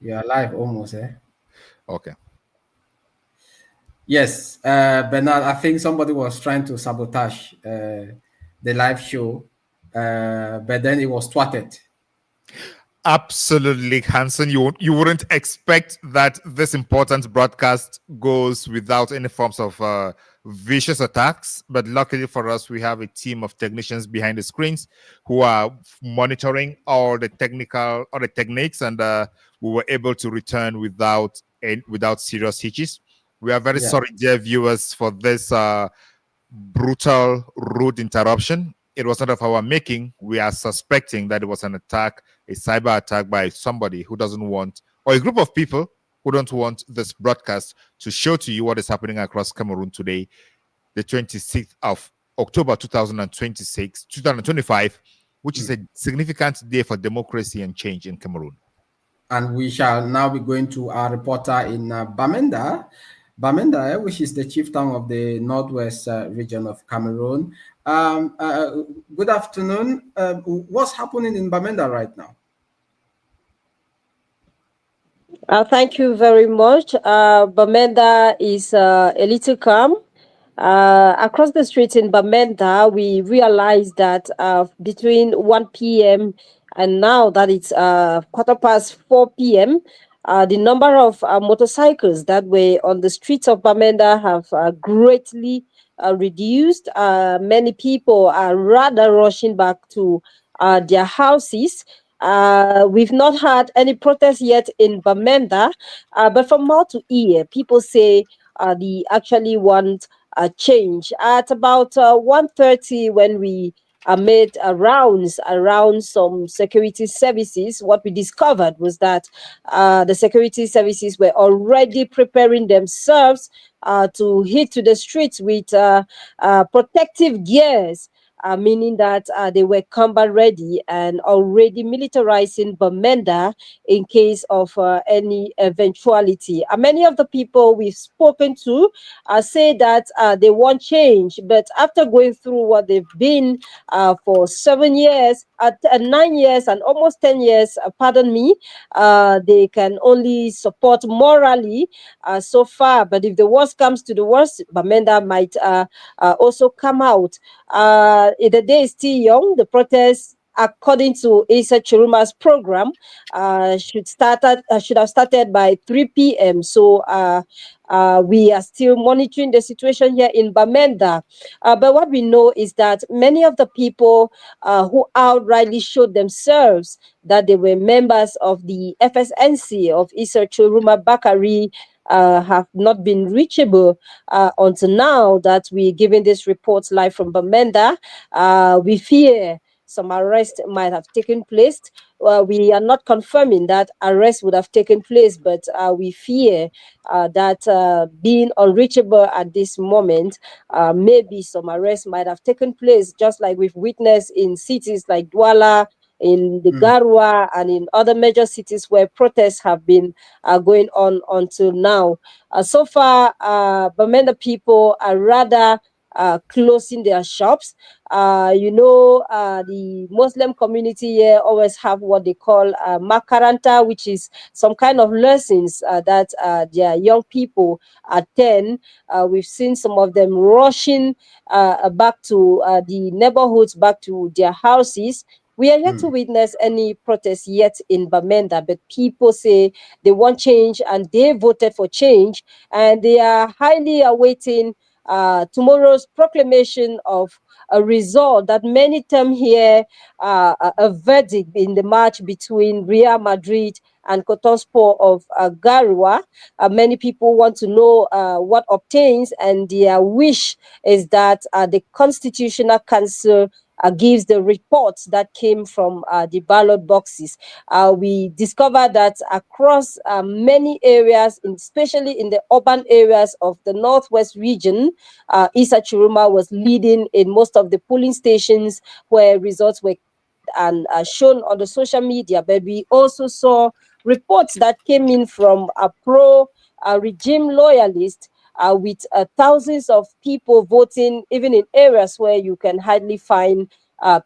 You're live almost, eh? Okay. Yes, Bernard, I think somebody was trying to sabotage the live show, but then it was thwarted. Absolutely, Hanson. You wouldn't expect that this important broadcast goes without any forms of vicious attacks, but luckily for us, we have a team of technicians behind the screens who are monitoring all the techniques, and we were able to return without serious hitches. We are very sorry, dear viewers, for this brutal, rude interruption. It was not of our making. We are suspecting that it was an attack, a cyber attack by somebody who doesn't want, or a group of people who don't want this broadcast to show to you what is happening across Cameroon today, the 26th of October 2025, which is a significant day for democracy and change in Cameroon. And we shall now be going to our reporter in Bamenda, which is the chieftain of the northwest region of Cameroon. Good afternoon. What's happening in Bamenda right now? Thank you very much. Bamenda is a little calm. Across the streets in Bamenda, we realized that between 1 p.m. and now that it's 4:15 p.m., the number of motorcycles that were on the streets of Bamenda have greatly reduced. Many people are rather rushing back to their houses. We've not had any protest yet in Bamenda, but from mouth to ear, people say they actually want a change. At about 1:30, when we made rounds around some security services, what we discovered was that the security services were already preparing themselves to hit to the streets with protective gears. Meaning that they were combat ready and already militarizing Bamenda in case of any eventuality. Many of the people we've spoken to say that they want change, but after going through what they've been for 7 years, 9 years, and almost 10 years, pardon me, they can only support morally so far. But if the worst comes to the worst, Bamenda might also come out. The day is still young. The protest, according to Issa Tchiroma's program, should have started by 3 p.m. So we are still monitoring the situation here in Bamenda. But what we know is that many of the people who outrightly showed themselves that they were members of the FSNC of Issa Tchiroma Bakary have not been reachable until now that we're giving this report live from Bamenda. We fear some arrest might have taken place. We are not confirming that arrest would have taken place, but we fear that being unreachable at this moment, maybe some arrest might have taken place, just like we've witnessed in cities like Douala, in the Garwa, and in other major cities where protests have been going on until now. So far, Bamenda people are rather closing their shops. The Muslim community here always have what they call makaranta, which is some kind of lessons that their young people attend. We've seen some of them rushing back to the neighborhoods, back to their houses. We are yet to witness any protest yet in Bamenda, but people say they want change and they voted for change, and they are highly awaiting tomorrow's proclamation of a result that many term here a verdict in the match between Real Madrid and Cotonspor of Garua. Many people want to know what obtains, and their wish is that the Constitutional Council gives the reports that came from the ballot boxes. We discovered that across many areas, especially in the urban areas of the Northwest region, Issa Tchiroma was leading in most of the polling stations where results were and shown on the social media. But we also saw reports that came in from a pro-regime loyalist with thousands of people voting, even in areas where you can hardly find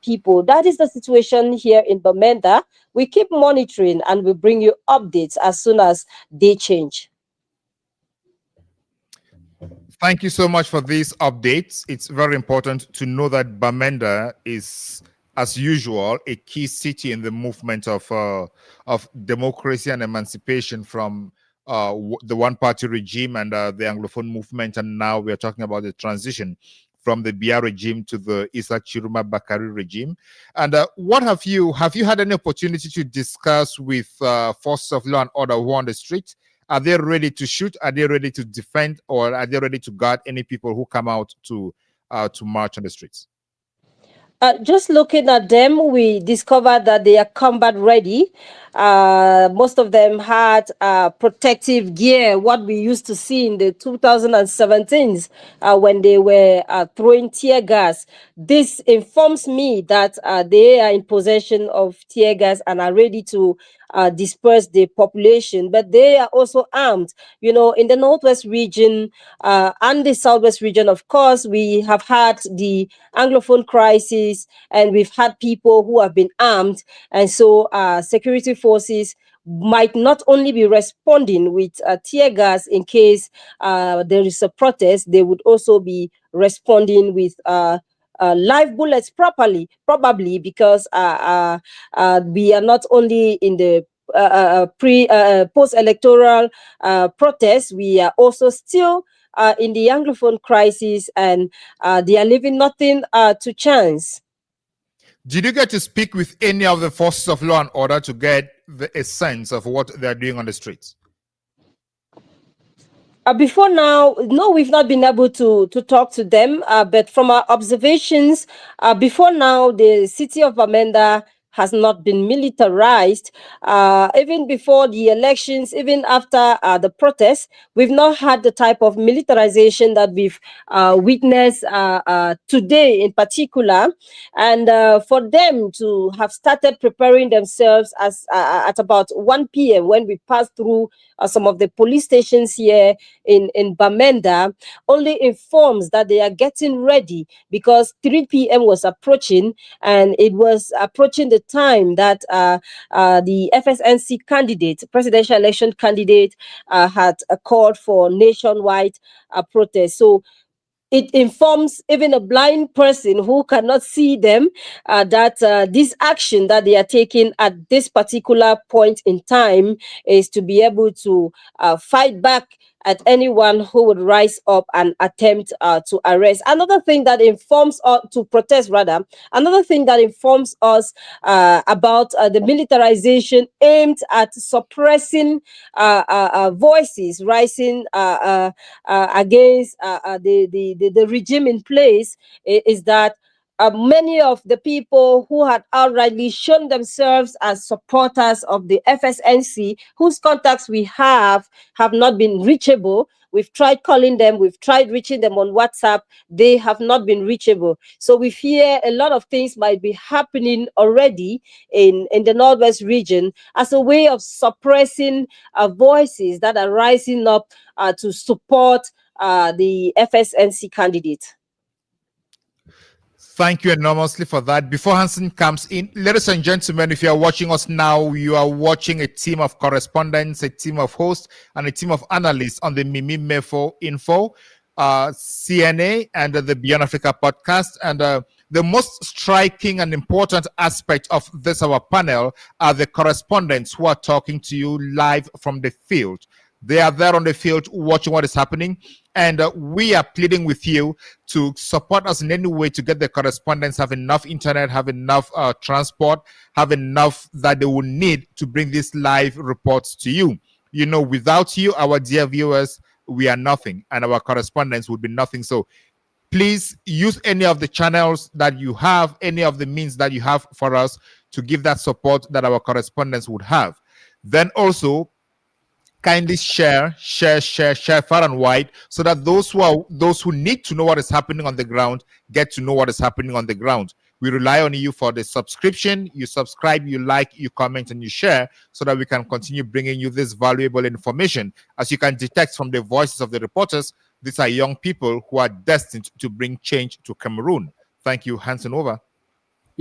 people. That is the situation here in Bamenda. We keep monitoring and we bring you updates as soon as they change. Thank you so much for these updates. It's very important to know that Bamenda is, as usual, a key city in the movement of democracy and emancipation from the one-party regime and the Anglophone movement. And now we are talking about the transition from the Biya regime to the Issa Tchiroma Bakary regime. And what have you had any opportunity to discuss with forces of law and order who are on the street? Are they ready to shoot? Are they ready to defend? Or are they ready to guard any people who come out to march on the streets? Just looking at them, we discovered that they are combat ready. Most of them had protective gear, what we used to see in the 2017s when they were throwing tear gas. This informs me that they are in possession of tear gas and are ready to disperse the population, but they are also armed. You know, in the Northwest region and the Southwest region, of course, we have had the Anglophone crisis and we've had people who have been armed. And so security forces might not only be responding with tear gas in case there is a protest, they would also be responding with live bullets probably because we are not only in the post-electoral protests, we are also still in the Anglophone crisis, and they are leaving nothing to chance. Did you get to speak with any of the forces of law and order to get a sense of what they're doing on the streets? Before now, no, we've not been able to talk to them, but from our observations, before now, the city of Bamenda has not been militarized. Even before the elections, even after the protests, we've not had the type of militarization that we've witnessed today in particular. And for them to have started preparing themselves as at about 1 p.m. when we passed through some of the police stations here in Bamenda, only informs that they are getting ready, because 3 p.m. was approaching, and it was approaching the time that the FSNC candidate, presidential election candidate, had called for nationwide protest. So it informs even a blind person who cannot see them that this action that they are taking at this particular point in time is to be able to fight back at anyone who would rise up and attempt to arrest. Another thing that informs us to protest, rather, another thing that informs us about the militarization aimed at suppressing voices rising against the regime in place is that many of the people who had outrightly shown themselves as supporters of the FSNC, whose contacts we have not been reachable. We've tried calling them, we've tried reaching them on WhatsApp. They have not been reachable. So we fear a lot of things might be happening already in the Northwest region as a way of suppressing voices that are rising up to support the FSNC candidate. Thank you enormously for that. Before Hansen comes in, ladies and gentlemen, if you are watching us now, you are watching a team of correspondents, a team of hosts, and a team of analysts on the Mimi Mefo Info, CNA, and the Beyond Africa podcast. And the most striking and important aspect of this, our panel, are the correspondents who are talking to you live from the field. They are there on the field watching what is happening. And we are pleading with you to support us in any way to get the correspondents, have enough internet, have enough transport, have enough that they will need to bring these live reports to you. You know, without you, our dear viewers, we are nothing, and our correspondents would be nothing. So please use any of the channels that you have, any of the means that you have for us to give that support that our correspondents would have. Then also, kindly share far and wide, so that those who need to know what is happening on the ground get to know what is happening on the ground. We rely on you for the subscription. You subscribe, you like, you comment, and you share, so that we can continue bringing you this valuable information. As you can detect from the voices of the reporters, these are young people who are destined to bring change to Cameroon. Thank you. Hansen, over.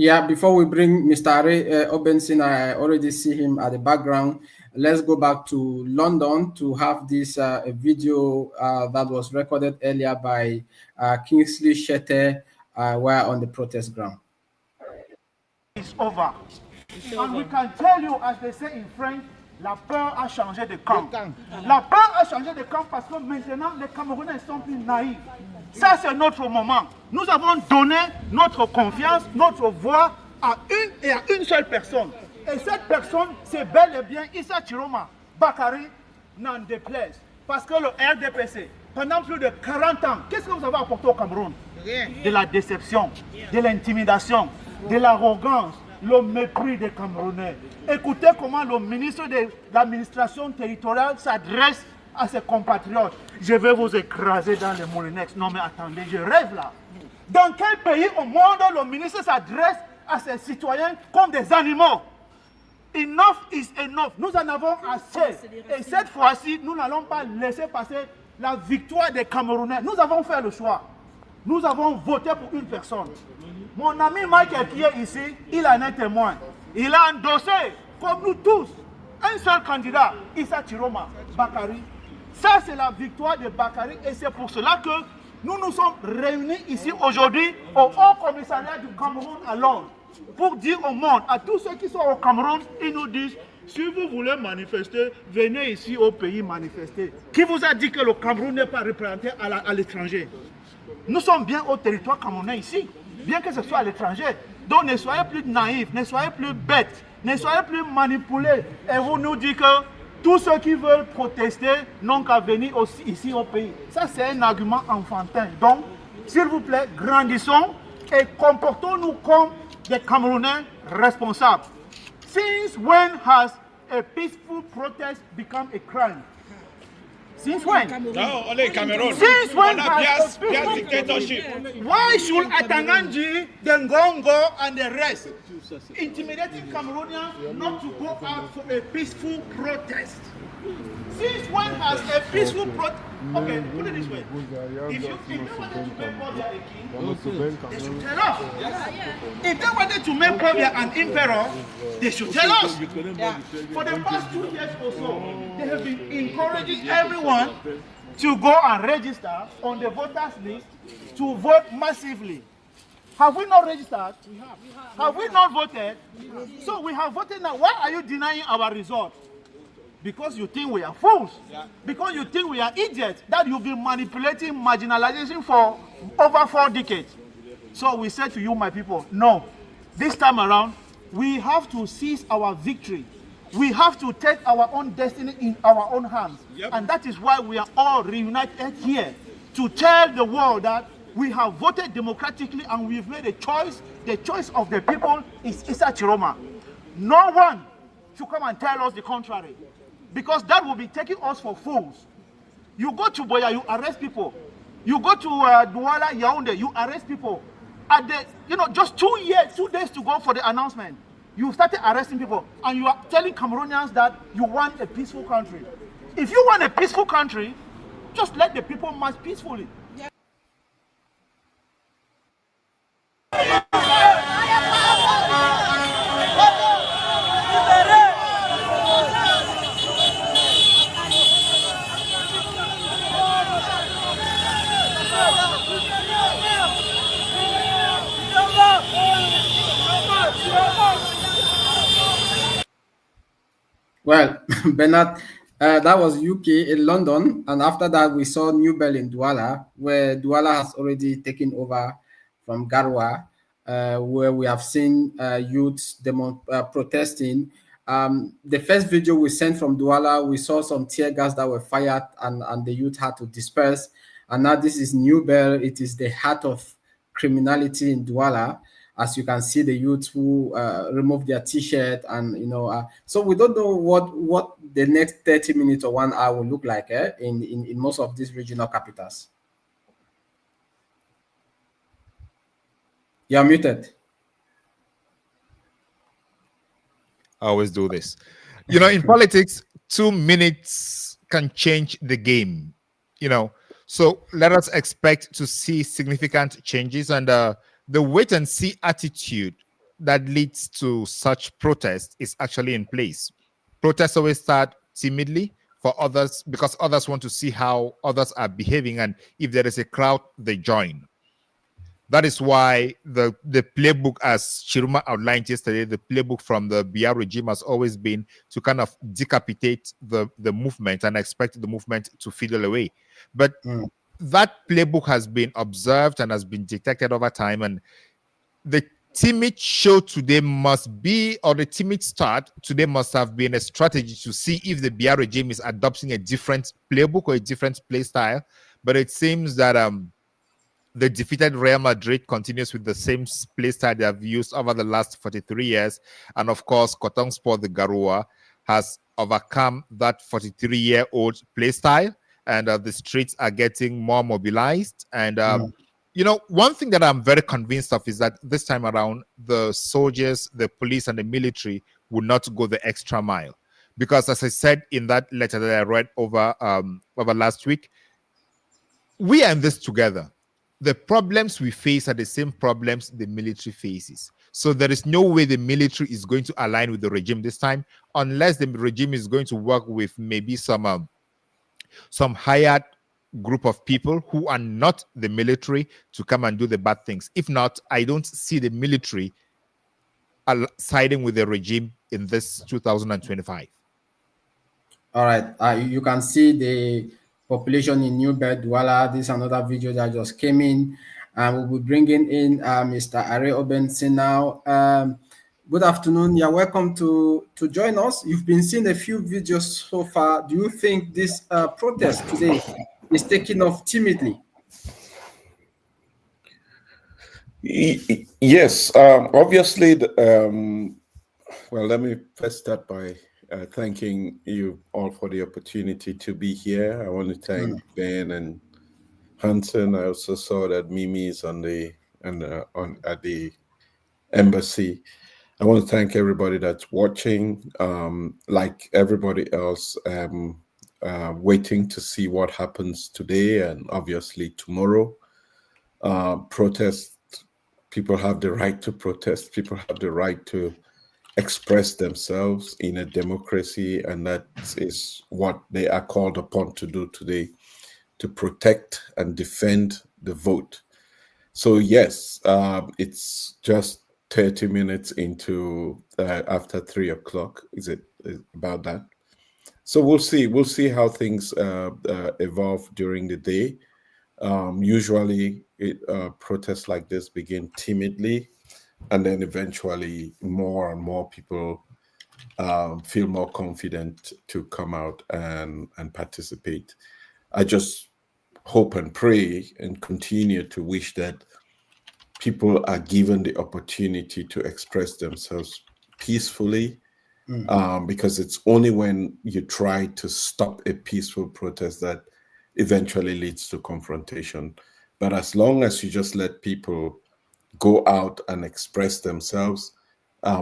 Yeah, before we bring Mr. Are Obenson, I already see him at the background. Let's go back to London to have this video that was recorded earlier by Kingsley Shete while on the protest ground. It's over. And we can tell you, as they say in French, la peur a changé de camp. La peur a changé de camp parce que maintenant, les Camerounais sont plus naïfs. Ça, c'est notre moment. Nous avons donné notre confiance, notre voix à une et à une seule personne. Et cette personne, c'est bel et bien Issa Tchiroma Bakary, n'en déplaise. Parce que le RDPC, pendant plus de 40 ans, qu'est-ce que vous avez apporté au Cameroun? De la déception, de l'intimidation, de l'arrogance, le mépris des Camerounais. Écoutez comment le ministre de l'administration territoriale s'adresse à ses compatriotes. Je vais vous écraser dans les moulinex. Non mais attendez, je rêve là. Dans quel pays au monde le ministre s'adresse à ses citoyens comme des animaux? Enough is enough. Nous en avons assez. Et cette fois-ci, nous n'allons pas laisser passer la victoire des Camerounais. Nous avons fait le choix. Nous avons voté pour une personne. Mon ami Michael qui est ici, il en est témoin. Il a endossé, comme nous tous, un seul candidat, Issa Tchiroma Bakary. Ça, c'est la victoire de Bakary et c'est pour cela que nous nous sommes réunis ici aujourd'hui au Haut Commissariat du Cameroun à Londres pour dire au monde, à tous ceux qui sont au Cameroun, ils nous disent, si vous voulez manifester, venez ici au pays manifester. Qui vous a dit que le Cameroun n'est pas représenté à l'étranger? Nous sommes bien au territoire camerounais ici, bien que ce soit à l'étranger. Donc ne soyez plus naïfs, ne soyez plus bêtes, ne soyez plus manipulés. Et vous nous dites que tous ceux qui veulent protester n'ont qu'à venir aussi ici au pays. Ça, c'est un argument enfantin. Donc, s'il vous plaît, grandissons et comportons-nous comme des Camerounais responsables. Since when has a peaceful protest become a crime? Since when? No, only Cameroon. Since when On a has Bias dictatorship. Why should Atanganji, the Ngongo, and the rest intimidating Cameroonians not to go out for a peaceful protest? Since when has a peaceful protest? Okay, put it this way. If you wanted to make Pobia a king, they should tell us. If they wanted to make Pobia an emperor, they should tell us. For the past 2 years or so, they have been encouraging everyone to go and register on the voters list to vote massively. Have we not registered? Have we not voted? So we have voted now. Why are you denying our result? Because you think we are fools. Because you think we are idiots. That you've been manipulating marginalization for over 4 decades. So we said to you, my people, no. This time around, we have to seize our victory. We have to take our own destiny in our own hands. And that is why we are all reunited here to tell the world that we have voted democratically and we've made a choice. The choice of the people is Issa Tchiroma. No one should come and tell us the contrary, because that will be taking us for fools. You go to Boya, you arrest people. You go to Douala, Yaoundé, you arrest people. At the, just 2 days to go for the announcement, you started arresting people, and you are telling Cameroonians that you want a peaceful country. If you want a peaceful country, just let the people march peacefully. Well, Bernard, that was UK in London, and after that we saw New Bell in Douala, where Douala has already taken over from Garwa, where we have seen youths protesting. The first video we sent from Douala, we saw some tear gas that were fired, and the youth had to disperse. And now this is New Bell. It is the heart of criminality in Douala. As you can see, the youth who remove their T-shirt, and so we don't know what the next 30 minutes or 1 hour will look like in most of these regional capitals. You're muted. I always do this. In politics, 2 minutes can change the game. So let us expect to see significant changes, and the wait and see attitude that leads to such protest is actually in place. Protests always start timidly for others because others want to see how others are behaving, and if there is a crowd, they join. That is why the playbook, as Tchiroma outlined yesterday, the playbook from the BR regime has always been to kind of decapitate the movement and expect the movement to fiddle away. But that playbook has been observed and has been detected over time, and the timid show today must be, or the timid start today must have been a strategy to see if the BR regime is adopting a different playbook or a different play style. But it seems that the defeated Real Madrid continues with the same play style they have used over the last 43 years. And of course, Cotton Sport, the Garoua, has overcome that 43-year-old play style. And the streets are getting more mobilized. And, you know, one thing that I'm very convinced of is that this time around, the soldiers, the police, and the military will not go the extra mile. Because as I said in that letter that I read over last week, we are in this together. The problems we face are the same problems the military faces. So there is no way the military is going to align with the regime this time, unless the regime is going to work with maybe some hired group of people who are not the military to come and do the bad things. If not, I don't see the military siding with the regime in this 2025. All right. You can see the population in New Bed, Douala. This is another video that just came in. We'll be bringing in Mr. Are Obensin now. Good afternoon. You're welcome to join us. You've been seeing a few videos so far. Do you think this protest today is taking off timidly? Yes. Obviously, well, let me first start by thanking you all for the opportunity to be here. I want to thank Ben and Hansen. I also saw that Mimi is at the embassy. I want to thank everybody that's watching. Like everybody else, waiting to see what happens today and obviously tomorrow. Protest. People have the right to protest. People have the right to express themselves in a democracy, and that is what they are called upon to do today, to protect and defend the vote. So yes, it's just 30 minutes into after 3 o'clock. Is it about that? So we'll see how things evolve during the day. Usually protests like this begin timidly, and then eventually more and more people feel more confident to come out and participate. I just hope and pray and continue to wish that people are given the opportunity to express themselves peacefully, because it's only when you try to stop a peaceful protest that eventually leads to confrontation. But as long as you just let people go out and express themselves,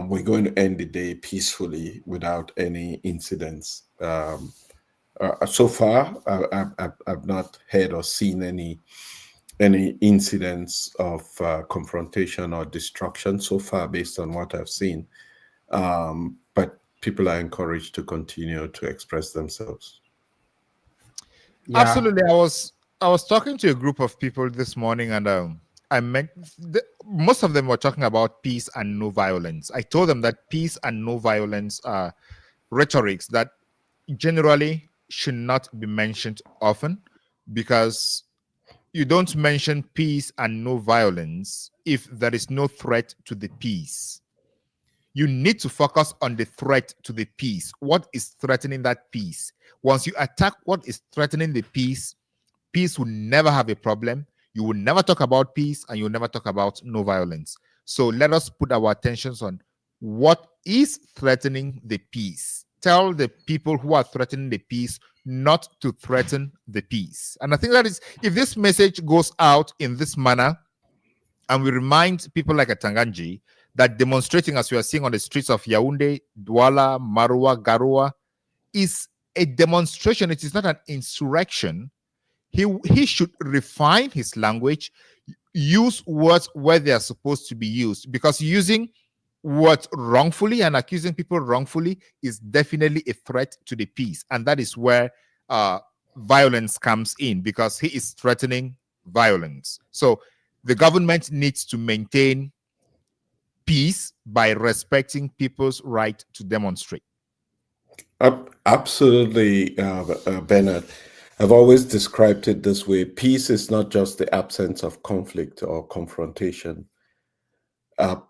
we're going to end the day peacefully without any incidents. So far, I've not heard or seen any incidents of confrontation or destruction so far, based on what I've seen. But people are encouraged to continue to express themselves. Yeah. Absolutely. I was talking to a group of people this morning, and I meant most of them were talking about peace and no violence. I told them that peace and no violence are rhetorics that generally should not be mentioned often, because you don't mention peace and no violence if there is no threat to the peace. You need to focus on the threat to the peace. What is threatening that peace? Once you attack what is threatening the peace, peace will never have a problem. You will never talk about peace, and you will never talk about no violence. So let us put our attentions on what is threatening the peace. Tell the people who are threatening the peace not to threaten the peace. And I think that is, if this message goes out in this manner, and we remind people like Atanganji that demonstrating, as we are seeing on the streets of Yaoundé, Douala, Maroua, Garoua, is a demonstration. It is not an insurrection. He should refine his language, use words where they are supposed to be used, because using what wrongfully and accusing people wrongfully is definitely a threat to the peace. And that is where violence comes in, because he is threatening violence. So the government needs to maintain peace by respecting people's right to demonstrate. Absolutely, Bernard. I've always described it this way. Peace is not just the absence of conflict or confrontation.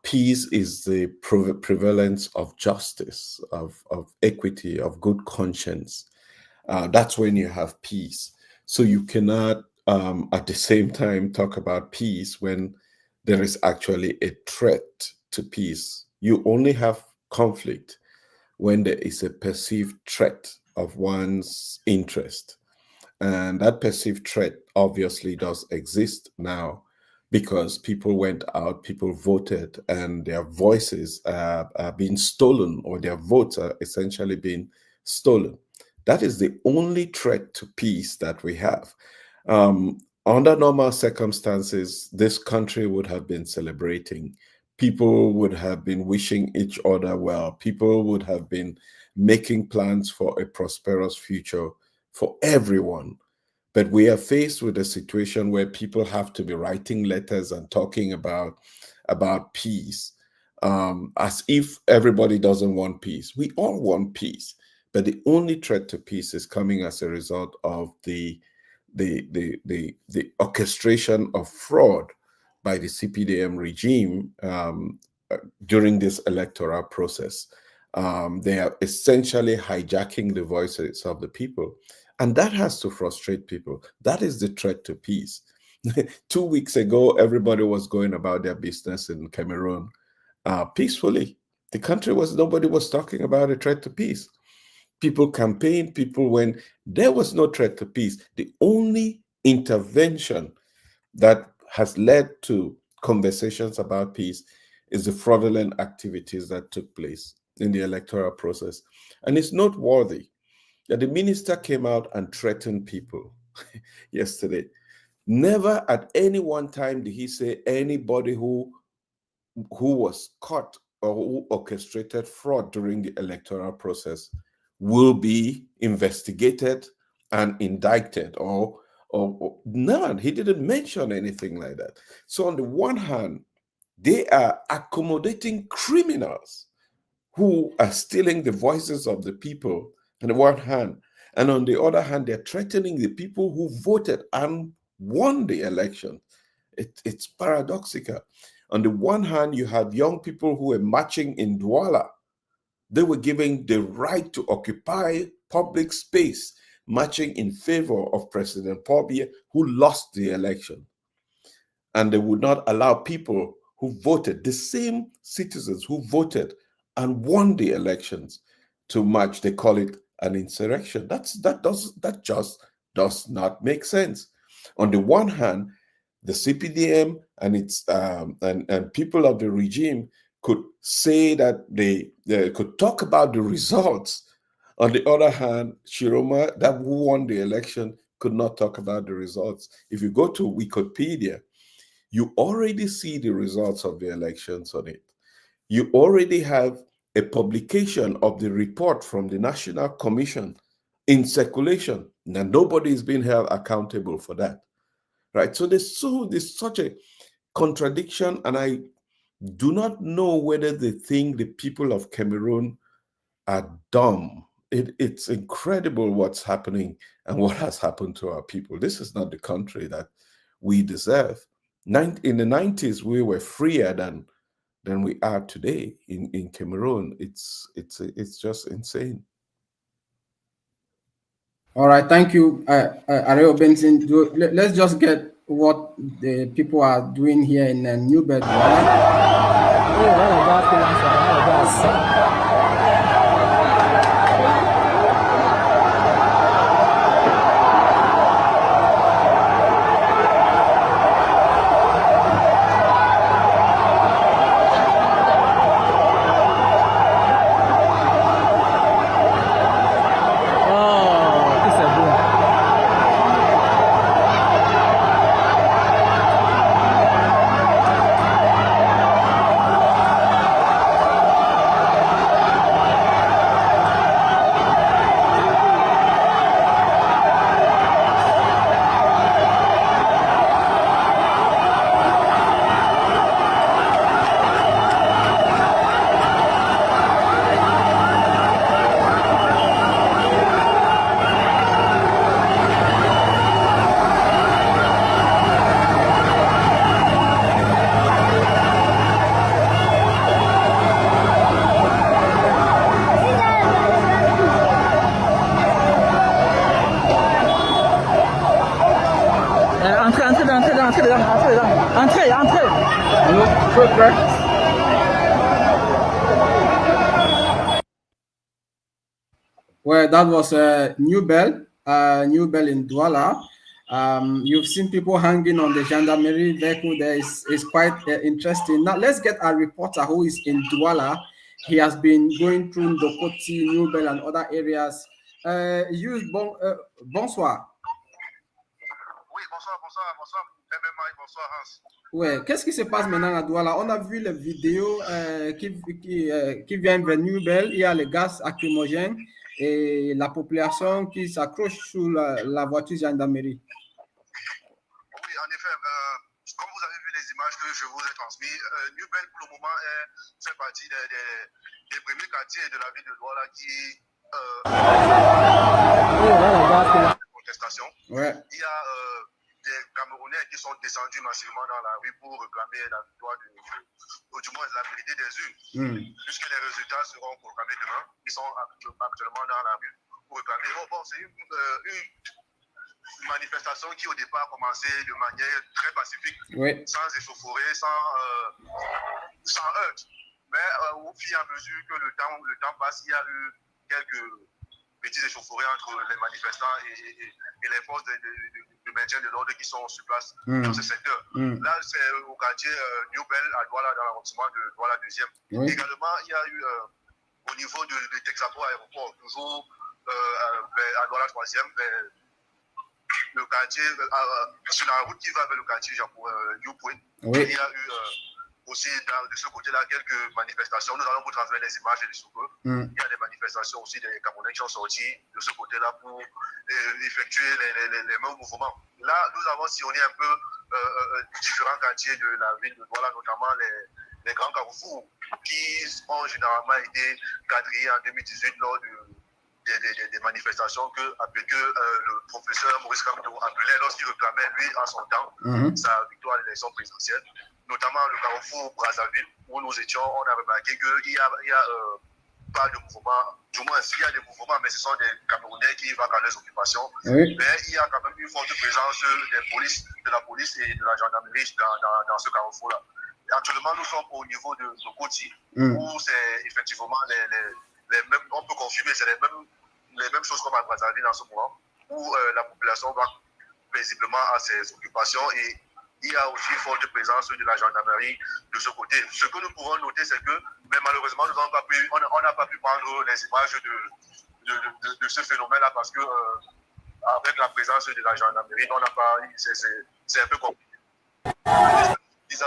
Peace is the prevalence of justice, of equity, of good conscience. That's when you have peace. So you cannot, at the same time, talk about peace when there is actually a threat to peace. You only have conflict when there is a perceived threat of one's interest. And that perceived threat obviously does exist now, because people went out, people voted, and their voices are being stolen, or their votes are essentially being stolen. That is the only threat to peace that we have. Under normal circumstances, this country would have been celebrating. People would have been wishing each other well. People would have been making plans for a prosperous future for everyone. But we are faced with a situation where people have to be writing letters and talking about peace, as if everybody doesn't want peace. We all want peace, but the only threat to peace is coming as a result of the orchestration of fraud by the CPDM regime during this electoral process. They are essentially hijacking the voices of the people. And that has to frustrate people. That is the threat to peace. 2 weeks ago, everybody was going about their business in Cameroon peacefully. The country nobody was talking about a threat to peace. People campaigned, when there was no threat to peace. The only intervention that has led to conversations about peace is the fraudulent activities that took place in the electoral process. And it's noteworthy that the minister came out and threatened people yesterday. Never at any one time did he say anybody who was caught or who orchestrated fraud during the electoral process will be investigated and indicted, or none. He didn't mention anything like that. So on the one hand, they are accommodating criminals who are stealing the voices of the people on the one hand, and on the other hand, they're threatening the people who voted and won the election. It's paradoxical. On the one hand, you have young people who were marching in Douala. They were given the right to occupy public space, marching in favor of President Paul Biya, who lost the election. And they would not allow people who voted, the same citizens who voted and won the elections, to march. They call it an insurrection. That just does not make sense. On the one hand, the CPDM and its and people of the regime could say that they could talk about the results. On the other hand, Tchiroma, that who won the election, could not talk about the results. If you go to Wikipedia, you already see the results of the elections on it. You already have a publication of the report from the National Commission in circulation, and nobody is being held accountable for that, right? So there's such a contradiction, and I do not know whether they think the people of Cameroon are dumb. It's incredible what's happening and what has happened to our people. This is not the country that we deserve. In the 90s, we were freer than we are today in Cameroon. It's just insane. All right, thank you, Areo Benson. Let's just get what the people are doing here in New Bedouin. Well, that was a new bell in Douala. You've seen people hanging on the gendarmerie vehicle there. Is quite interesting. Now, let's get a reporter who is in Douala. He has been going through Ndokoti, New Bell, and other areas. Bonsoir. Oui, bonsoir, Hans. Ouais, qu'est-ce qui se passe maintenant à Douala? On a vu les vidéos qui viennent vers New Bell. Il y a les gaz lacrymogènes et la population qui s'accroche sous la voiture gendarmerie. Oui, en effet, comme vous avez vu les images que je vous ai transmises, New Bell pour le moment fait partie des premiers quartiers de la ville de Douala qui protestation. Ouais. Il y a des Camerounais qui sont descendus massivement dans la rue pour réclamer la victoire du moins la vérité des urnes. Puisque les résultats seront proclamés demain, ils sont actuellement dans la rue pour réclamer. Bon, c'est une manifestation qui au départ a commencé de manière très pacifique, ouais, sans échauffourée, sans heurts. Mais au fur et à mesure que le temps passe, il y a eu quelques petits échauffourées entre les manifestants et les forces de maintien de l'ordre qui sont sur place dans ce secteur. Là, c'est au quartier New Bell à Douala, dans l'arrondissement de Douala 2e. Oui. Également, il y a eu au niveau de Diaspora aéroport, toujours à Douala 3e, le quartier, sur la route qui va vers le quartier New Point. Oui. Il y a eu aussi de ce côté-là quelques manifestations. Nous allons vous transmettre les images et sous peu. Il y a des manifestations aussi des Camerounais qui sont sortis de ce côté-là pour effectuer les mêmes mouvements. Là, nous avons sillonné un peu différents quartiers de la ville de Douala, notamment les grands carrefours qui ont généralement été quadrillés en 2018 lors des manifestations que le professeur Maurice Kamto appelait lorsqu'il réclamait, lui, en son temps, sa victoire à l'élection présidentielle. Notamment le carrefour Brazzaville, où nous étions, on a remarqué qu'il y a pas de mouvement, du moins il y a des mouvements, mais ce sont des Camerounais qui vont à leurs occupations. Oui. Mais il y a quand même une forte présence de la police et de la gendarmerie dans ce carrefour-là. Actuellement, nous sommes au niveau de Koti, où c'est effectivement les mêmes, on peut confirmer, c'est les mêmes choses comme à Brazzaville en ce moment, où la population va paisiblement à ses occupations et il y a aussi une forte présence de la gendarmerie de ce côté. Ce que nous pouvons noter, c'est que, mais malheureusement, on n'a pas pu prendre les images de ce phénomène-là parce que, avec la présence de la gendarmerie, on n'a pas, c'est un peu compliqué. Les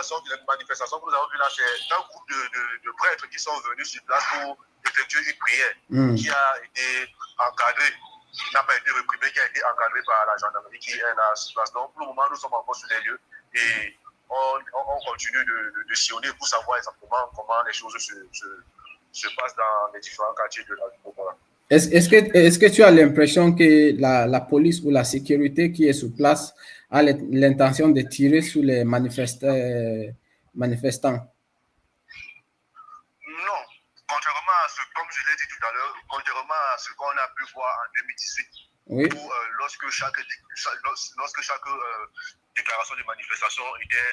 manifestations que nous avons vues là, c'est un groupe de prêtres qui sont venus sur place pour effectuer une prière qui a été encadrée, qui n'a pas été réprimée, qui a été encadrée par la gendarmerie qui est là sur place. Donc, pour le moment, nous sommes encore sur les lieux. Et on continue de sillonner pour savoir exactement comment les choses se passent dans les différents quartiers de la ville. Est-ce que tu as l'impression que la police ou la sécurité qui est sur place a l'intention de tirer sur les manifestants? Non. Contrairement à ce, comme je l'ai dit tout à l'heure, contrairement à ce qu'on a pu voir en 2018, oui, où lorsque chaque déclaration de manifestation était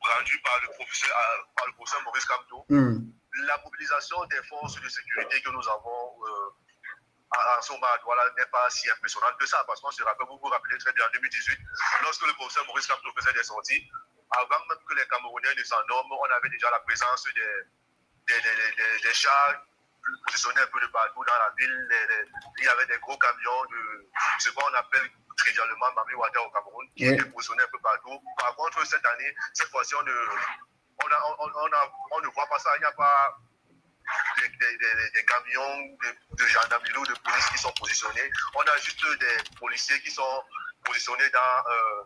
rendue par le professeur Maurice Kamto, la mobilisation des forces de sécurité que nous avons en ce moment à Douala n'est pas si impressionnante que ça, parce qu'on se rappelle, vous vous rappelez très bien en 2018, lorsque le professeur Maurice Kamto faisait des sorties, avant même que les Camerounais ne s'endorment, on avait déjà la présence des chars positionnés un peu de partout dans la ville. Il y avait des gros camions de ce qu'on appelle trivialement Mami Water au Cameroun, qui étaient positionnés un peu partout. Par contre, cette fois-ci, on ne voit pas ça. Il n'y a pas des camions de gendarmerie ou de police qui sont positionnés. On a juste des policiers qui sont positionnés dans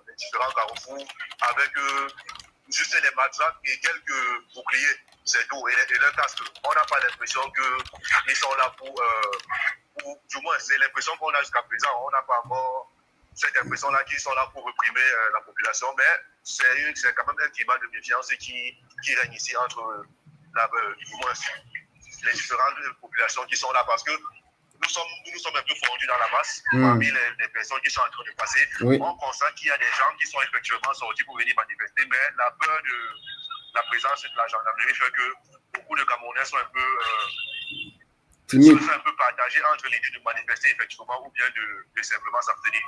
les différents carrefours avec juste des matraques et quelques boucliers, c'est tout, et leurs casques. On n'a pas l'impression qu'ils sont là pour du moins, c'est l'impression qu'on a jusqu'à présent. On n'a pas encore cette impression-là qu'ils sont là pour réprimer la population, mais c'est quand même un climat de méfiance qui règne ici entre du moins, les différentes populations qui sont là, parce que nous sommes un un peu fondu dans la masse, parmi les personnes qui sont en train de passer. Oui. On constate qu'il y a des gens qui sont effectivement sortis pour venir manifester, mais la peur de la présence de la gendarmerie fait que beaucoup de Camerounais sont un peu partagés entre l'idée de manifester effectivement ou bien de simplement s'abstenir.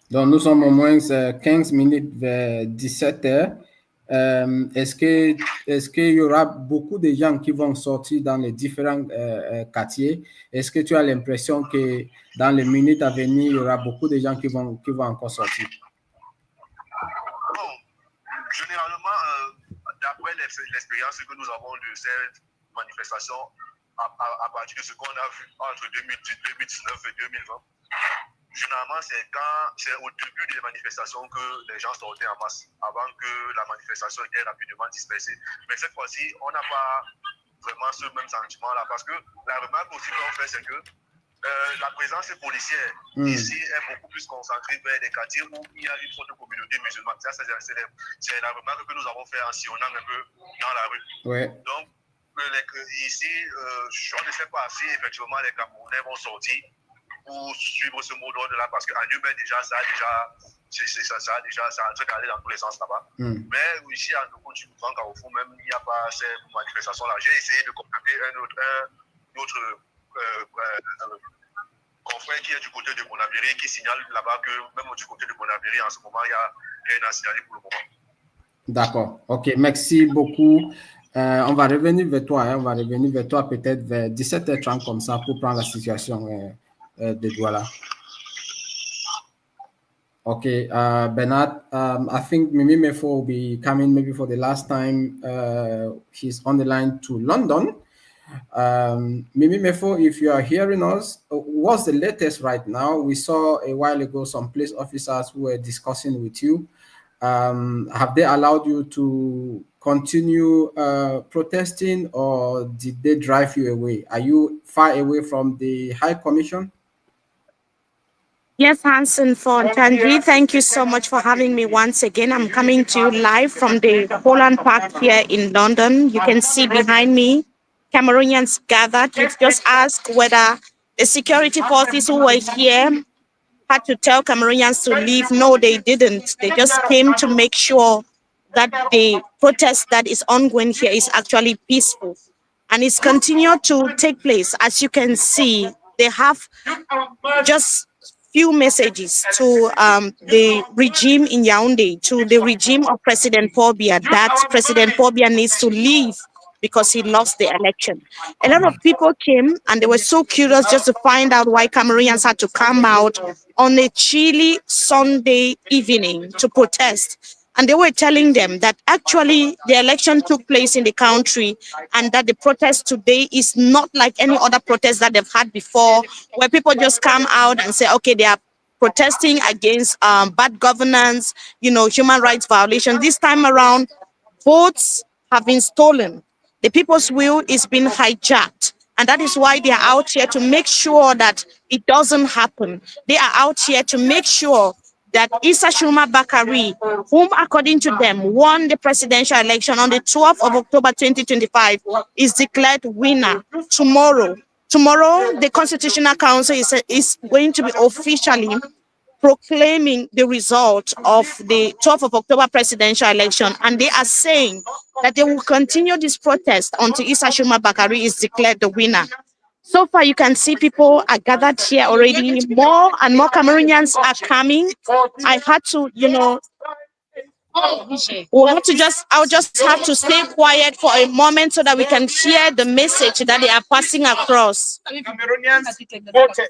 Donc, nous sommes au moins 15 minutes vers 17h. Est-ce qu'il y aura beaucoup de gens qui vont sortir dans les différents quartiers? Est-ce que tu as l'impression que dans les minutes à venir, il y aura beaucoup de gens qui vont encore sortir? Bon, généralement, d'après l'expérience que nous avons de cette manifestation, à partir de ce qu'on a vu entre 2019 et 2020, généralement, c'est au début des manifestations que les gens sortaient en masse, avant que la manifestation était rapidement dispersée. Mais cette fois-ci, on n'a pas vraiment ce même sentiment-là, parce que la remarque aussi qu'on fait, c'est que la présence policière ici est beaucoup plus concentrée vers des quartiers où il y a une forte communauté musulmane. Ça, c'est la remarque que nous avons fait en sillonnant un peu dans la rue. Ouais. Donc, ici, je ne sais pas si effectivement les Camerounais vont sortir pour suivre ce mot d'ordre-là, parce qu'en Uber, déjà, ça a en train d'aller dans tous les sens là-bas. Mais ici, à nouveau, du Grand Carrefour, même, il n'y a pas ces manifestations-là. J'ai essayé de contacter un autre confrère qui est du côté de Bonaviri, qui signale là-bas que même du côté de Bonaviri, en ce moment, il y a rien à signaler pour le moment. D'accord. OK. Merci beaucoup. On va revenir vers toi. On va revenir vers toi peut-être vers 17h30 comme ça pour prendre la situation de Douala. Okay, Bernard, I think Mimi Mefo will be coming maybe for the last time. He's on the line to London. Mimi Mefo, if you are hearing us, what's the latest right now? We saw a while ago some police officers who were discussing with you. Have they allowed you to continue protesting, or did they drive you away? Are you far away from the High Commission? Yes, Hansen for Tanji, thank you so much for having me once again. I'm coming to you live from the Holland Park here in London. You can see behind me, Cameroonians gathered. You've just asked whether the security forces who were here had to tell Cameroonians to leave. No, they didn't. They just came to make sure that the protest that is ongoing here is actually peaceful. And it's continued to take place. As you can see, they have just few messages to the regime in Yaoundé, to the regime of President Paul Biya, that President Paul Biya needs to leave because he lost the election. A lot of people came and they were so curious just to find out why Cameroonians had to come out on a chilly Sunday evening to protest. And they were telling them that actually the election took place in the country and that the protest today is not like any other protest that they've had before, where people just come out and say, okay, they are protesting against bad governance, you know, human rights violations. This time around, votes have been stolen. The people's will is being hijacked. And that is why they are out here to make sure that it doesn't happen. They are out here to make sure that Issa Tchiroma Bakary, whom according to them won the presidential election on the 12th of October 2025, is declared winner tomorrow. Tomorrow, the Constitutional Council is going to be officially proclaiming the result of the 12th of October presidential election. And they are saying that they will continue this protest until Issa Tchiroma Bakary is declared the winner. So far, you can see people are gathered here already. More and more Cameroonians are coming. I had to, you know, I'll just have to stay quiet for a moment so that we can hear the message that they are passing across. Cameroonians voted,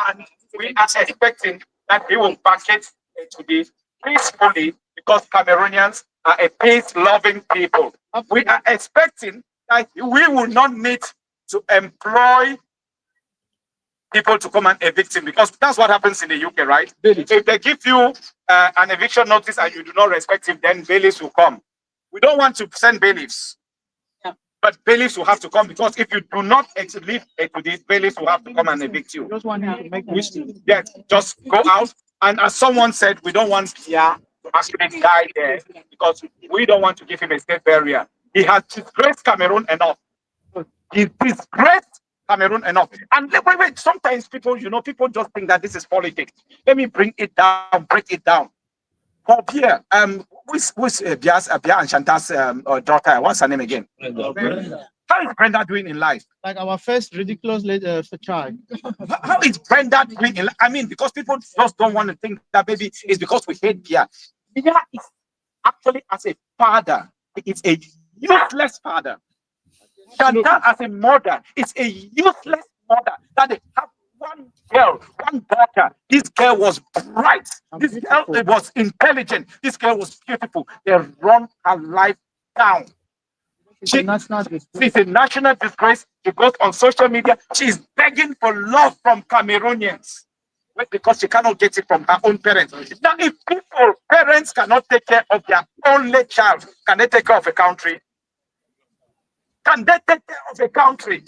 and we are expecting that they will back it today peacefully because Cameroonians are a peace-loving people. We are expecting that we will not need to employ people to come and evict him, because that's what happens in the UK, right? If they give you an eviction notice and you do not respect him, then bailiffs will come. We don't want to send bailiffs, but bailiffs will have to come, because if you do not leave to this, bailiffs will have to come and evict you. Yes, just go out. And as someone said, we don't want Pierre to actually die there, because we don't want to give him a state burial. He has disgraced Cameroon enough. He disgraced Cameroon enough. And wait, sometimes people, people just think that this is politics. Let me break it down. For Pierre, who's Bia and Chantal's daughter? What's her name again? How is Brenda doing in life? Like our first ridiculous child. How is Brenda doing in life? I mean, because people just don't want to think that maybe it's because we hate Bia. Bia is actually, as a father, it's a useless father. Chantal as a mother is a useless mother. That they have one girl, one daughter. This girl was bright. This girl was intelligent. This girl was beautiful. They run her life down. She's a national disgrace. She goes on social media. She's begging for love from Cameroonians because she cannot get it from her own parents. Now, if parents cannot take care of their only child, can they take care of a country? Can they take care of a country?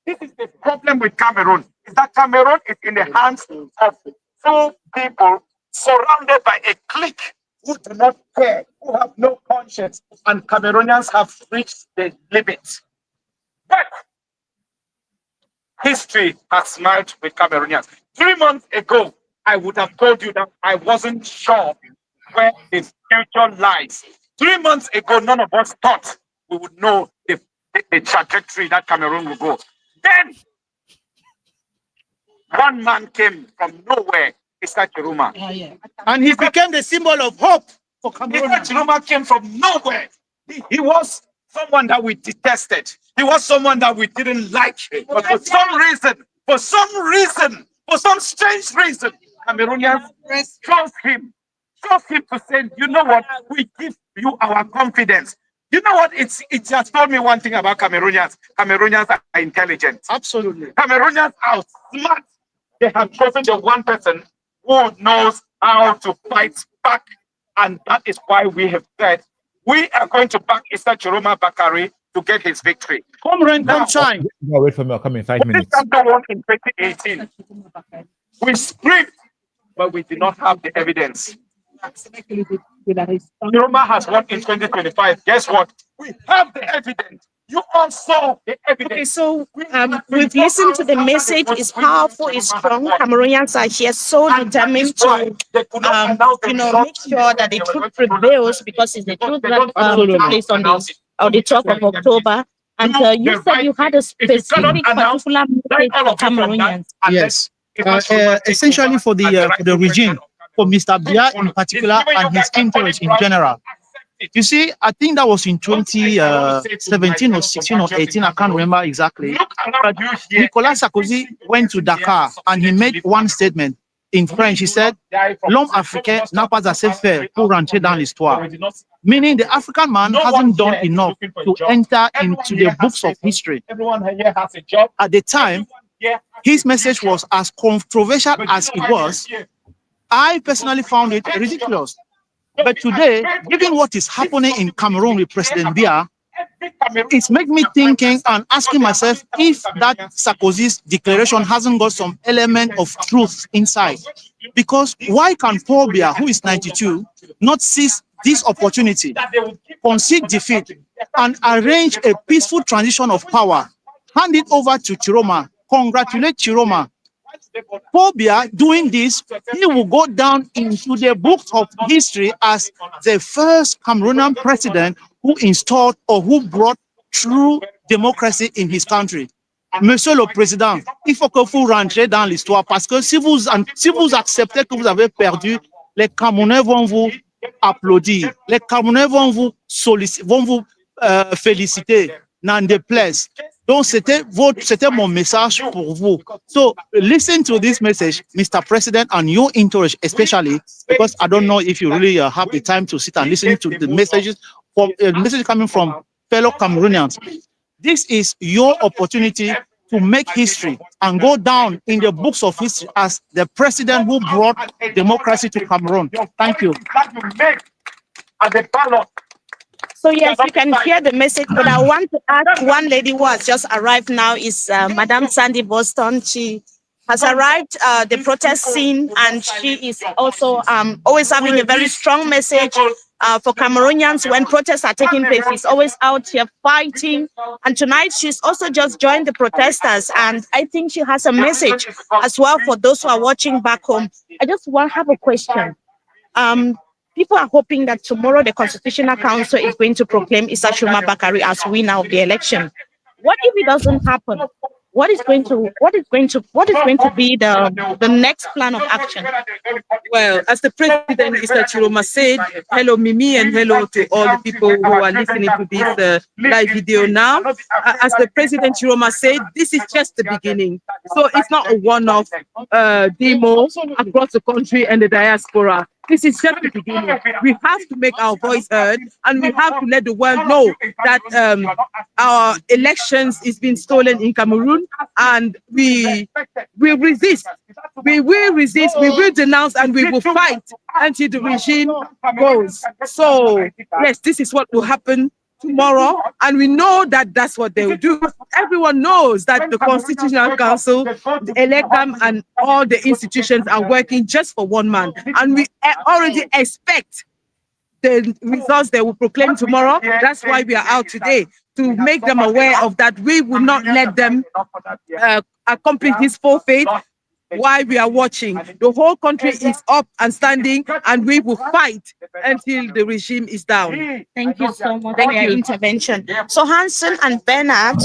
This is the problem with Cameroon, is that Cameroon is in the hands of two people surrounded by a clique who do not care, who have no conscience, and Cameroonians have reached the limit. But history has smiled with Cameroonians. 3 months ago, I would have told you that I wasn't sure where the future lies. 3 months ago, none of us thought we would know the trajectory that Cameroon will go. Then, one man came from nowhere, Issa Tchiroma. And he became the symbol of hope for Cameroon. Issa Tchiroma came from nowhere. He was someone that we detested. He was someone that we didn't like. But for some strange reason, Cameroonians chose him to say, you know what, we give you our confidence. You know what? It just told me one thing about Cameroonians. Cameroonians are intelligent. Absolutely. Cameroonians are smart. They have chosen the one person who knows how to fight back. And that is why we have said we are going to back Issa Tchiroma Bakary to get his victory. Come rain, come shine. No, wait for me. I'll come in 5 minutes. This won in 2018. We screamed, but we did not have the evidence. Tchiroma has won in 2025. Guess what? We have the evidence. You all saw the evidence. Okay, so we've listened to the message. It's powerful, it's strong. Cameroonians are here so determined to, make sure that the truth prevails, because it's the truth that took place on the 12th of October. And you said you had a specific particular message for Cameroonians. Yes. Essentially for the regime, for Mr. Bia in particular and his entourage in general. You see, I think that was in 2017 or 16 or 18, I can't remember exactly. But Nicolas Sarkozy went to Dakar and he made one statement in French. He said, "L'homme africain n'a pas assez fait pour rentrer dans l'histoire." Meaning the African man hasn't done enough to enter into the books of history. At the time, his message was as controversial as it was. I personally found it ridiculous. But today, given what is happening in Cameroon with President Bia, it's made me thinking and asking myself if that Sarkozy's declaration hasn't got some element of truth inside. Because why can Paul Bia, who is 92, not seize this opportunity, concede defeat, and arrange a peaceful transition of power, hand it over to Tchiroma, congratulate Tchiroma? Paul Bia doing this, he will go down into the books of history as the first Cameroonian president who installed or who brought true democracy in his country. Monsieur le Président, il faut que vous rentrez dans l'histoire, parce que si vous acceptez que vous avez perdu, les Camerounais vont vous applaudir, les Camerounais vont vous féliciter, n'en déplaise. Donc, c'était mon message pour vous. So, listen to this message, Mr. President, and your entourage, especially, because I don't know if you really have the time to sit and listen to the messages coming from fellow Cameroonians. This is your opportunity to make history and go down in the books of history as the president who brought democracy to Cameroon. Thank you. So yes, you can hear the message, but I want to ask one lady who has just arrived now is Madame Sandy Boston. She has arrived the protest scene, and she is also always having a very strong message for Cameroonians when protests are taking place. She's always out here fighting. And tonight she's also just joined the protesters. And I think she has a message as well for those who are watching back home. I just want to have a question. People are hoping that tomorrow the Constitutional Council is going to proclaim Issa Tchiroma Bakary as winner of the election. What if it doesn't happen? What is going to be the next plan of action? Well, as the president Issa Tchiroma said, hello Mimi and hello to all the people who are listening to this live video now. As the president Tchiroma said, this is just the beginning. So it's not a one-off demo across the country and the diaspora. This is just the beginning. We have to make our voice heard, and we have to let the world know that our elections is being stolen in Cameroon, and we resist. We will resist, we will denounce, and we will fight until the regime goes. So, yes, this is what will happen tomorrow, and we know that that's what they will do. Everyone knows that the Constitutional Council, the ELECAM, and all the institutions are working just for one man, and we already expect the results they will proclaim tomorrow. That's why we are out today, to make them aware of that. We will not let them accomplish this full fate while we are watching. The whole country is up and standing, and we will fight until the regime is down. Thank you so much for your intervention. So Hansen and Bernard,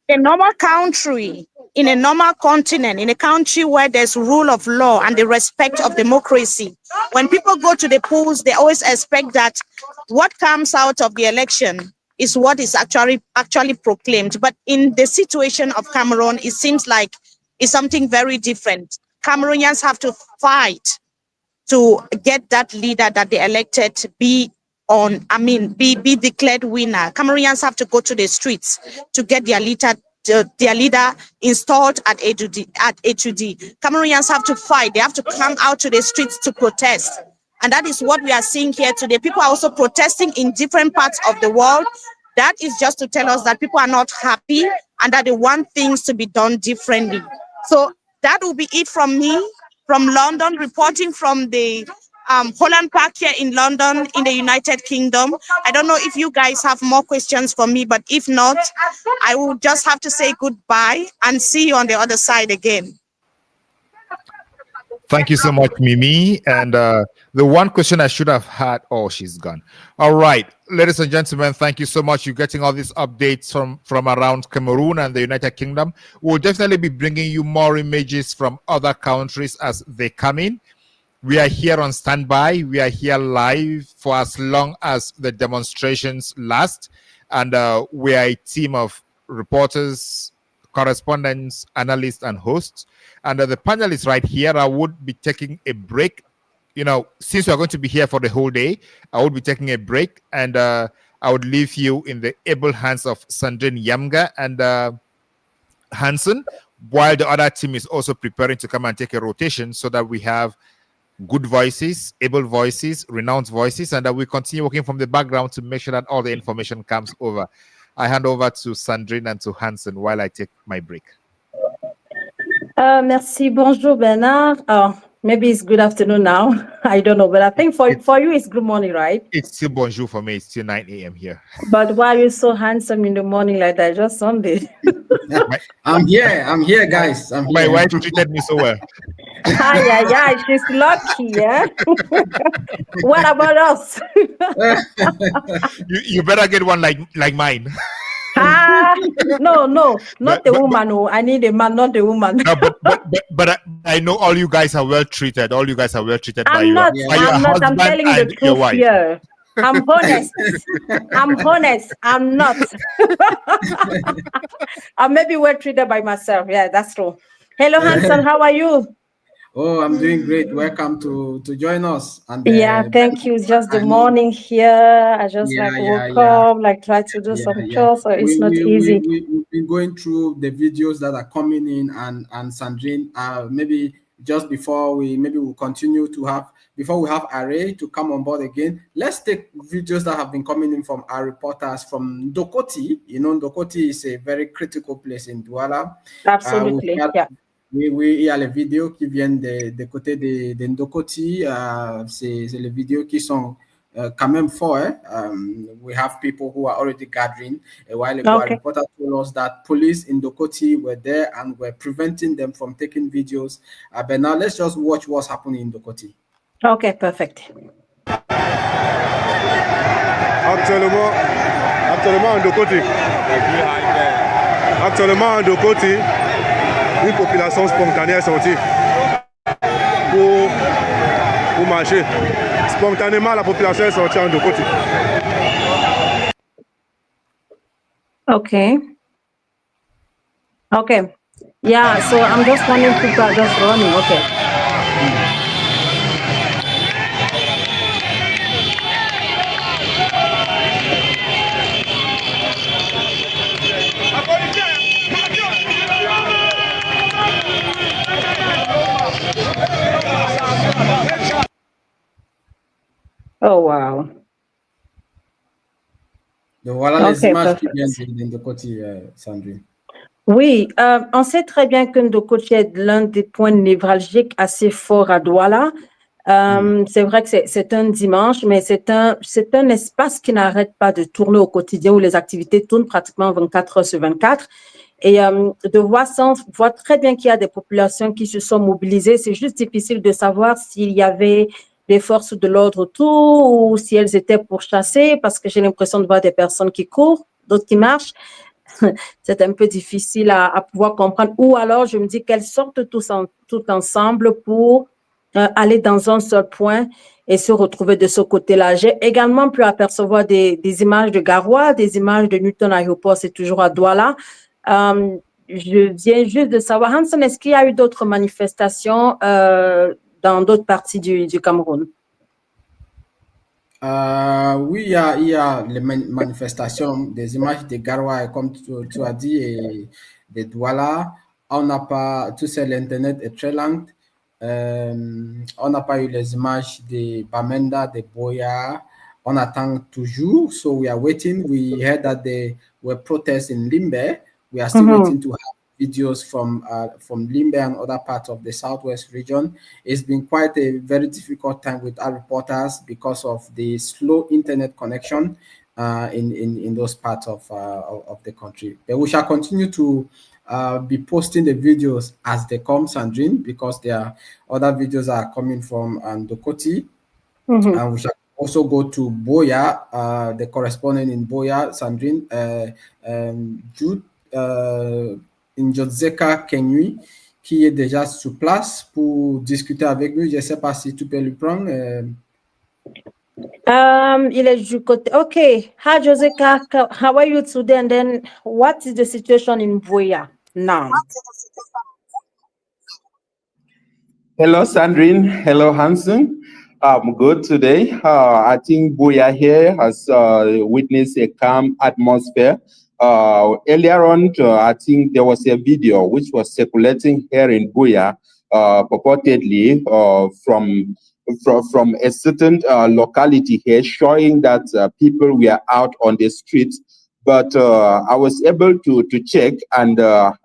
a normal country, in a normal continent, in a country where there's rule of law and the respect of democracy, when people go to the polls, they always expect that what comes out of the election is what is actually proclaimed. But in the situation of Cameroon, it seems like it's something very different. Cameroonians have to fight to get that leader that they elected be declared winner. Cameroonians have to go to the streets to get their leader installed at A2D. Cameroonians have to fight. They have to come out to the streets to protest. And that is what we are seeing here today. People are also protesting in different parts of the world. That is just to tell us that people are not happy and that they want things to be done differently. So that will be it from me, from London, reporting from the Holland Park here in London, in the United Kingdom. I don't know if you guys have more questions for me, but if not, I will just have to say goodbye and see you on the other side again. Thank you so much, Mimi. And the one question I should have had, oh, she's gone. All right, ladies and gentlemen, thank you so much. You're getting all these updates from around Cameroon and the United Kingdom. We'll definitely be bringing you more images from other countries as they come in. We are here on standby. We are here live for as long as the demonstrations last. And we are a team of reporters, correspondents, analysts, and hosts. And the panelists right here, I would be taking a break. You know, since we're going to be here for the whole day, I would be taking a break, and I would leave you in the able hands of Sandrine Yamga and Hansen, while the other team is also preparing to come and take a rotation so that we have good voices, able voices, renowned voices, and that we continue working from the background to make sure that all the information comes over. I hand over to Sandrine and to Hansen while I take my break. Merci. Bonjour, Bernard. Maybe it's good afternoon now. I don't know, but I think for you it's good morning, right? It's still bonjour for me. It's still 9 a.m. here. But why are you so handsome in the morning like that? Just Sunday. I'm here, guys. My wife treated me so well. Yeah, she's lucky, yeah? What about us? you better get one like mine. No, not the woman. Oh, I need a man, not the woman. No, but I know all you guys are well treated. All you guys are well treated by your husband. I'm telling you the truth here. I'm honest. I'm not. I may be well treated by myself. Yeah, that's true. Hello, Hansen. How are you? Oh, I'm doing great. Welcome to join us. And thank you. It's just the morning here. I just woke up, try to do some chores, so it's not easy. We've been going through the videos that are coming in, and Sandrine, maybe just before we'll continue to have, before we have Array to come on board again, let's take videos that have been coming in from our reporters from Ndokoti. You know, Ndokoti is a very critical place in Douala. Absolutely, il y a les vidéos qui viennent de côté de Ndokoti. C'est les vidéos qui sont quand même fort. We have people who are already gathering. A while ago, a reporter told us that police in Dokoti were there and were preventing them from taking videos. But now let's just watch what's happening in Dokoti. Okay, perfect. Actuellement en Dokoti. Actuellement en Dokoti, une population spontanée est sortie pour marcher. Spontanément, la population est sortie en Dokoti. Okay. Okay. Yeah, so I'm just wondering if people are just running. Okay. Oh, wow. Donc voilà les images qui viennent de Ndokoti, Sandrine. Oui, on sait très bien que Ndokoti est l'un des points névralgiques assez forts à Douala. C'est vrai que c'est un dimanche, mais c'est un espace qui n'arrête pas de tourner au quotidien, où les activités tournent pratiquement 24 heures sur 24. Et de voir ça, on voit très bien qu'il y a des populations qui se sont mobilisées. C'est juste difficile de savoir s'il y avait des forces de l'ordre autour ou si elles étaient pourchassées, parce que j'ai l'impression de voir des personnes qui courent, d'autres qui marchent. C'est un peu difficile à pouvoir comprendre. Ou alors, je me dis qu'elles sortent tout ensemble pour aller dans un seul point et se retrouver de ce côté-là. J'ai également pu apercevoir des images de Garoua, des images de Newton Aéroport, c'est toujours à Douala. Je viens juste de savoir, Hanson, est-ce qu'il y a eu d'autres manifestations dans d'autres parties du Cameroun? Oui, il y a les manifestations, des images de Garoua, comme tu as dit, et de Douala. On n'a pas, tu sais, l'Internet est très lent. On n'a pas eu les images de Bamenda, de Boya. On attend toujours, so we are waiting. We heard that there were protests in Limbe. We are still waiting to have videos from Limbe and other parts of the southwest region. It's been quite a very difficult time with our reporters because of the slow internet connection in those parts of the country. But we shall continue to be posting the videos as they come, Sandrine, because there are other videos that are coming from Ndokoti. And we shall also go to Boya, the correspondent in Boya, Sandrine, Jude Njozeka Kenyui, qui est déjà sur place pour discuter avec nous. Je ne sais pas si tu peux le prendre. Il est du côté. Okay. Hi, Joseka. How are you today? And then what is the situation in Boya now? Hello, Sandrine. Hello, Hanson. I'm good today. I think Boya here has witnessed a calm atmosphere. Earlier on, I think there was a video which was circulating here in Boya, purportedly from a certain locality here, showing that people were out on the streets. But I was able to check and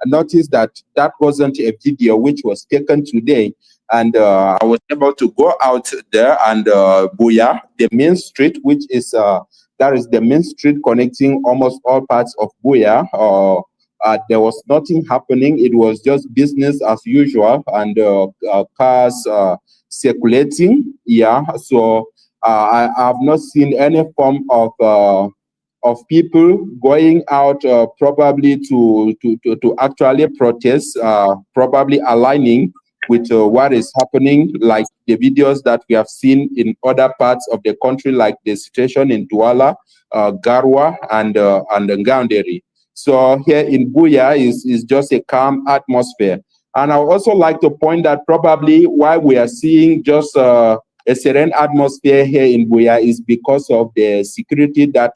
notice that that wasn't a video which was taken today. And I was able to go out there and Boya, the main street, which is that is the main street connecting almost all parts of Boya. There was nothing happening. It was just business as usual, and cars circulating. Yeah, so I have not seen any form of people going out probably to actually protest, probably aligning with what is happening, like the videos that we have seen in other parts of the country, like the situation in Douala, Garoua, and Ngaoundéré. So here in Boya is just a calm atmosphere. And I would also like to point that probably why we are seeing just a serene atmosphere here in Boya is because of the security that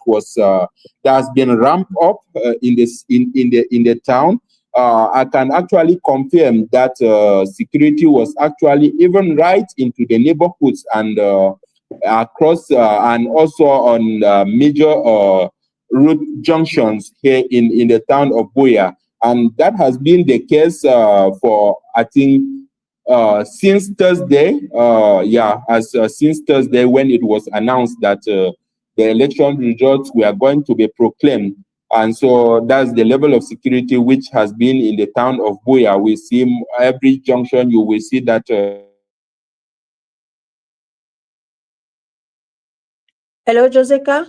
has been ramped up in the town. I can actually confirm that security was actually even right into the neighborhoods and across and also on major route junctions here in the town of Boya. And that has been the case for, I think, since Thursday, since Thursday when it was announced that the election results were going to be proclaimed, and so that's the level of security which has been in the town of Buea. We see every junction, you will see that. Hello, Josica.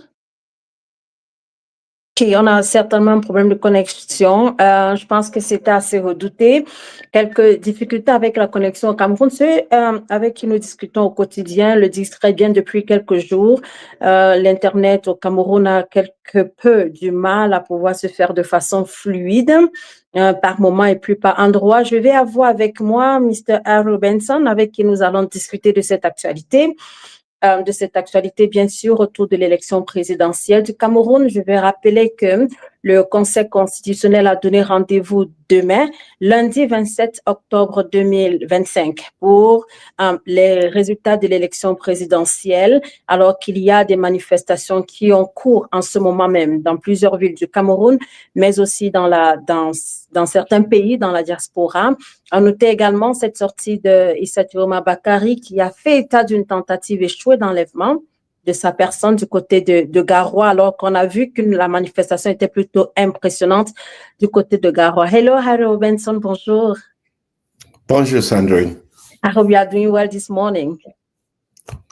OK, on a certainement un problème de connexion. Je pense que c'était assez redouté. Quelques difficultés avec la connexion au Cameroun. Ceux avec qui nous discutons au quotidien le disent très bien depuis quelques jours. L'Internet au Cameroun a quelque peu du mal à pouvoir se faire de façon fluide par moment et puis par endroit. Je vais avoir avec moi Mr. Harold Benson avec qui nous allons discuter de cette actualité. Bien sûr, autour de l'élection présidentielle du Cameroun. Je vais rappeler que le Conseil constitutionnel a donné rendez-vous demain, lundi 27 octobre 2025, pour les résultats de l'élection présidentielle, alors qu'il y a des manifestations qui ont cours en ce moment même dans plusieurs villes du Cameroun, mais aussi dans certains pays, dans la diaspora. On notait également cette sortie de Issa Tchiroma Bakary qui a fait état d'une tentative échouée d'enlèvement de sa personne du côté de Garoua, alors qu'on a vu que la manifestation était plutôt impressionnante du côté de Garoua. Hello, Harold Benson, bonjour. Bonjour, Sandrine. I hope you are doing well this morning.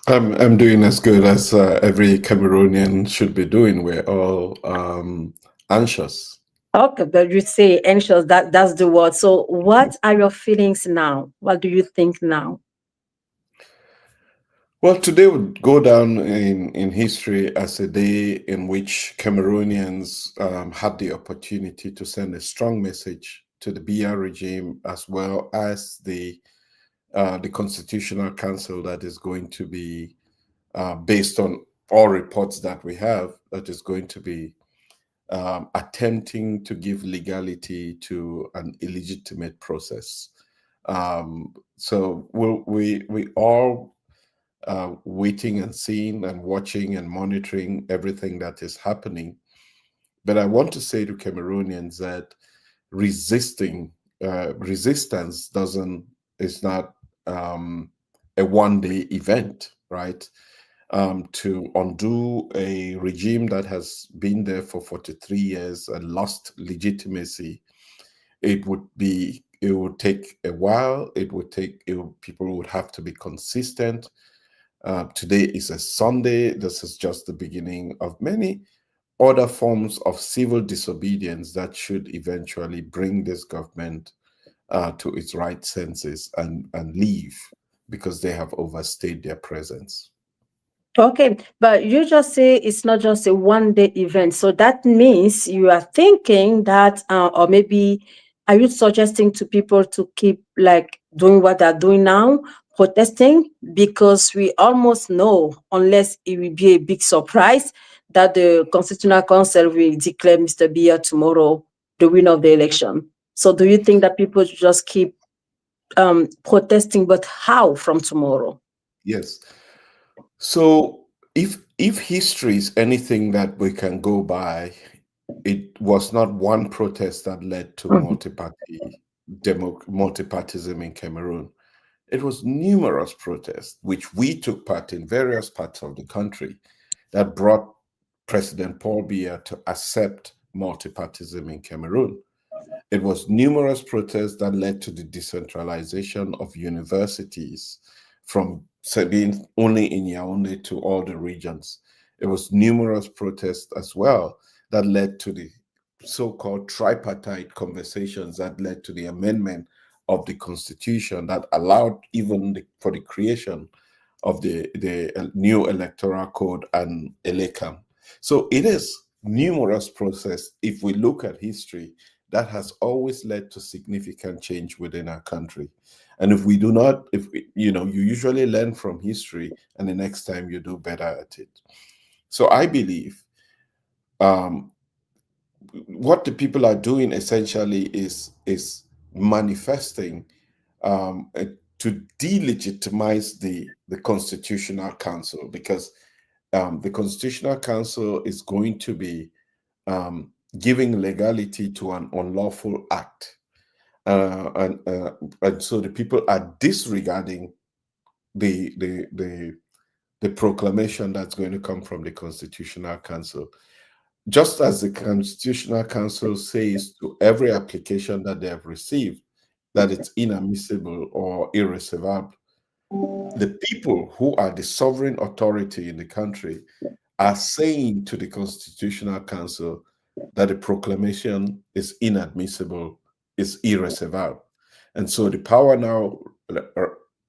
I'm doing as good as every Cameroonian should be doing. We're all anxious. Okay, but you say anxious, that's the word. So what are your feelings now? What do you think now? Well, today would go down in history as a day in which Cameroonians had the opportunity to send a strong message to the BR regime, as well as the Constitutional Council that is going to be, based on all reports that we have, that is going to be attempting to give legality to an illegitimate process. So we all waiting and seeing and watching and monitoring everything that is happening. But I want to say to Cameroonians that resistance is not a one-day event, right? To undo a regime that has been there for 43 years and lost legitimacy, it would take a while. People would have to be consistent. Today is a Sunday. This is just the beginning of many other forms of civil disobedience that should eventually bring this government to its right senses and leave, because they have overstayed their presence. Okay, but you just say it's not just a one-day event. So that means you are thinking that, or maybe are you suggesting to people to keep like doing what they're doing now, protesting? Because we almost know, unless it will be a big surprise, that the Constitutional Council will declare Mr. Biya tomorrow the winner of the election. So do you think that people should just keep protesting, but how from tomorrow? Yes. So if history is anything that we can go by, it was not one protest that led to multipartism in Cameroon. It was numerous protests, which we took part in various parts of the country, that brought President Paul Biya to accept multipartism in Cameroon. It was numerous protests that led to the decentralization of universities from being only in Yaoundé to all the regions. It was numerous protests as well that led to the so-called tripartite conversations that led to the amendment of the constitution that allowed even for the creation of the new electoral code and elecam. So it is numerous process. If we look at history, that has always led to significant change within our country. And if we do not, you usually learn from history, and the next time you do better at it. So I believe what the people are doing essentially is manifesting to delegitimize the Constitutional Council, because the Constitutional Council is going to be giving legality to an unlawful act. And so the people are disregarding the proclamation that's going to come from the Constitutional Council. Just as the Constitutional Council says to every application that they have received that it's inadmissible or irrecoverable, the people who are the sovereign authority in the country are saying to the Constitutional Council that the proclamation is inadmissible, is irrecoverable. And so the power now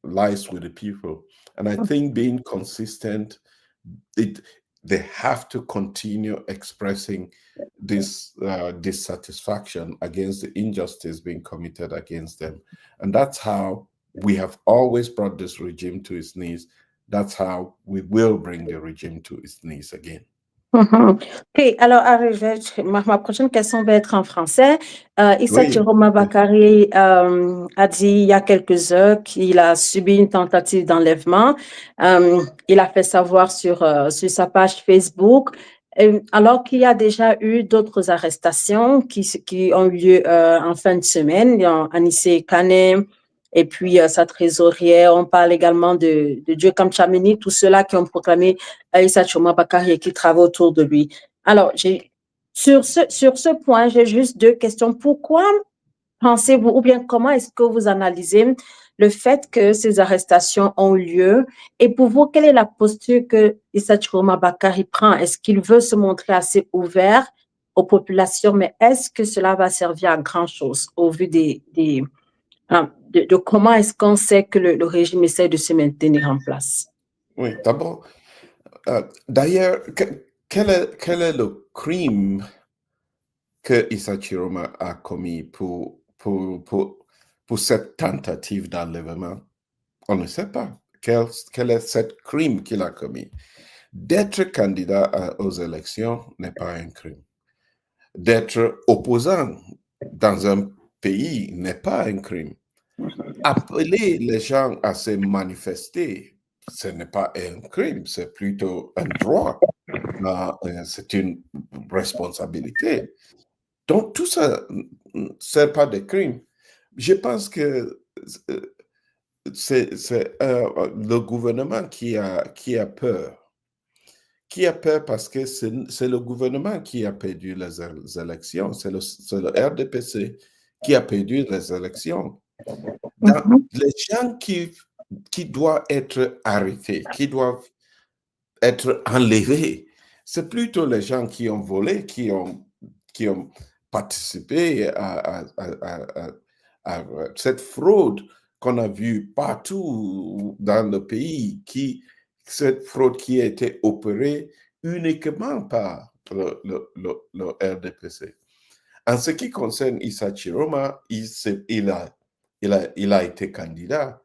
lies with the people. And I think being consistent, they have to continue expressing this dissatisfaction against the injustice being committed against them. And that's how we have always brought this regime to its knees. That's how we will bring the regime to its knees again. OK, alors ma prochaine question va être en français. Issa Tchiroma Bakary a dit il y a quelques heures qu'il a subi une tentative d'enlèvement. Il a fait savoir sur sa page Facebook, alors qu'il y a déjà eu d'autres arrestations qui ont eu lieu en fin de semaine. Il y a Anissé Kane, et puis sa trésorière. On parle également de Dieu comme Chamini, tous ceux-là qui ont proclamé Issa Tchiroma Bakary et qui travaillent autour de lui. Alors, sur ce point, j'ai juste deux questions. Pourquoi pensez-vous, ou bien comment est-ce que vous analysez le fait que ces arrestations ont lieu? Et pour vous, quelle est la posture que Issa Tchiroma Bakary prend? Est-ce qu'il veut se montrer assez ouvert aux populations, mais est-ce que cela va servir à grand-chose au vu de comment est-ce qu'on sait que le régime essaie de se maintenir en place? Oui, d'abord, d'ailleurs, quel est le crime que Issa Tchiroma a commis pour cette tentative d'enlèvement? On ne sait pas. Quel est ce crime qu'il a commis? D'être candidat aux élections n'est pas un crime. D'être opposant dans un pays n'est pas un crime. Appeler les gens à se manifester, ce n'est pas un crime, c'est plutôt un droit. C'est une responsabilité. Donc, tout ça, ce n'est pas des crimes. Je pense que c'est le gouvernement qui a peur. Qui a peur parce que c'est le gouvernement qui a perdu les élections. C'est le RDPC qui a perdu les élections. Les gens qui doivent être arrêtés, qui doivent être enlevés, c'est plutôt les gens qui ont volé, qui ont participé à cette fraude qu'on a vue partout dans le pays, cette fraude qui a été opérée uniquement par le RDPC. En ce qui concerne Issa Tchiroma, il a été candidat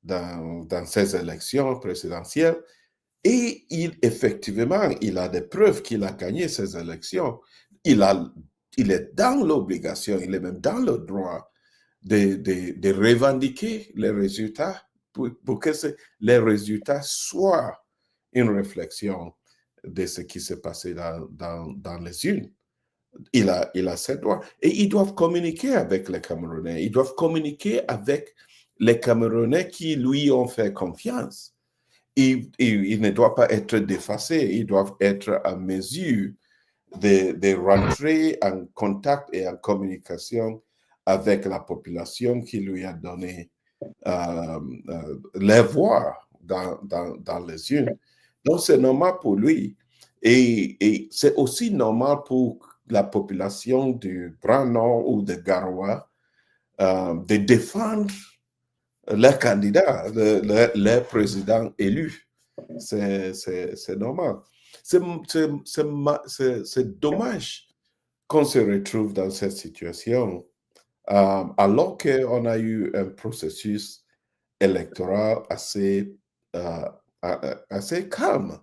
dans ces élections présidentielles et effectivement, il a des preuves qu'il a gagné ces élections. Il est dans l'obligation, il est même dans le droit de revendiquer les résultats pour que les résultats soient une réflexion de ce qui s'est passé dans les urnes. Il a ses droits. Et ils doivent communiquer avec les Camerounais. Ils doivent communiquer avec les Camerounais qui lui ont fait confiance. Il ne doit pas être défacé. Ils doivent être en mesure de rentrer en contact et en communication avec la population qui lui a donné les voix dans les urnes. Donc, c'est normal pour lui. Et c'est aussi normal pour la population du Grand Nord ou de Garoua de défendre leurs candidats, leurs présidents élus. C'est normal. C'est dommage qu'on se retrouve dans cette situation alors qu'on a eu un processus électoral assez calme,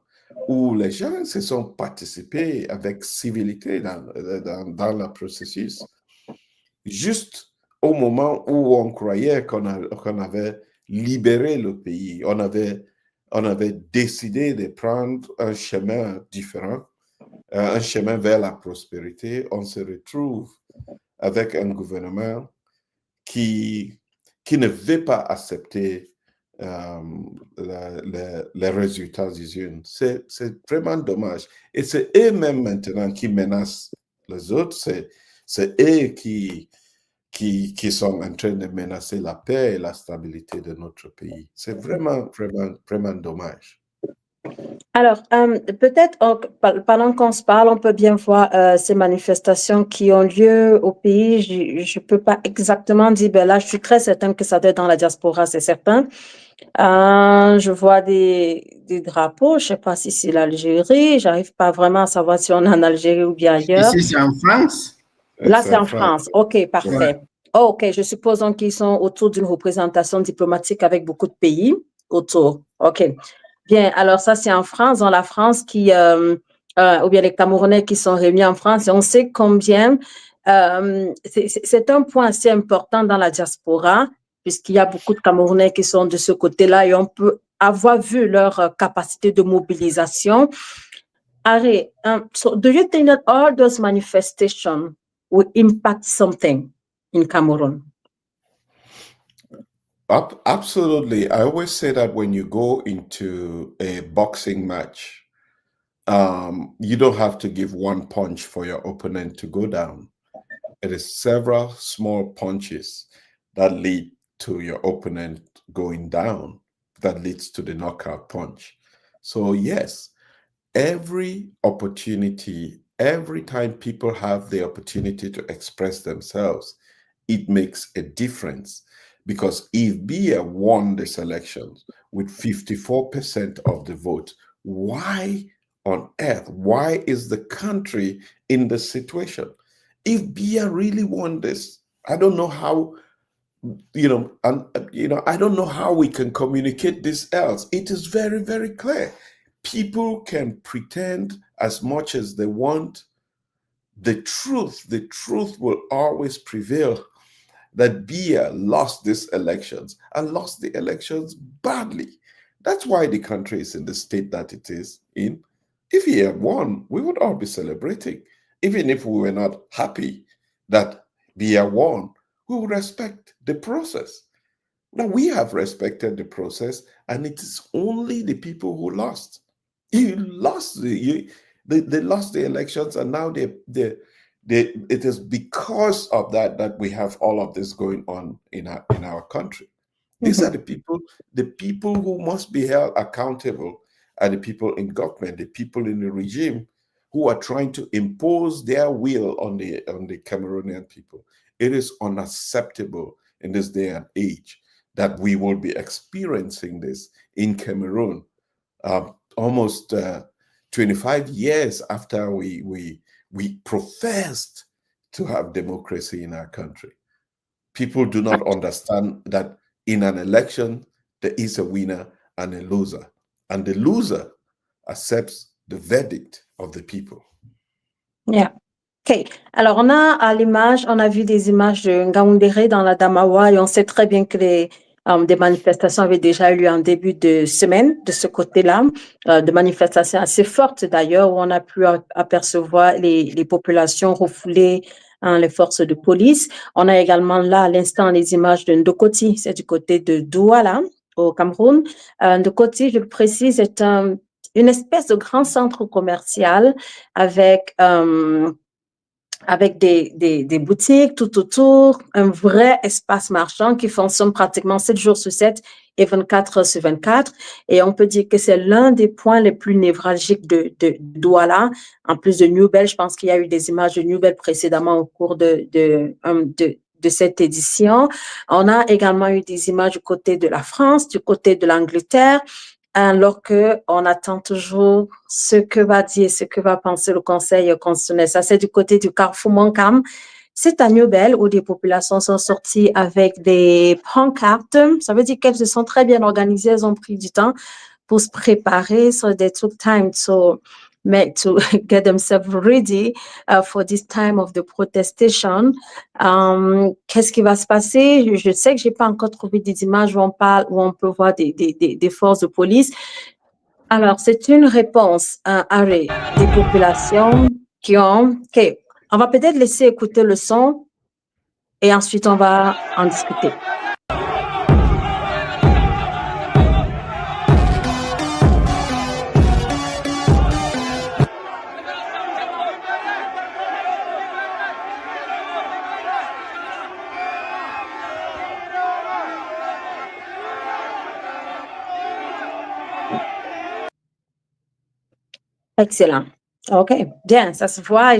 où les gens se sont participés avec civilité dans le processus. Juste au moment où on croyait qu'on avait libéré le pays, on avait décidé de prendre un chemin différent, un chemin vers la prospérité, on se retrouve avec un gouvernement qui ne veut pas accepter les résultats des urnes. C'est vraiment dommage. Et c'est eux-mêmes maintenant qui menacent les autres. C'est eux qui sont en train de menacer la paix et la stabilité de notre pays. C'est vraiment, vraiment, vraiment dommage. Alors, peut-être, pendant qu'on se parle, on peut bien voir ces manifestations qui ont lieu au pays. Je ne peux pas exactement dire, ben là, je suis très certaine que ça doit être dans la diaspora, c'est certain. Je vois des drapeaux, je ne sais pas si c'est l'Algérie, j'arrive pas vraiment à savoir si on est en Algérie ou bien ailleurs. Ici, c'est en France. Là, c'est en France. OK, parfait. Ouais. Oh, OK, je suppose donc qu'ils sont autour d'une représentation diplomatique avec beaucoup de pays autour. OK. Bien, alors ça, c'est en France, dans la France ou bien les Camerounais qui sont réunis en France. Et on sait combien, c'est un point assez important dans la diaspora, puisqu'il y a beaucoup de Camerounais qui sont de ce côté-là et on peut avoir vu leur capacité de mobilisation. Ari, so do you think that all those manifestations will impact something in Cameroon? Absolutely. I always say that when you go into a boxing match, you don't have to give one punch for your opponent to go down. It is several small punches that lead to your opponent going down, that leads to the knockout punch. So yes, every opportunity, every time people have the opportunity to express themselves, it makes a difference. Because if Biya won this election with 54% of the vote, why on earth, why is the country in this situation? If Biya really won this, I don't know how, I don't know how we can communicate this else. It is very, very clear. People can pretend as much as they want. The truth will always prevail. That Biya lost these elections and lost the elections badly. That's why the country is in the state that it is in. If he had won, we would all be celebrating. Even if we were not happy that Biya won, we would respect the process. Now, we have respected the process, and it is only the people who lost. They lost the elections, and now it is because of that we have all of this going on in our country. These are the people who must be held accountable are the people in government, the people in the regime who are trying to impose their will on the Cameroonian people. It is unacceptable in this day and age that we will be experiencing this in Cameroon, almost 25 years after we professed to have democracy in our country. People do not understand that in an election, there is a winner and a loser. And the loser accepts the verdict of the people. Yeah. OK. Alors, on a à l'image, on a vu des images de Ngaoundéré dans la Damawa et on sait très bien que des manifestations avaient déjà eu lieu en début de semaine de ce côté-là, de manifestations assez fortes d'ailleurs, où on a pu apercevoir les populations refoulées, les forces de police. On a également là, à l'instant, les images de Ndokoti, c'est du côté de Douala, au Cameroun. Ndokoti, je le précise, est une espèce de grand centre commercial avec des boutiques tout autour, un vrai espace marchand qui fonctionne pratiquement 7 jours sur 7 et 24 heures sur 24. Et on peut dire que c'est l'un des points les plus névralgiques de Douala. En plus de Newbell, je pense qu'il y a eu des images de Newbell précédemment au cours de cette édition. On a également eu des images du côté de la France, du côté de l'Angleterre, alors qu'on attend toujours ce que va dire, ce que va penser le Conseil constitutionnel. Ça, c'est du côté du Carrefour Montcalm. C'est à Newbell où des populations sont sorties avec des pancartes. Ça veut dire qu'elles se sont très bien organisées, elles ont pris du temps pour se préparer. So they took time to get themselves ready for this time of the protestation. Qu'est-ce qui va se passer? Je sais que j'ai pas encore trouvé des images où on peut voir des forces de police. Alors, c'est une réponse à arrêt des populations qui ont... OK, on va peut-être laisser écouter le son et ensuite on va en discuter. Excellent. OK, bien, ça se voit.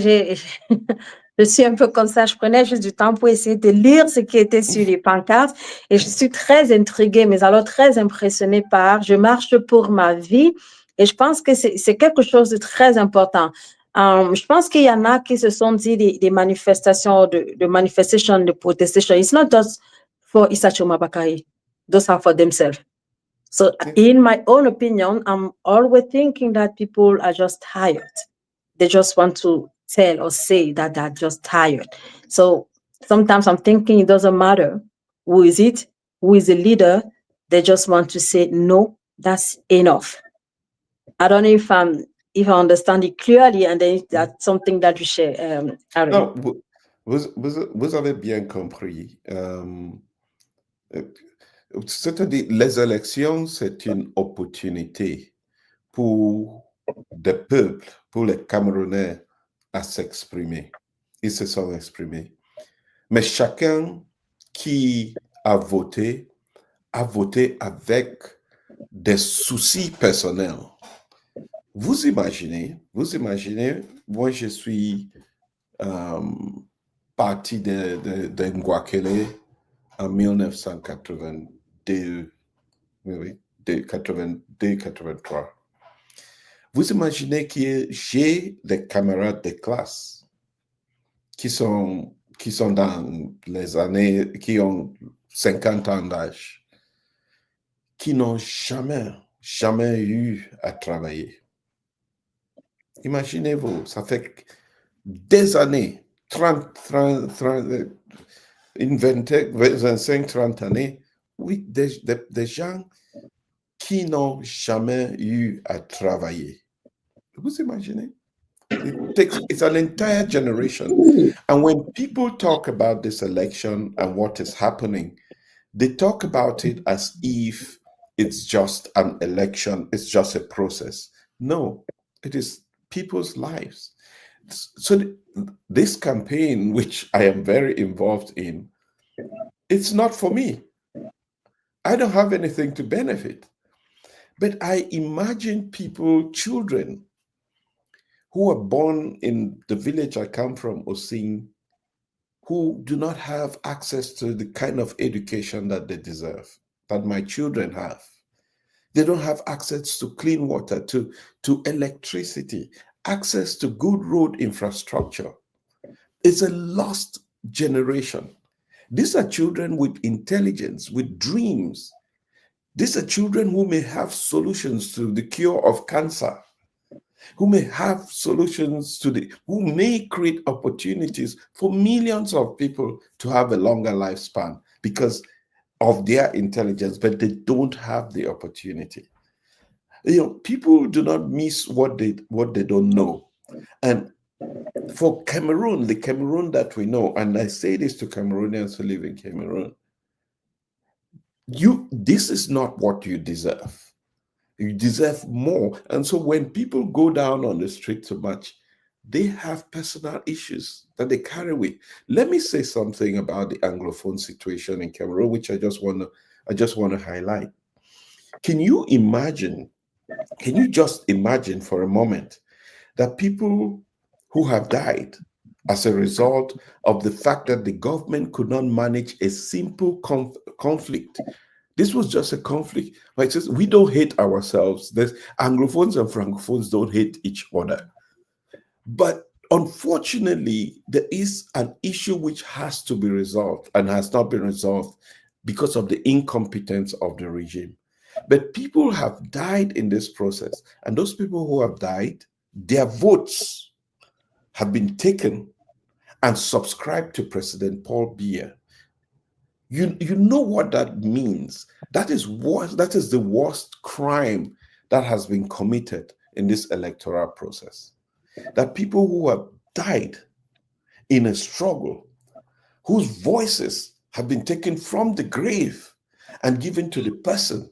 Je suis un peu comme ça. Je prenais juste du temps pour essayer de lire ce qui était sur les pancartes et je suis très intriguée, mais alors très impressionnée par « Je marche pour ma vie ». Et je pense que c'est quelque chose de très important. Je pense qu'il y en a qui se sont dit des manifestations, de manifestations, de protestations. It's not just for Issa Tchiroma Bakary. Those are for themselves. So in my own opinion, I'm always thinking that people are just tired. They just want to tell or say that they're just tired. So sometimes I'm thinking it doesn't matter who is it, who is the leader. They just want to say, no, that's enough. I don't know if I understand it clearly, and then that's something that you share. Non, vous avez bien compris. C'est-à-dire, les élections, c'est une opportunité pour des peuples, pour les Camerounais à s'exprimer. Ils se sont exprimés. Mais chacun qui a voté avec des soucis personnels. Vous imaginez, moi je suis parti de Ngouakele en 1982, oui, 82-83. Vous imaginez que j'ai des camarades de classe qui sont dans les années, qui ont 50 ans d'âge, qui n'ont jamais eu à travailler. Imaginez-vous, ça fait des années, 25, 30 années, oui, des gens qui n'ont jamais eu à travailler. Vous imaginez? It's an entire generation. And when people talk about this election and what is happening, they talk about it as if it's just an election, it's just a process. No, it is people's lives. So this campaign, which I am very involved in, it's not for me. I don't have anything to benefit. But I imagine people, children, who are born in the village I come from, Osing, who do not have access to the kind of education that they deserve, that my children have. They don't have access to clean water, to electricity, access to good road infrastructure. It's a lost generation. These are children with intelligence, with dreams. These are children who may have solutions to the cure of cancer, who may have solutions who may create opportunities for millions of people to have a longer lifespan because of their intelligence, but they don't have the opportunity. People do not miss what they don't know. And for Cameroon, the Cameroon that we know, and I say this to Cameroonians who live in Cameroon, this is not what you deserve. You deserve more. And so when people go down on the street too much, they have personal issues that they carry with. Let me say something about the Anglophone situation in Cameroon, which I just want to highlight. Can you just imagine for a moment that people who have died as a result of the fact that the government could not manage a simple conflict? This was just a conflict. Like, we don't hate ourselves. There's Anglophones and Francophones don't hate each other. But unfortunately, there is an issue which has to be resolved and has not been resolved because of the incompetence of the regime. But people have died in this process. And those people who have died, their votes have been taken and subscribed to President Paul Biya. You know what that means. That is the worst crime that has been committed in this electoral process. That people who have died in a struggle whose voices have been taken from the grave and given to the person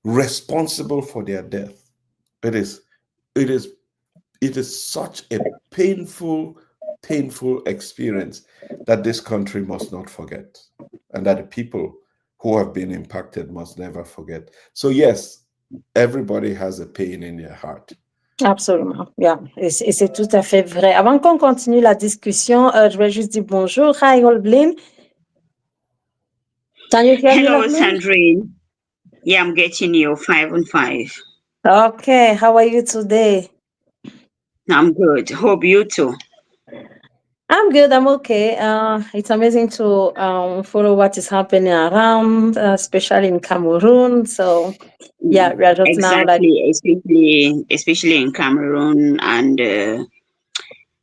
responsible for their death. It is such a painful experience that this country must not forget, and that the people who have been impacted must never forget. So yes, everybody has a pain in their heart. Absolument, yeah. Et c'est tout à fait vrai. Avant qu'on continue la discussion, je voulais juste dire bonjour. Hi, Olblin. Can you hear me, Hello, Olblin? Sandrine. Yeah, I'm getting you 5 on 5. Okay, how are you today? I'm good. Hope you too. I'm good. I'm okay. It's amazing to follow what is happening around, especially in Cameroon. So, yeah, we are just now like especially in Cameroon, and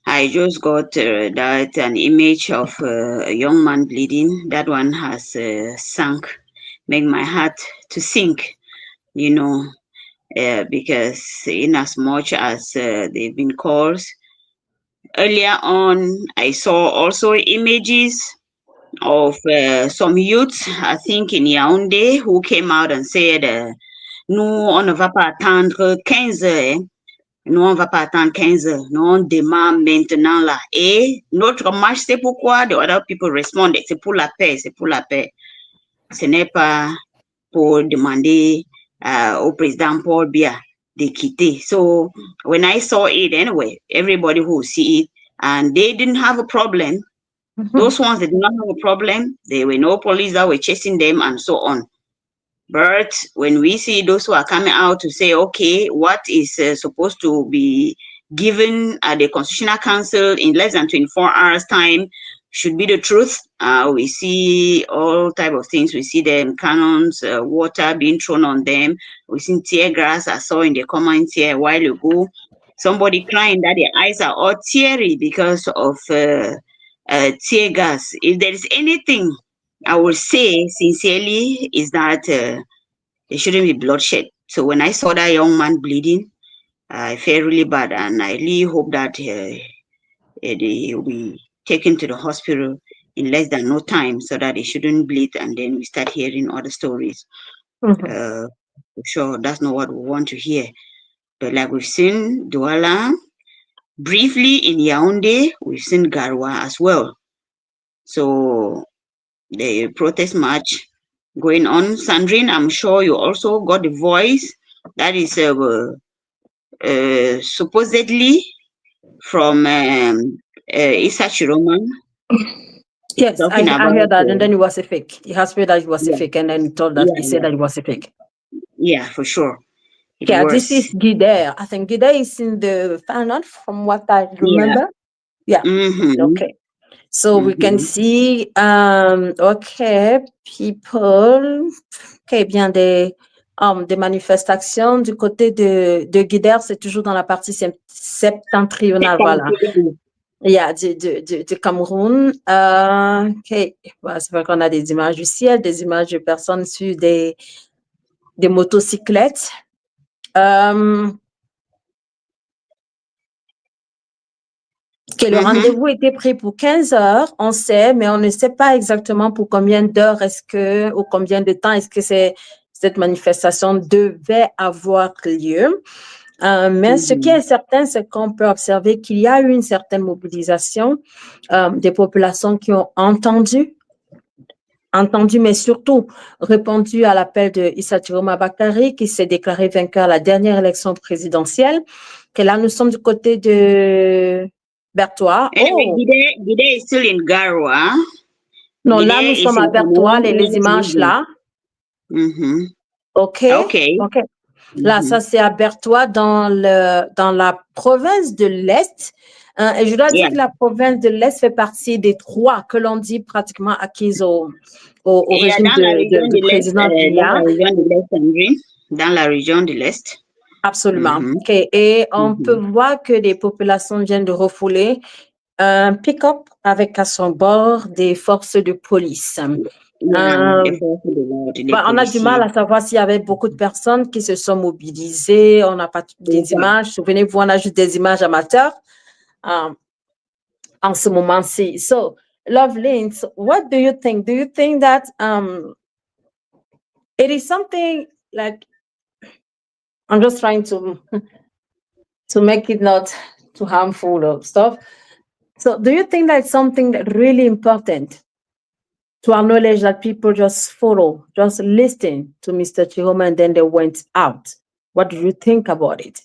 I just got that an image of a young man bleeding. That one has sunk, make my heart to sink, you know, because in as much as they've been calls. Earlier on, I saw also images of some youths, I think in Yaoundé, who came out and said, nous, on ne va pas attendre 15 heures. Nous, on ne va pas attendre 15 heures. Nous, on demande maintenant là. Et notre marche, c'est pourquoi the other people responded. C'est pour la paix, c'est pour la paix. Ce n'est pas pour demander au président Paul Biya de quitter. So when I saw it anyway, everybody who see it, and they didn't have a problem. Those ones that did not have a problem, there were no police that were chasing them and so on. But when we see those who are coming out to say, okay, what is supposed to be given at the Constitutional Council in less than 24 hours time should be the truth. We see all type of things. We see them cannons, water being thrown on them. We see tear gas. I saw in the comments here a while ago, somebody crying that their eyes are all teary because of tear gas. If there is anything I would say sincerely is that there shouldn't be bloodshed. So when I saw that young man bleeding, I felt really bad, and I really hope that he will be taken to the hospital in less than no time so that he shouldn't bleed, and then we start hearing other stories. For sure, that's not what we want to hear. But like we've seen Douala, briefly in Yaoundé, we've seen Garwa as well. So the protest march going on. Sandrine, I'm sure you also got the voice that is supposedly from Issa Tchiroma. Yes, I heard that, and then it was a fake. He has said that it was a fake, and then he told that he said that it was a fake. Yeah, for sure. Yeah, this is Guider. I think Guider is in the final, from what I remember. Yeah. Okay. So we can see, okay, people, okay, bien des manifestations du côté de Guider, c'est toujours dans la partie septentrionale, voilà. Yeah, du Cameroun. Okay, voilà, c'est vrai qu'on a des images du ciel, des images de personnes sur des motocyclettes. Que le rendez-vous était pris pour 15 heures, on sait, mais on ne sait pas exactement pour combien d'heures ou combien de temps est-ce que cette manifestation devait avoir lieu. Mais ce qui est certain, c'est qu'on peut observer qu'il y a eu une certaine mobilisation des populations qui ont entendu, mais surtout répondu à l'appel de Issa Tchiroma Bakary, qui s'est déclaré vainqueur à la dernière élection présidentielle. Que là, nous sommes du côté de Bertois. Anyway, Guider is still in Garwa. Non, là, nous sommes à Bertois, les images là. OK. Là, ça, c'est à Bertois dans la province de l'Est. Et je dois dire que la province de l'Est fait partie des 3 que l'on dit pratiquement acquises au régime du président Biya. Dans la région de l'Est. Absolument. Okay. Et on peut voir que des populations viennent de refouler un pick-up avec à son bord des forces de police. On a du mal à savoir s'il y avait beaucoup de personnes qui se sont mobilisées. On n'a pas des images. Souvenez-vous, on a juste des images amateurs en ce moment-ci. So, Lovely. So what do you think? Do you think that it is something like, I'm just trying to to make it not too harmful or stuff. So do you think that it's something that really important to acknowledge that people just follow, just listen to Mr. Tchiroma and then they went out? What do you think about it?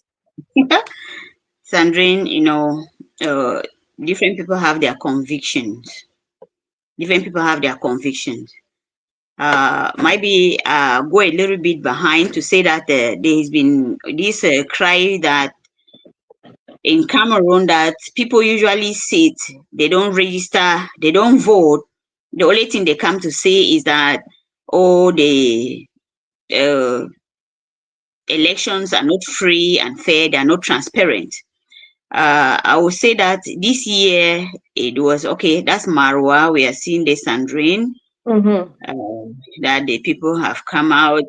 Sandrine, different people have their convictions. Different people have their convictions. Maybe go a little bit behind to say that there has been this cry that in Cameroon that people usually sit, they don't register, they don't vote. The only thing they come to say is that, oh, the elections are not free and fair, they are not transparent. I would say that this year it was okay. That's Marwa. We are seeing the Sandrine, that the people have come out.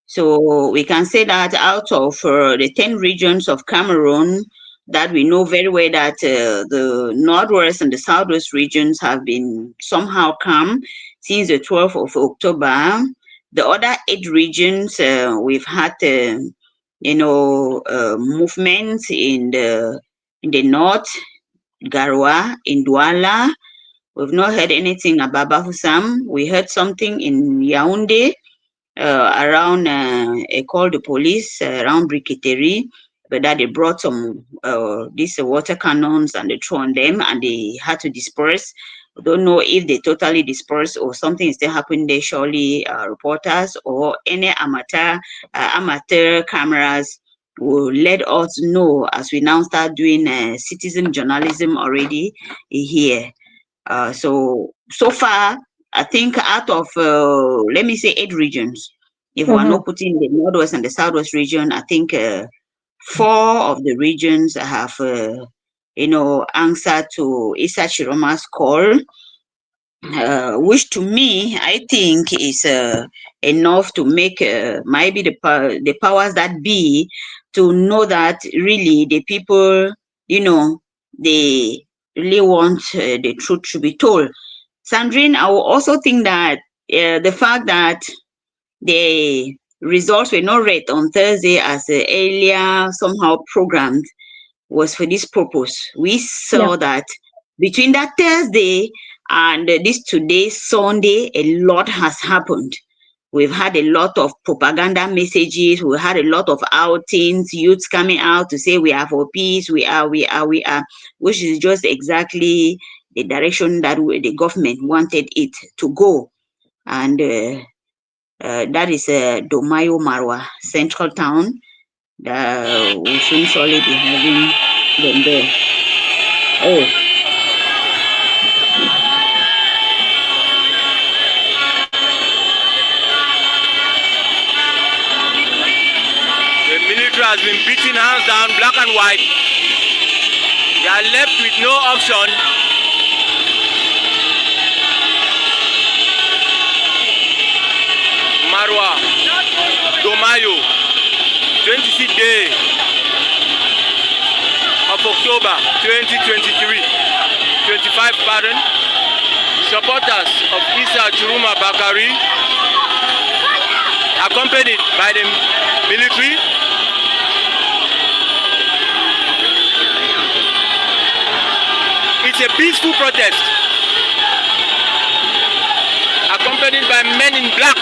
So we can say that out of the 10 regions of Cameroon, that we know very well that the northwest and the southwest regions have been somehow calm since the 12th of October. The other 8 regions, we've had movements in the north, Garwa, in Douala. We've not heard anything about Bafoussam. We heard something in Yaoundé, around called the police around Briqueterie, but that they brought some these water cannons and they threw on them and they had to disperse. We don't know if they totally dispersed or something is still happening there. Surely reporters or any amateur cameras will let us know as we now start doing citizen journalism already here. So far, I think out of let me say 8 regions, if we're not putting the northwest and the southwest region, I think 4 of the regions have answered to Issa Tchiroma's call, which to me I think is enough to make maybe the powers that be to know that really the people, they really want the truth to be told. Sandrine, I will also think that the fact that the results were not read on Thursday as earlier somehow programmed was for this purpose. We saw that between that Thursday and this today, Sunday, a lot has happened. We've had a lot of propaganda messages. We had a lot of outings, youths coming out to say we are for peace, we are, which is just exactly the direction that the government wanted it to go. And that is Domayo Marwa, central town. We'll soon surely be having them there. Oh. The military has been beaten hands down, black and white. They are left with no option. Marwa, Domayo, 26th day of October 2023, 25, pardon. Supporters of Issa Tchiroma Bakary, accompanied by the military, it's a peaceful protest, accompanied by men in black.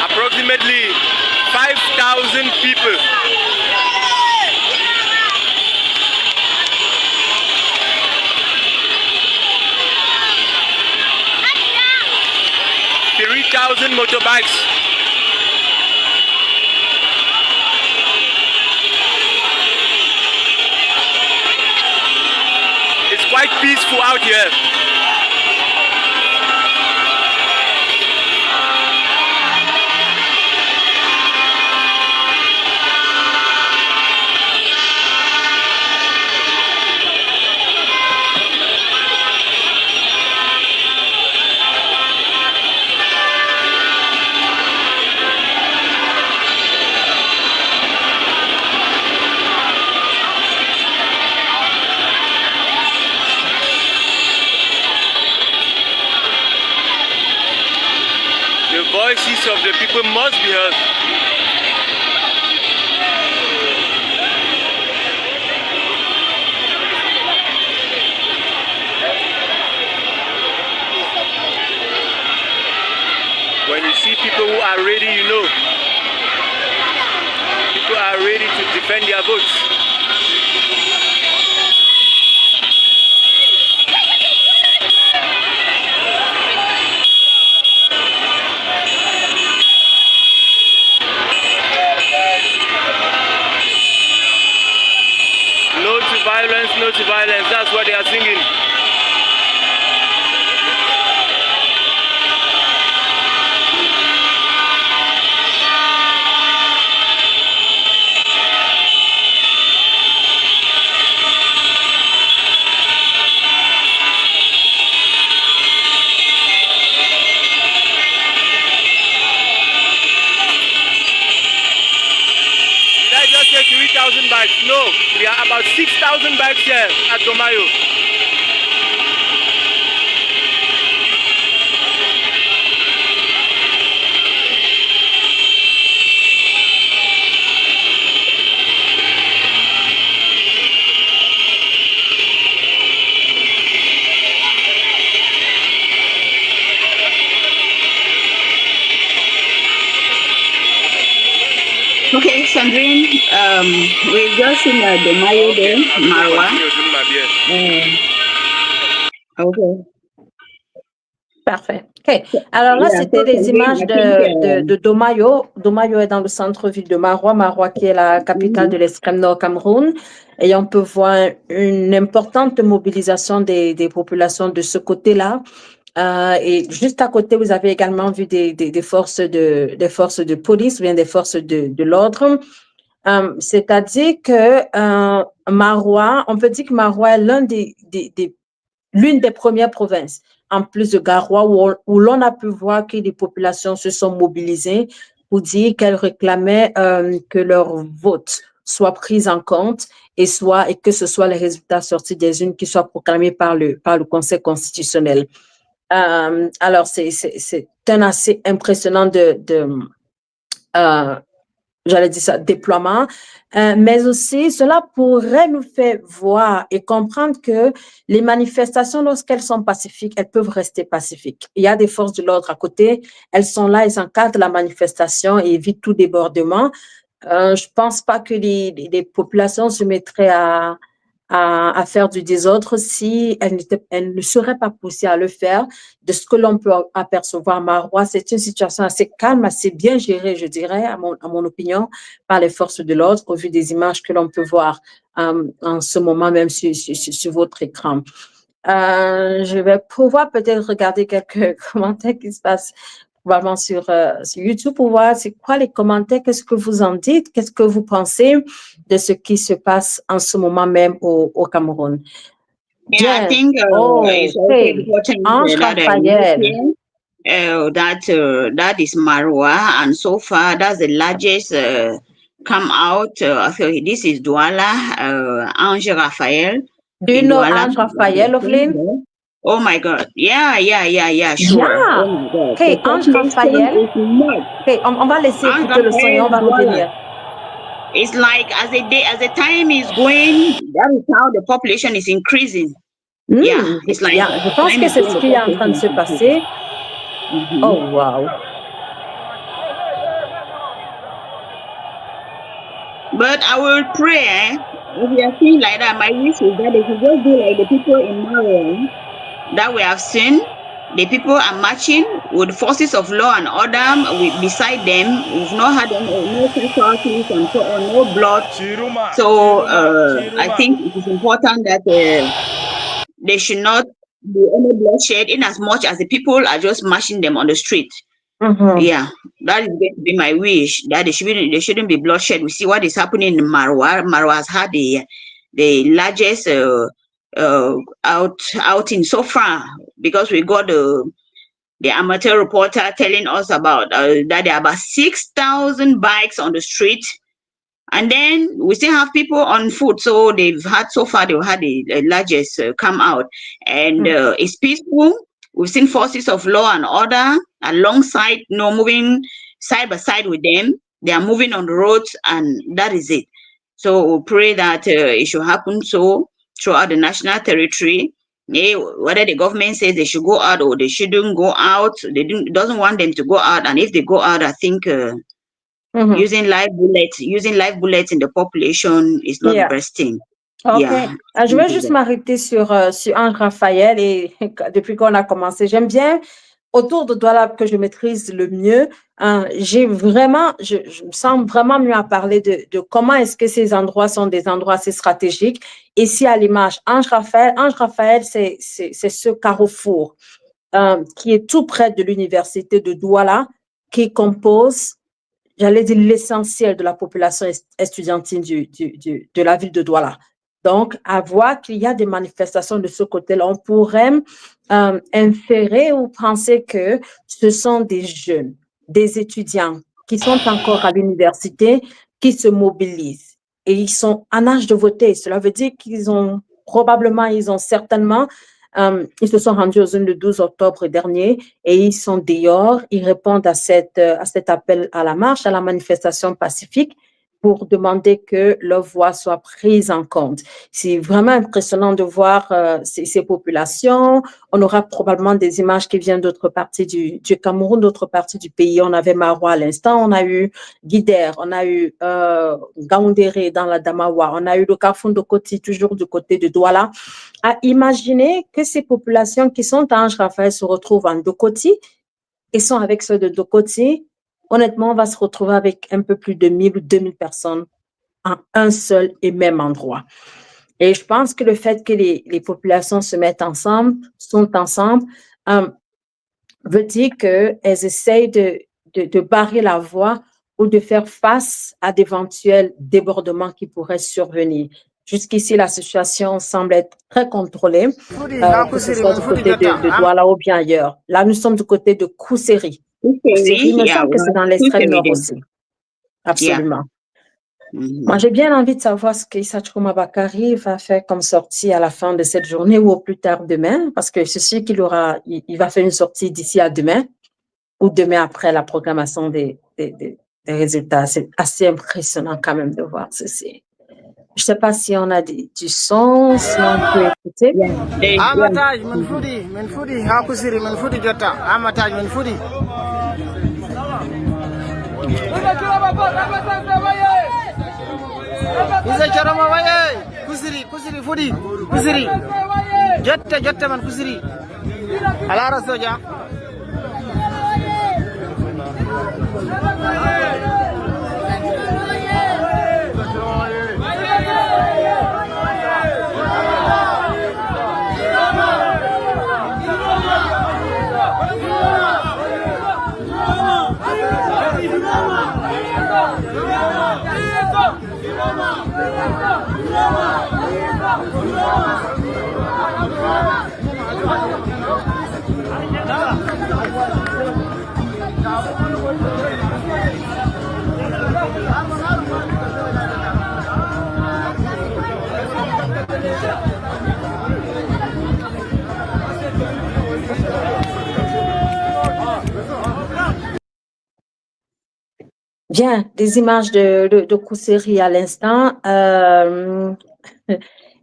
Approximately 5,000 people. Thousand motorbikes. It's quite peaceful out here. voices of the people must be heard. When you see people who are ready, you know, people are ready to defend their votes. No to violence, no to violence, that's what they are singing. Did I just say 3,000 bikes? No, we are about 6,000 bikes here at Domayo. Okay, Sandrine, we've just seen the Mayo there, Marwa. Okay. Parfait. OK. Alors là, Yeah, c'était so les Sandrine, images I think, de Domayo. Domayo est dans le centre-ville de Maroua. Maroua qui est la capitale de l'extrême nord Cameroun. Et on peut voir une importante mobilisation des populations de ce côté-là. Et juste à côté, vous avez également vu des forces de police, ou bien des forces de l'ordre. C'est-à-dire que Maroua, on peut dire que Maroua est l'une des premières provinces, en plus de Garoua, où l'on a pu voir que les populations se sont mobilisées pour dire qu'elles réclamaient que leur vote soit pris en compte et que ce soit les résultats sortis des urnes qui soient proclamés par le Conseil constitutionnel. Alors, c'est un assez impressionnant j'allais dire ça, déploiement, mais aussi cela pourrait nous faire voir et comprendre que les manifestations, lorsqu'elles sont pacifiques, elles peuvent rester pacifiques. Il y a des forces de l'ordre à côté, elles sont là, elles encadrent la manifestation et évitent tout débordement. Je pense pas que les populations se mettraient à faire du désordre si elles ne seraient pas poussées à le faire. De ce que l'on peut apercevoir à Maroua, c'est une situation assez calme, assez bien gérée, je dirais, à mon opinion, par les forces de l'ordre, au vu des images que l'on peut voir en ce moment même sur votre écran. Je vais pouvoir peut-être regarder quelques commentaires qui se passent probablement sur YouTube pour voir c'est quoi les commentaires, qu'est-ce que vous en dites, qu'est-ce que vous pensez de ce qui se passe en ce moment même au Cameroun. Yeah, I think it's also important that is Marwa, and so far that's the largest come out. This is Douala, Ange Raphael. Do you know Ange Raphael, Loveline? Oh my God! Yeah, sure. Yeah. Oh my God. Okay, Ange Raphael. Okay, on va laisser écouter le son et on va revenir. It's like as the time is going, that is how the population is increasing. Yeah, it's like. Yeah, je pense que c'est ce qui est en train de se passer. Oh wow. But I will pray. If you are seeing like that, my wish is that they should just do like the people in Maryland that we have seen. The people are marching with forces of law and order beside them. We've not had no casualties and so on, no blood. So I think it is important that there should not be any bloodshed in as much as the people are just marching them on the street. Yeah, that is going to be my wish, that there shouldn't be bloodshed. We see what is happening in Marwa. Marwa has had the largest outing so far, because we got the amateur reporter telling us about that there are about 6,000 bikes on the street, and then we still have people on foot. So they've had the largest come out, and it's peaceful. we've seen forces of law and order alongside, moving side by side with them. They are moving on the roads, and that is it. So we pray that it should happen so throughout the national territory. Whether the government says they should go out or they shouldn't go out, doesn't want them to go out. And if they go out, I think using live bullets in the population is not the best thing. Ok. Yeah. Je vais juste m'arrêter sur Ange Raphaël et depuis qu'on a commencé, j'aime bien autour de Douala que je maîtrise le mieux. Je me sens vraiment mieux à parler de comment est-ce que ces endroits sont des endroits assez stratégiques. Ici à l'image, Ange Raphaël, c'est ce carrefour qui est tout près de l'université de Douala, qui compose, j'allais dire, l'essentiel de la population estudiantine de la ville de Douala. Donc, à voir qu'il y a des manifestations de ce côté-là, on pourrait inférer ou penser que ce sont des jeunes, des étudiants qui sont encore à l'université, qui se mobilisent et ils sont en âge de voter. Cela veut dire qu'ils certainement, ils se sont rendus aux urnes le 12 octobre dernier et ils sont dehors, ils répondent à cet appel à la marche, à la manifestation pacifique, pour demander que leur voix soit prise en compte. C'est vraiment impressionnant de voir ces populations. On aura probablement des images qui viennent d'autres parties du Cameroun, d'autres parties du pays. On avait Marois à l'instant, on a eu Guider, on a eu Gaoundéré dans la Damawa, on a eu le Carrefour de Koti, toujours du côté de Douala. À imaginer que ces populations qui sont à Ange Raphaël se retrouvent en Dokoti et sont avec ceux de Dokoti. Honnêtement, on va se retrouver avec un peu plus de 1000 ou 2000 personnes en un seul et même endroit. Et je pense que le fait que les populations se mettent ensemble, veut dire qu'elles essayent de barrer la voie ou de faire face à d'éventuels débordements qui pourraient survenir. Jusqu'ici, la situation semble être très contrôlée, que ce soit du côté de Douala ou bien ailleurs. Là, nous sommes du côté de Kousséri. Il me semble que c'est dans l'extrême nord aussi. Absolument. Moi, j'ai bien envie de savoir ce qu'Issa Tchiroma Bakary va faire comme sortie à la fin de cette journée ou au plus tard demain, parce que je suis sûr il va faire une sortie d'ici à demain ou demain après la programmation des résultats. C'est assez impressionnant quand même de voir ceci. Je ne sais pas si on a du son, si on peut écouter. Amataj Menfoudi, Hakusiri Menfoudi Jota, Amataj Menfoudi. Issa Tchiroma Bakary, Kusiri Fudi, Kusiri. Jota man Kusiri. Alara Soja. Bien, des images de Kousséri à l'instant.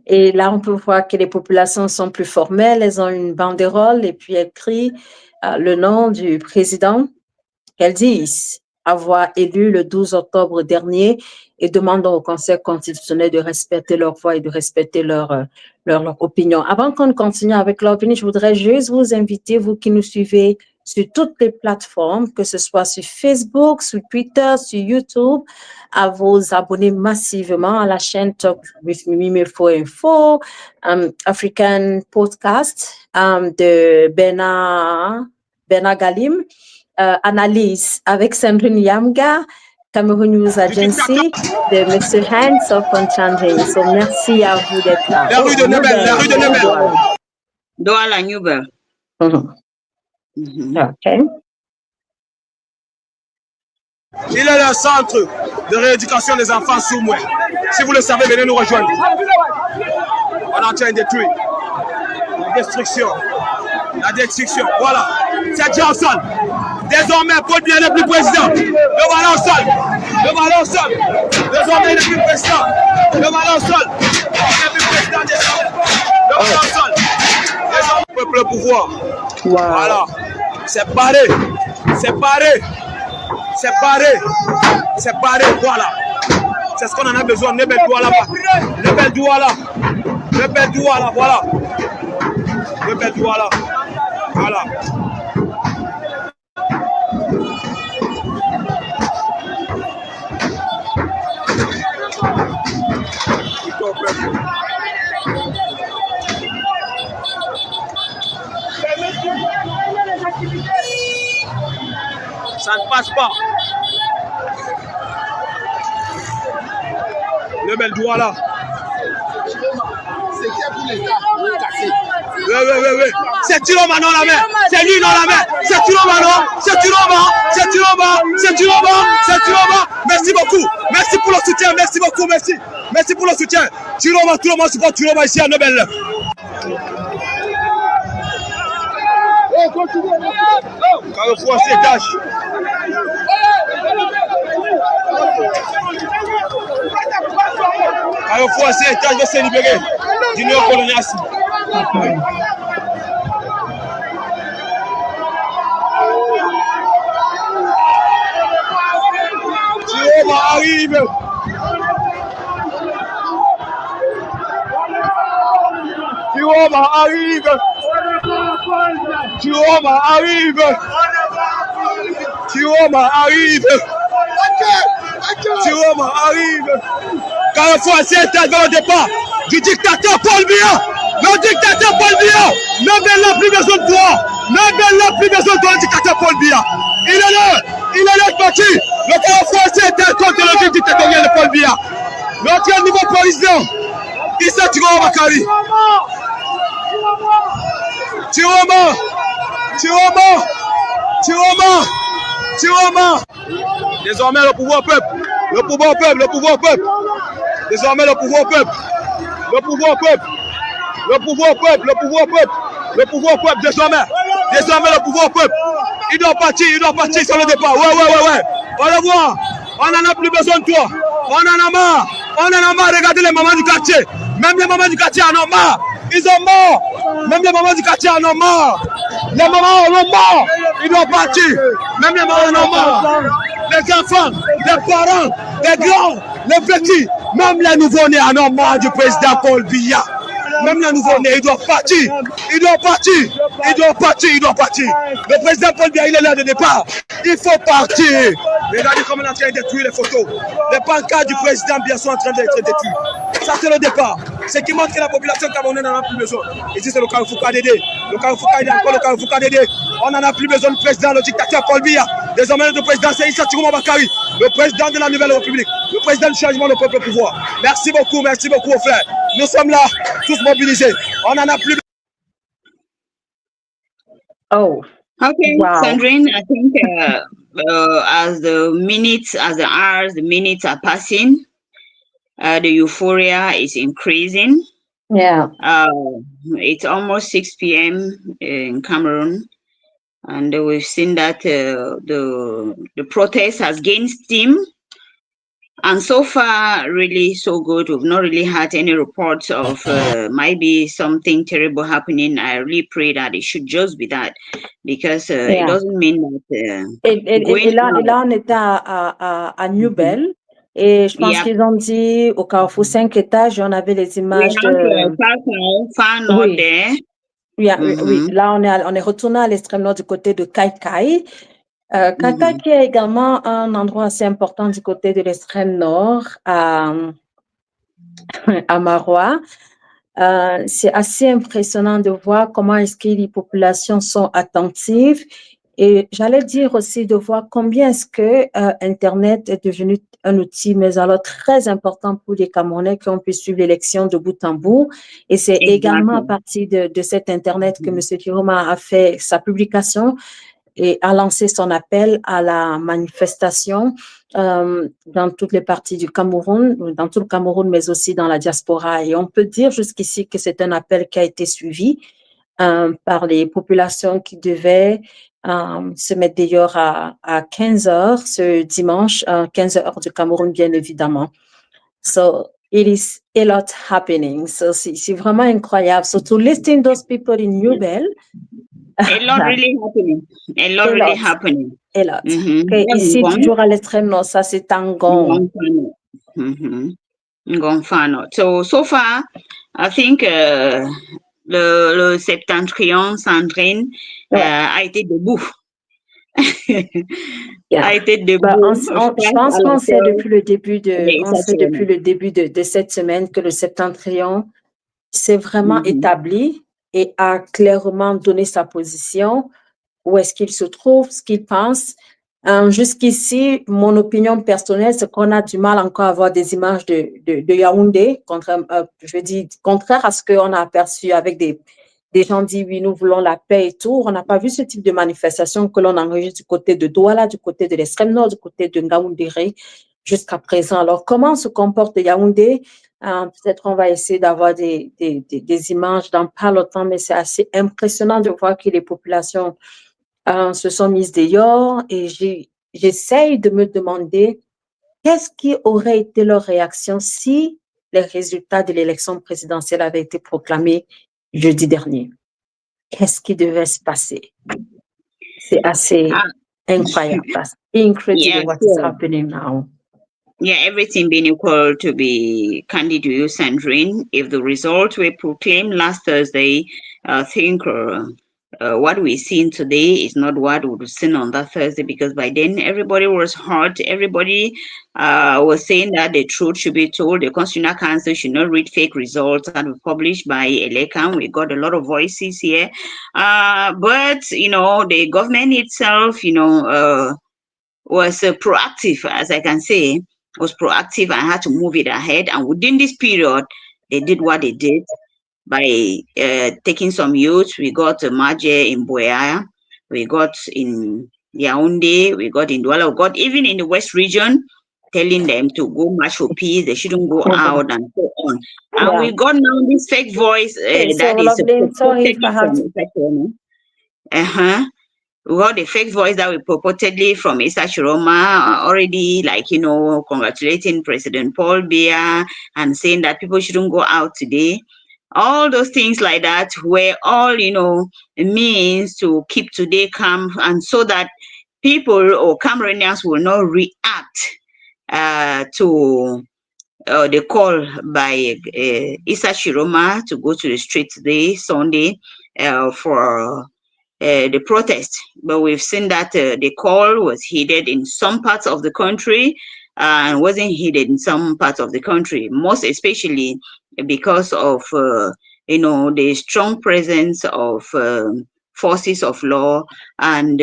Et là, on peut voir que les populations sont plus formelles. Elles ont une banderole et puis elles crient le nom du président qu'elles disent avoir élu le 12 octobre dernier et demandant au Conseil constitutionnel de respecter leur voix et de respecter leur opinion. Avant qu'on continue avec l'opinion, je voudrais juste vous inviter, vous qui nous suivez sur toutes les plateformes, que ce soit sur Facebook, sur Twitter, sur YouTube, à vous abonner massivement à la chaîne Talk with Mimi Info, African Podcast de Bena Galim, Analyse avec Sandrine Yamga, Cameroon News Agency de M. Hans of Conchandé. So, merci à vous d'être là. La rue de Nebel. Douala Newbel. Okay. Il est le centre de rééducation des enfants Soumoué. Si vous le savez, venez nous rejoindre. On est en train de détruire. La destruction. La destruction, voilà. C'est déjà au sol. Désormais, Paul Biya n'est plus président. Le ballon au sol. Le ballon au sol. Désormais, il n'est plus président. Le ballon au sol. Il n'est plus président désormais. Le ballon au sol. Désormais, le peuple le pouvoir. Voilà. C'est barré. C'est barré. C'est barré. C'est barré. Voilà. C'est ce qu'on en a besoin. Le bel doigt là-bas. Le bel doigt là. Le bel doigt là. Voilà. Le bel doigt là. Voilà. Ça ne passe pas. Le bel doigt là. Oui. C'est Tchiroma dans la main. C'est lui dans la main. C'est Tchiroma, non? C'est Tchiroma. C'est Tchiroma. C'est Tchiroma. C'est Tchiroma. Merci beaucoup. Merci pour le soutien. Merci beaucoup. Merci. Merci pour le soutien. Tchiroma, tout le monde supporte Tchiroma ici à Nobel. Carrefour c'est cash. Carrefour c'est cash de se libérer du néocolonialisme. Tchiroma arrive. Tchiroma arrive. Tchiroma arrive. Tchiroma arrive. Tchiroma arrive. Carrefour c'est dans le départ du dictateur Paul Biya. Le dictateur Paul Biya. Nobel n'a plus besoin de toi. Nobel n'a plus besoin de toi, le dictateur Paul Biya. Il est là. Il est là parti. Le Carrefour c'est contre le régime dictatorial de Paul Biya. Notre nouveau président, Issa Tchiroma Bakary. Tchiroma. Tchiroma. Tchiroma. Tchiroma. Désormais le pouvoir au peuple. Le pouvoir au peuple. Le pouvoir au peuple. Désormais le pouvoir au peuple. Le pouvoir au peuple. Le pouvoir au peuple. Le pouvoir au peuple. Le pouvoir au peuple. Désormais. Désormais le pouvoir au peuple. Il doit partir. Il doit partir sur le départ. Ouais. On le voit. On n'en a plus besoin de toi. On en a marre. On en a marre. Regardez les mamans du quartier. Même les mamans du quartier en ont marre. Ils ont marre. Même les mamans du quartier en ont marre. Les mamans en ont marre. Ils doivent partir. Même les mamans en ont marre. Les enfants, les parents, les grands, les petits, même les nouveau-nés en ont marre du président Paul Biya. Même les nouveau-nés, ils doivent partir. Ils doivent partir. Ils doivent partir. Ils doivent partir. Le président Paul Biya, il est là de départ. Il faut partir. Regardez comment on est en train de détruire les photos. Les pancartes du président Biya sont en train d'être détruites. Ça, c'est le départ. Ce qui montre que la population camerounaise n'en a plus besoin. Ici, c'est le Carrefour KDD. Le Carrefour KDD, encore le Carrefour KDD. On n'en a plus besoin du président, le dictateur Paul Biya. Désormais, le président, c'est Issa Tchiroma Bakary, le président de la nouvelle République, le président du changement, le peuple au pouvoir. Merci beaucoup, aux frères. Nous sommes là, tous mobilisés. On n'en a plus. Oh. Okay, Wow. Sandrine, I think as the hours, the minutes are passing, the euphoria is increasing. Yeah. It's almost 6 p.m. in Cameroon, and we've seen that the protest has gained steam. And so far, really so good. We've not really had any reports of maybe something terrible happening. I really pray that it should just be that, because it doesn't mean that. Et là, on était à Newbel. Et je pense qu'ils ont dit au Carrefour 5 étages, on avait les images de... Oui, là, on est retourné à l'extrême nord du côté de Kaikai. Kaikai qui est également un endroit assez important du côté de l'extrême nord, à Marois. C'est assez impressionnant de voir comment est-ce que les populations sont attentives. Et j'allais dire aussi de voir combien est-ce que Internet est devenu un outil, mais alors très important pour les Camerounais qui ont pu suivre l'élection de bout en bout. Et c'est également à partir de cet Internet que M. Tchiroma a fait sa publication et a lancé son appel à la manifestation dans toutes les parties du Cameroun, dans tout le Cameroun, mais aussi dans la diaspora. Et on peut dire jusqu'ici que c'est un appel qui a été suivi. par les populations qui devaient se mettre dehors à 15h ce dimanche, 15h du Cameroun, bien évidemment. So it is a lot happening. So c'est vraiment incroyable. So to listen those people in New Bell. A lot really happening. A lot really happening. A lot. Mm-hmm. Okay, ici, toujours à l'extrême nord, ça c'est Tangon. Ngonfano. So far, I think le septentrion Sandrine a été debout. A été debout. Je pense qu'on sait depuis le début de cette semaine que le septentrion s'est vraiment établi et a clairement donné sa position, où est-ce qu'il se trouve, ce qu'il pense. Jusqu'ici, mon opinion personnelle, c'est qu'on a du mal encore à avoir des images de Yaoundé, contraire à ce qu'on a aperçu avec des gens disent oui, nous voulons la paix et tout. On n'a pas vu ce type de manifestation que l'on enregistre du côté de Douala, du côté de l'extrême nord, du côté de Ngaoundéré jusqu'à présent. Alors, comment se comporte Yaoundé? Peut-être on va essayer d'avoir des images dans pas longtemps, mais c'est assez impressionnant de voir que les populations se sont mises dehors et j'essaye de me demander qu'est-ce qui aurait été leur réaction si les résultats de l'élection présidentielle avaient été proclamés jeudi dernier. Qu'est-ce qui devait se passer? C'est assez incroyable. That's incredible what is happening now. Yeah, everything being equal to be candid to you, Sandrine. If the results were proclaimed last Thursday, I think what we've seen today is not what we would have seen on that Thursday, because by then everybody was hurt. Everybody was saying that the truth should be told. The Constitutional Council should not read fake results that were published by Elekan. We got a lot of voices here. But, you know, the government itself, you know, was proactive, as I can say, was proactive and had to move it ahead. And within this period, they did what they did by taking some youth. We got Maje in Boya, we got in Yaoundé, we got in Douala, we got even in the West region, telling them to go march for peace, they shouldn't go out and so on. And we got now this fake voice that is we got the fake voice that we purportedly from Issa Tchiroma already, like, you know, congratulating President Paul Biya and saying that people shouldn't go out today. All those things like that were all, you know, means to keep today calm, and so that people or Cameroonians will not react to the call by Issa Tchiroma to go to the street today, Sunday, for the protest. But we've seen that the call was heeded in some parts of the country and wasn't heeded in some parts of the country, most especially because of you know, the strong presence of forces of law and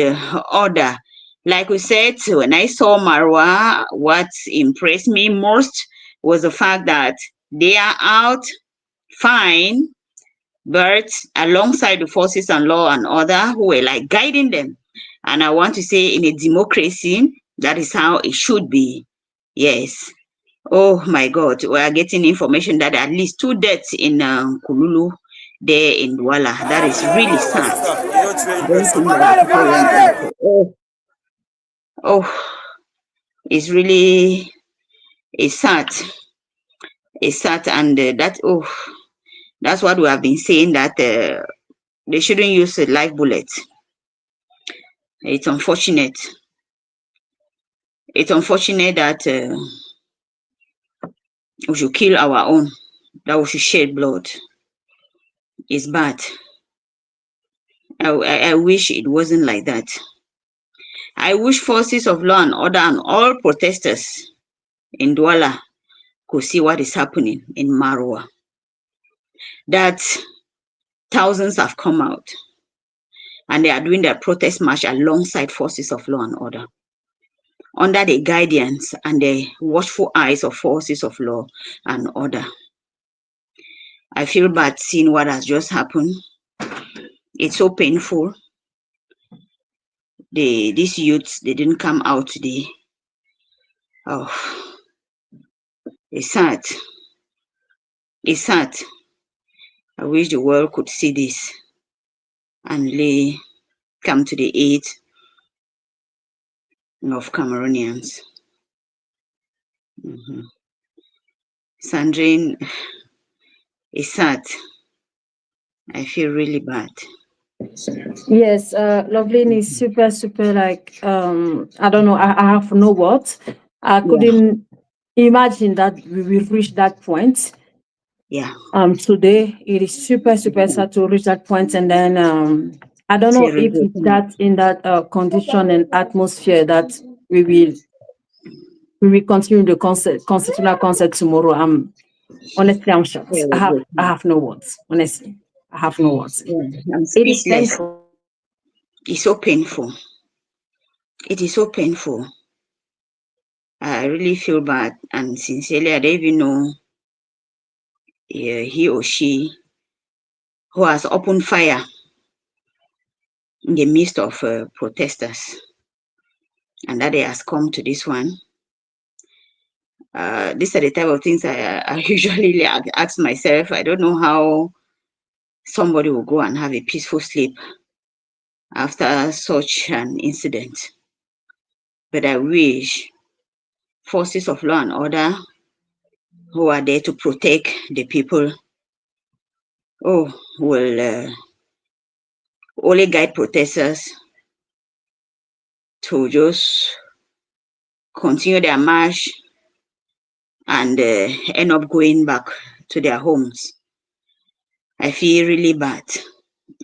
order. Like we said, when I saw Marwa, what impressed me most was the fact that they are out fine, but alongside the forces and law and order who were like guiding them. And I want to say, in a democracy, that is how it should be. Yes. Oh my God, we are getting information that at least 2 deaths in Kululu, there in Douala. That is really sad. It's really, it's sad. It's sad, and that's what we have been saying, that they shouldn't use a live bullet. It's unfortunate. It's unfortunate that we should kill our own, that we should shed blood. It's bad. I wish it wasn't like that. I wish forces of law and order and all protesters in Douala could see what is happening in Marwa. That thousands have come out and they are doing their protest march alongside forces of law and order, under the guidance and the watchful eyes of forces of law and order. I feel bad seeing what has just happened. It's so painful. These youths, they didn't come out today. Oh, it's sad. It's sad. I wish the world could see this. and really come to the aid of Cameroonians. Sandrine, it's sad. I feel really bad. Yes, Loveline is super like I don't know, I have no words. I couldn't imagine that we will reach that point. Yeah. Today it is super sad to reach that point, and then I don't know if it's that in that condition and atmosphere that we will continue the constitutional concert tomorrow. Honestly, I'm shocked. I have no words. Honestly, I have no words. It is painful. It's so painful. It is so painful. I really feel bad, and sincerely, I don't even know he or she who has opened fire in the midst of protesters, and that it has come to this one. These are the type of things I usually ask myself. I don't know how somebody will go and have a peaceful sleep after such an incident. But I wish forces of law and order who are there to protect the people will only guide protesters to just continue their march and end up going back to their homes. I feel really bad.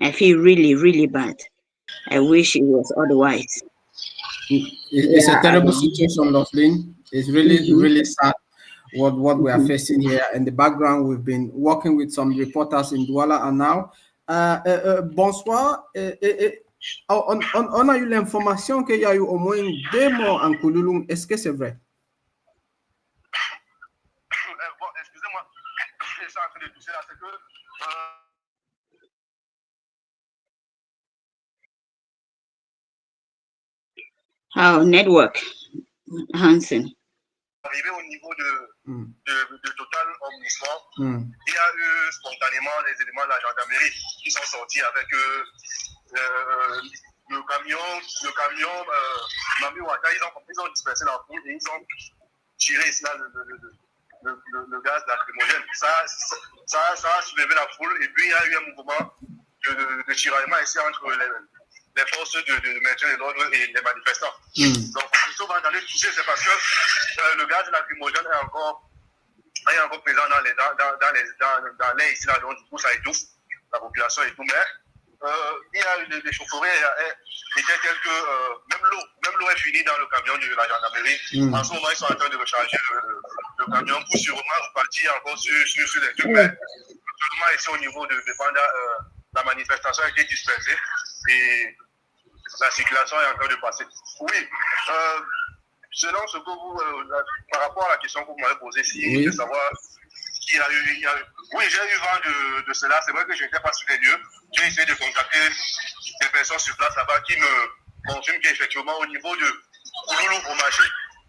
I feel really bad. I wish it was otherwise. It's a terrible situation, Loveline. It's really sad what we are facing here. In the background, we've been working with some reporters in Douala, and now, bonsoir. On a eu l'information qu'il y a eu au moins 2 morts en Koulouloum. Est-ce que c'est vrai? Bon, excusez-moi, je suis en train de toucher là, c'est que network, Hansen. Arrivé au niveau de Total Omnisport, il y a eu spontanément les éléments de la gendarmerie qui sont sortis avec le camion Mami Wata. Ils ont dispersé la foule et ils ont tiré ici là le gaz lacrymogène. Ça a soulevé la foule, et puis il y a eu un mouvement de tiraillement ici entre les forces de maintien de l'ordre et les manifestants. Donc, si on va dans les toucher, c'est parce que le gaz lacrymogène est encore présent dans l'air ici, là, donc du coup ça étouffe la population et tout. Mais il y a eu des chaufferets, il y a quelques, même l'eau est finie dans le camion de la gendarmerie. En ce moment, ils sont en train de recharger le camion pour sûrement repartir encore sur les trucs. Mais seulement ici au niveau de Banda, la manifestation a été dispersée et la circulation est en train de passer. Oui, selon ce que vous, par rapport à la question que vous m'avez posée, si de savoir qu'il y a eu. Oui, j'ai eu vent de cela. C'est vrai que je n'étais pas sur les lieux. J'ai essayé de contacter des personnes sur place là-bas qui me confirment qu'effectivement, au niveau de Kouloulou au marché,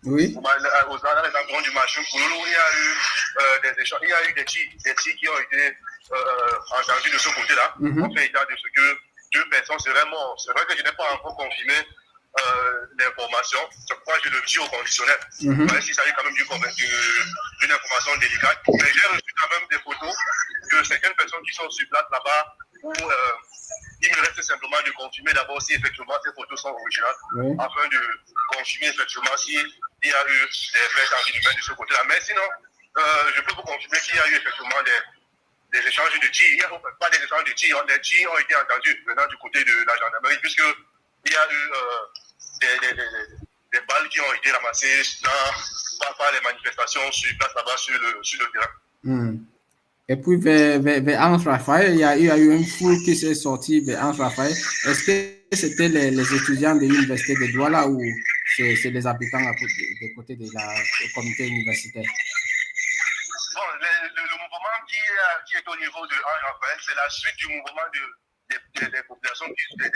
dans les environs du marché Kouloulou, il y a eu des échanges, il y a eu des tirs qui ont été entendus de ce côté-là. On fait état de ce que 2 personnes seraient mortes. C'est vrai que je n'ai pas encore confirmé l'information. Je crois que je le dis au conditionnel. Même s'il s'agit quand même d'une information délicate. Mais j'ai reçu quand même des photos de certaines personnes qui sont sur place là-bas où il me reste simplement de confirmer d'abord si effectivement ces photos sont originales, afin de confirmer effectivement s'il y a eu des faits inhumains de ce côté-là. Mais sinon, je peux vous confirmer qu'il y a eu effectivement des échanges de tirs. Il n'y a pas des échanges de tirs. Les tirs ont été entendus venant du côté de la gendarmerie, puisqu'il y a eu des balles qui ont été ramassées par les manifestations sur place là-bas sur le terrain. Et puis vers Anse Raphaël, il y a eu une foule qui s'est sortie vers Anse Raphaël. Est-ce que c'était les étudiants de l'université de Douala ou c'est les habitants des côtés de la communauté universitaire? Bon, le mouvement qui est au niveau de Anse Raphaël, c'est la suite du mouvement des populations, des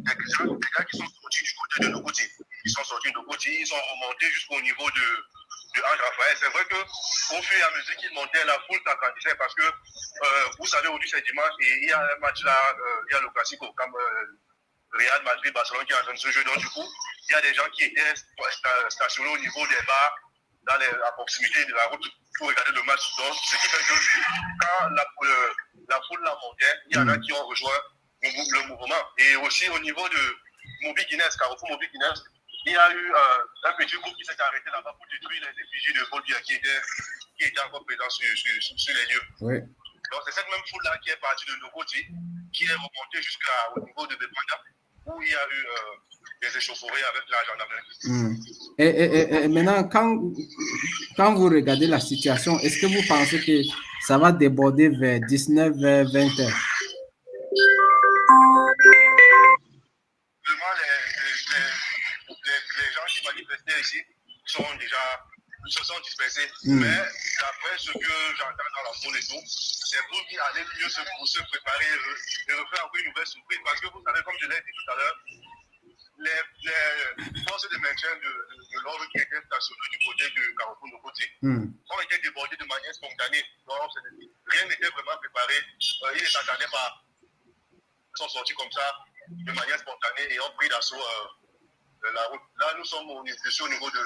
gars qui sont sortis du côté de Nogoti. Ils sont sortis de Nogoti, ils sont remontés jusqu'au niveau de Ange Raphaël. C'est vrai qu'au fur et à mesure qu'ils montaient, la foule s'agrandissait parce que vous savez, aujourd'hui c'est dimanche et il y a un match là, il y a le classico comme Real Madrid, Barcelone qui est en train de se jouer. Donc du coup, il y a des gens qui étaient stationnés au niveau des bars, à proximité de la route pour regarder le match. Donc ce qui fait que quand la foule la montait, il y en a qui ont rejoint le mouvement. Et aussi au niveau de Moby Guinness, Carrefour Moby Guinness, il y a eu un petit groupe qui s'est arrêté là-bas pour détruire les effigies de Paul Biya qui étaient encore présents sur les lieux. Oui. Donc c'est cette même foule-là qui est partie de nos côtés, qui est remontée jusqu'au niveau de Bepanda, où il y a eu des échauffourées avec la gendarmerie. Et maintenant, quand vous regardez la situation, est-ce que vous pensez que ça va déborder vers 19, vers 20 heures? Les gens qui manifestaient ici se sont dispersés. Mais d'après ce que j'entends dans la foule et tout, c'est pour qu'il allait mieux se préparer et refaire encore une nouvelle surprise. Parce que vous savez, comme je l'ai dit tout à l'heure, les forces de maintien de l'ordre qui étaient stationnées du côté de Carrefour de côté ont été débordées de manière spontanée. Donc, rien n'était vraiment préparé. Ils ne s'attendaient pas. Ils sont sortis comme ça, de manière spontanée, et ont pris d'assaut la route. Là, nous sommes au niveau de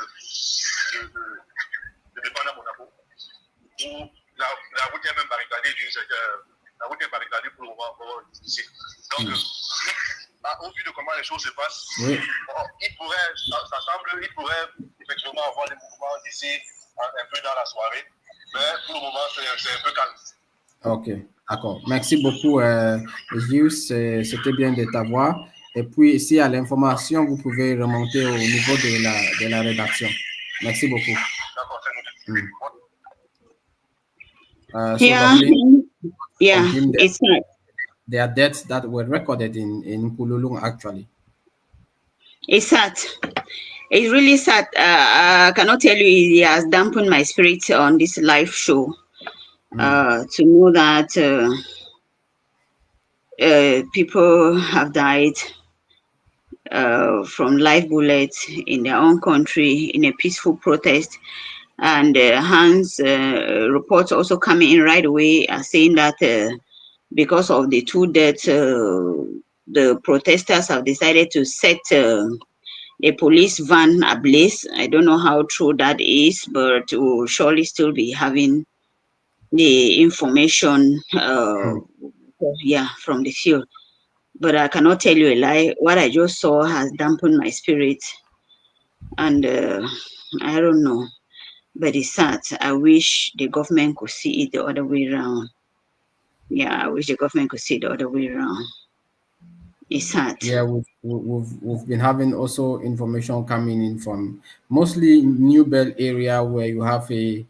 Dépendant Monaco, où la route est même barricadée la route est barricadée pour le moment ici. Donc, au vu de comment les choses se passent, il pourrait effectivement avoir des mouvements d'ici un peu dans la soirée, mais pour le moment, c'est un peu calme. Ok, d'accord. Merci beaucoup, Gilles. C'était bien de t'avoir. Et puis, s'il y a l'information, vous pouvez remonter au niveau de la rédaction. Merci beaucoup. D'accord, c'est noté. It's not. There are deaths that were recorded in Kululung, actually. It's sad. It's really sad. I cannot tell you, it has dampened my spirit on this live show. To know that people have died from live bullets in their own country in a peaceful protest. And Hans reports also coming in right away are saying that because of the two deaths, the protesters have decided to set a police van ablaze. I don't know how true that is, but we'll surely still be having the information from the field. But I cannot tell you a lie. What I just saw has dampened my spirit. And I don't know, but it's sad. I wish the government could see it the other way around. Yeah, I wish the government could see it the other way around. It's sad. Yeah, we've been having also information coming in from mostly New Bell area, where you have a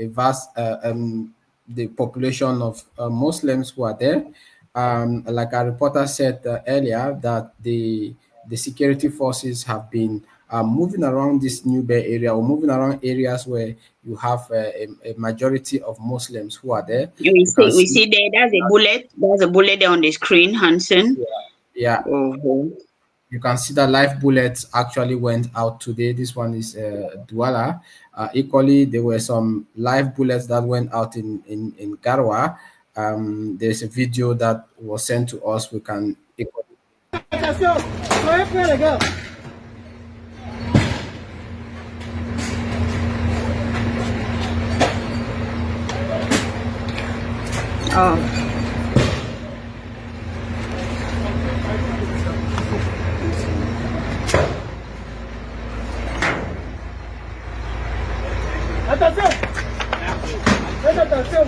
vast the population of Muslims who are there. Like our reporter said earlier, that the security forces have been moving around this New Bay area, or moving around areas where you have a majority of Muslims who are there. We see there, there's a bullet. There's a bullet there on the screen, Hansen. Yeah. You can see that live bullets actually went out today. This one is Douala. Equally, there were some live bullets that went out in Garwa. There's a video that was sent to us. We can Attention! Faites attention!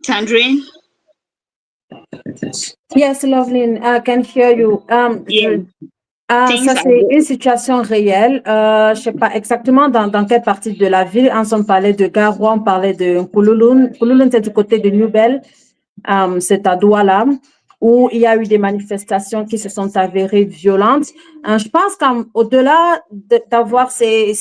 Sandrine? Yes, Loveline, I can hear you. Ça, c'est une situation réelle. Je ne sais pas exactement dans quelle partie de la ville. On parlait de Garoua, on parlait de Koulouloun. Koulouloun, c'est du côté de New Bell. C'est à Douala, où il y a eu des manifestations qui se sont avérées violentes. Je pense qu'au-delà d'avoir ces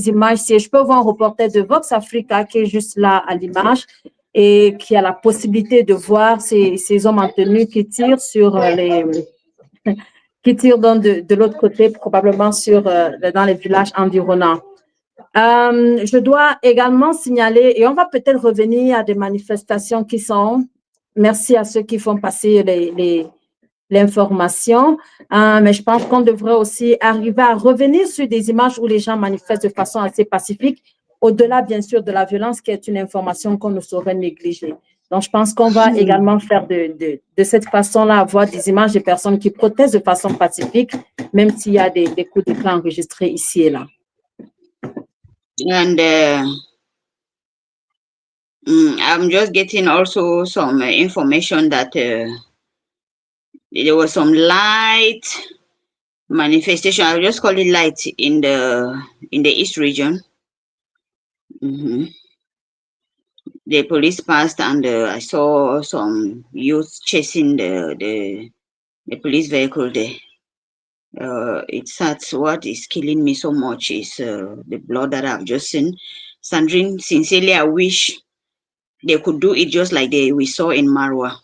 images, je peux voir un reporter de Vox Africa qui est juste là à l'image. et qui a la possibilité de voir ces hommes en tenue qui tirent sur qui tirent de l'autre côté, probablement dans les villages environnants. Je dois également signaler, et on va peut-être revenir à des manifestations qui sont, merci à ceux qui font passer l'information, mais je pense qu'on devrait aussi arriver à revenir sur des images où les gens manifestent de façon assez pacifique, au-delà bien sûr de la violence qui est une information qu'on ne saurait négliger. Donc, je pense qu'on va également faire de cette façon-là, avoir des images de personnes qui protestent de façon pacifique, même s'il y a des coups d'éclat enregistrés ici et là. And I'm just getting also some information that there was some light manifestation. I'll just call it light in the East region. The police passed, and I saw some youth chasing the police vehicle there. It's that's what is killing me so much is the blood that I've just seen. Sandrine, sincerely, I wish they could do it just like we saw in Marwa.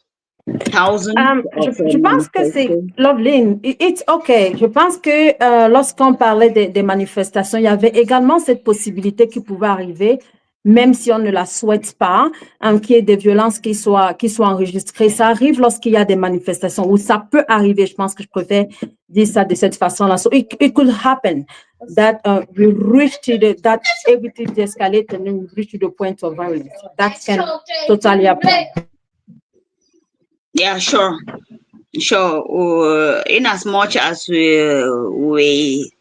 Je pense que c'est Loveline, it's okay. Je pense que lorsqu'on parlait des manifestations, il y avait également cette possibilité qui pouvait arriver, même si on ne la souhaite pas, qu'il y ait des violences qui soient enregistrées. Ça arrive lorsqu'il y a des manifestations, ou ça peut arriver. Je pense que je préfère dire ça de cette façon-là. So it could happen that we reach that everything escalate and then we reach to the point of violence. That can totally happen. Yeah, sure. In as much as we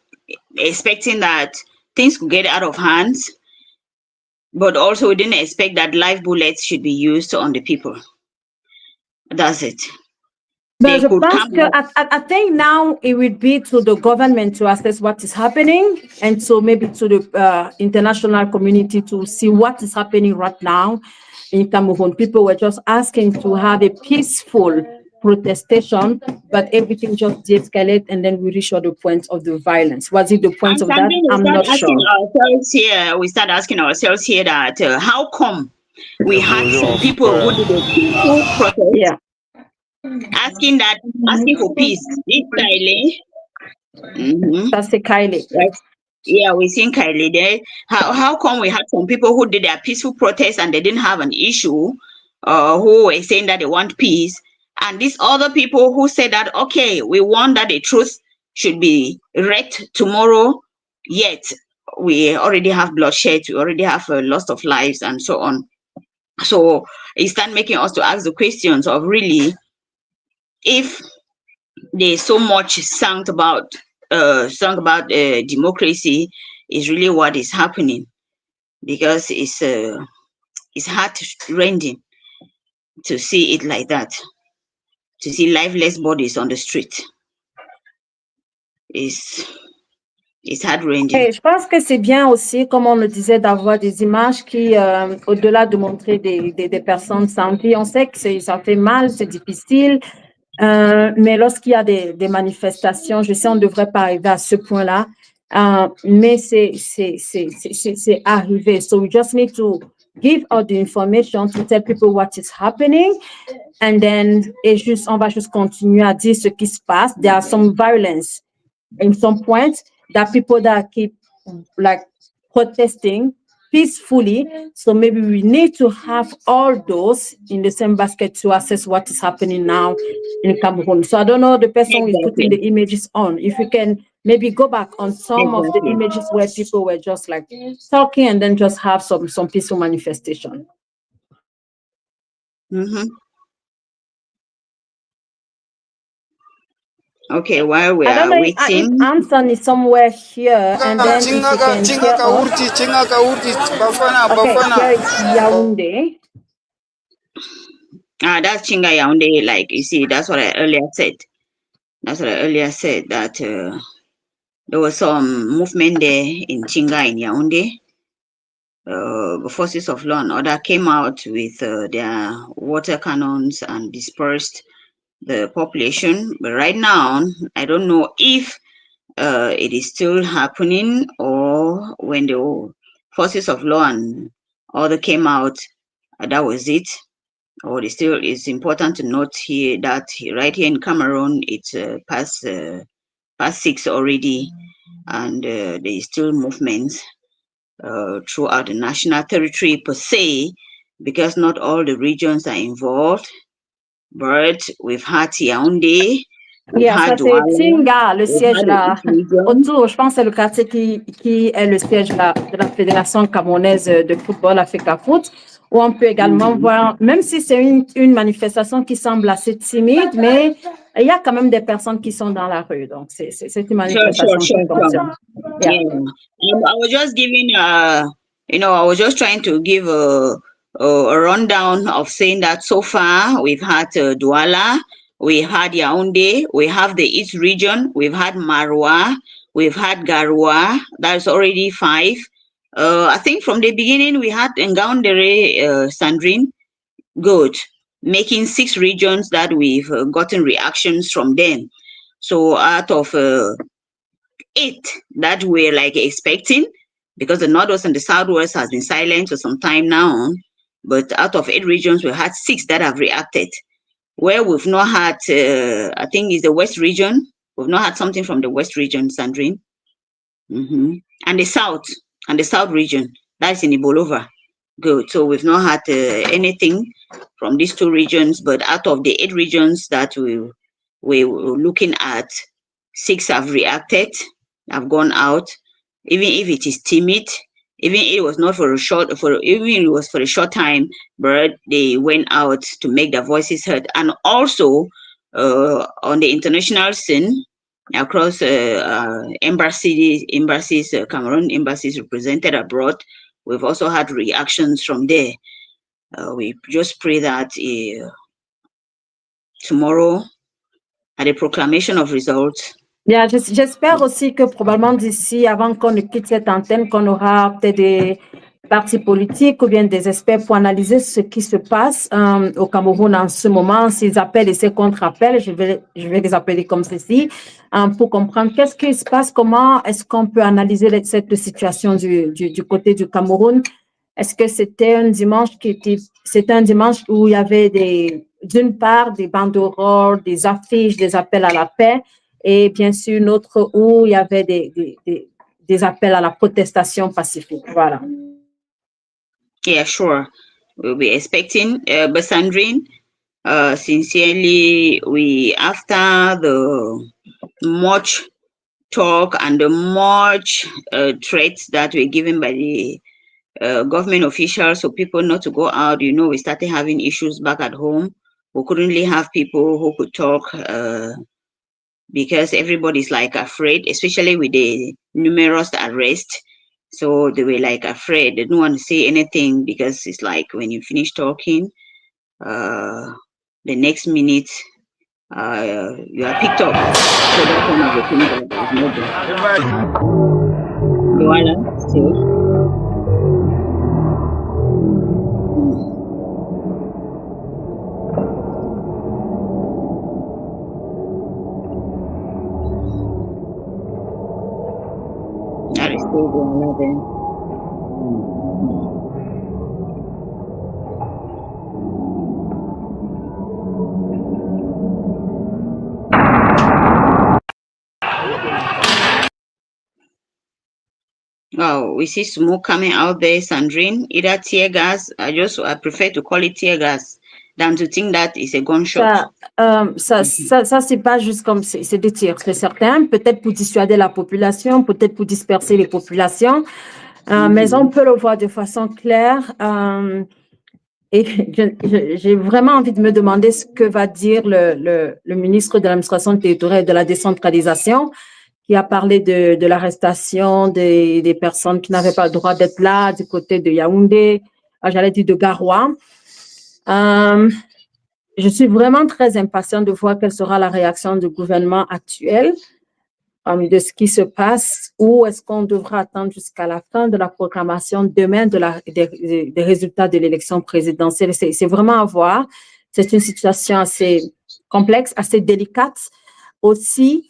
expecting that things could get out of hands, but also we didn't expect that live bullets should be used on the people. That's it. But I think now it would be to the government to assess what is happening, and so maybe to the international community to see what is happening right now in Cameroon. People were just asking to have a peaceful protestation, but everything just de-escalate, and then we reach the point of the violence. Was it the point of that? I'm not sure. We start asking ourselves here that how come we had some people who did a peaceful protest, asking for peace. This Kylie. That's the Kylie. Right. Yeah, we've seen Kylie there. How come we had some people who did their peaceful protest and they didn't have an issue, who were saying that they want peace, and these other people who said that, okay, we want that the truth should be read tomorrow, yet we already have bloodshed, we already have a loss of lives and so on. So it starts making us to ask the questions of really, if there's so much sung about democracy, is really what is happening, because it's heart-rending to see it like that, to see lifeless bodies on the street. It's heart-rending. Et je pense que c'est bien aussi, comme on le disait, d'avoir des images qui, au-delà de montrer des personnes sans vie, on sait que ça fait mal, c'est difficile, mais lorsqu'il y a des manifestations, je sais on ne devrait pas arriver à ce point-là, mais c'est arrivé. So we just need to give out the information to tell people what is happening, and then on va juste continuer à dire ce qui se passe. There are some violence in some points that people that keep like protesting peacefully. So maybe we need to have all those in the same basket to assess what is happening now in Cameroon. So I don't know the person who is putting the images on. If you can maybe go back on some of the images where people were just like talking, and then just have some peaceful manifestation. Okay, while we are waiting, Anson is somewhere here, and then if you can hear us. Okay, here is Yaoundé. That's Chinga Yaoundé. Like you see, that's what I earlier said. That there was some movement there in Chinga in Yaoundé. The forces of law and order came out with their water cannons and dispersed the population. But right now, I don't know if it is still happening, or when the forces of law and order came out, That was it. Or it's important to note here that right here in Cameroon, it's past 6 already, and there is still movements throughout the national territory per se, because not all the regions are involved. But we've had Yaoundé, we've Yeah, had ça c'est Douala, Tinga, le we've siège had là. the East region. Autour, je pense que c'est le quartier qui est le siège là, de la Fédération camerounaise de football, Africa Foot, où on peut également voir, même si c'est une manifestation qui semble assez timide, mais il y a quand même des personnes qui sont dans la rue. Donc, c'est une manifestation qui fonctionne. Yeah. I was just giving, I was just trying to give a rundown of saying that so far we've had Douala, we had Yaoundé, we have the East region, we've had Marwa, we've had Garoua. That's already 5. I think from the beginning we had Ngaoundéré, Sandrine. Good. Making 6 regions that we've gotten reactions from them. So out of 8 that we're like expecting, because the Northwest and the Southwest has been silent for some time now, but out of 8 regions, we had 6 that have reacted. Where we've not had, I think is the West region. We've not had something from the West region, Sandrine. And the South region, that's in Ibolova. Good. So we've not had anything from these 2 regions, but out of the 8 regions that we were looking at, 6 have reacted, have gone out, even if it is timid, even if it was not for a short time, but they went out to make their voices heard. And also on the international scene, across embassies, Cameroon embassies represented abroad, we've also had reactions from there. We just pray that tomorrow, at the proclamation of results, Bien, j'espère aussi que probablement d'ici, avant qu'on ne quitte cette antenne, qu'on aura peut-être des partis politiques ou bien des experts pour analyser ce qui se passe au Cameroun en ce moment, ces appels et ces contre-appels, je vais les appeler comme ceci, pour comprendre qu'est-ce qui se passe, comment est-ce qu'on peut analyser cette situation du côté du Cameroun. Est-ce que c'était un dimanche où il y avait d'une part des banderoles, des affiches, des appels à la paix, et bien sûr une autre où il y avait des appels à la protestation pacifique. Voilà. Yeah, sure. We'll be expecting, but Sandrine, sincerely, after the much talk and the much threats that were given by the government officials for people not to go out, we started having issues back at home. We couldn't really have people who could talk because everybody's like afraid, especially with the numerous arrests. So they were like afraid. They didn't want to say anything because it's like when you finish talking, the next minute you are picked up. So that's one of the things that is not there. Douala, still. That is still Douala then. Oh, we see smoke coming out there, Sandrine. Either tear gas. I prefer to call it tear gas than to think that it's a gunshot. Ça c'est pas juste comme c'est des tirs, c'est certain. Peut-être pour dissuader la population, peut-être pour disperser les populations, mais on peut le voir de façon claire. Et j'ai vraiment envie de me demander ce que va dire le ministre de l'administration territoriale et de la décentralisation, qui a parlé de l'arrestation des personnes qui n'avaient pas le droit d'être là, du côté de Yaoundé, j'allais dire de Garoua. Je suis vraiment très impatiente de voir quelle sera la réaction du gouvernement actuel de ce qui se passe, ou est-ce qu'on devra attendre jusqu'à la fin de la proclamation demain des résultats de l'élection présidentielle. C'est vraiment à voir. C'est une situation assez complexe, assez délicate aussi.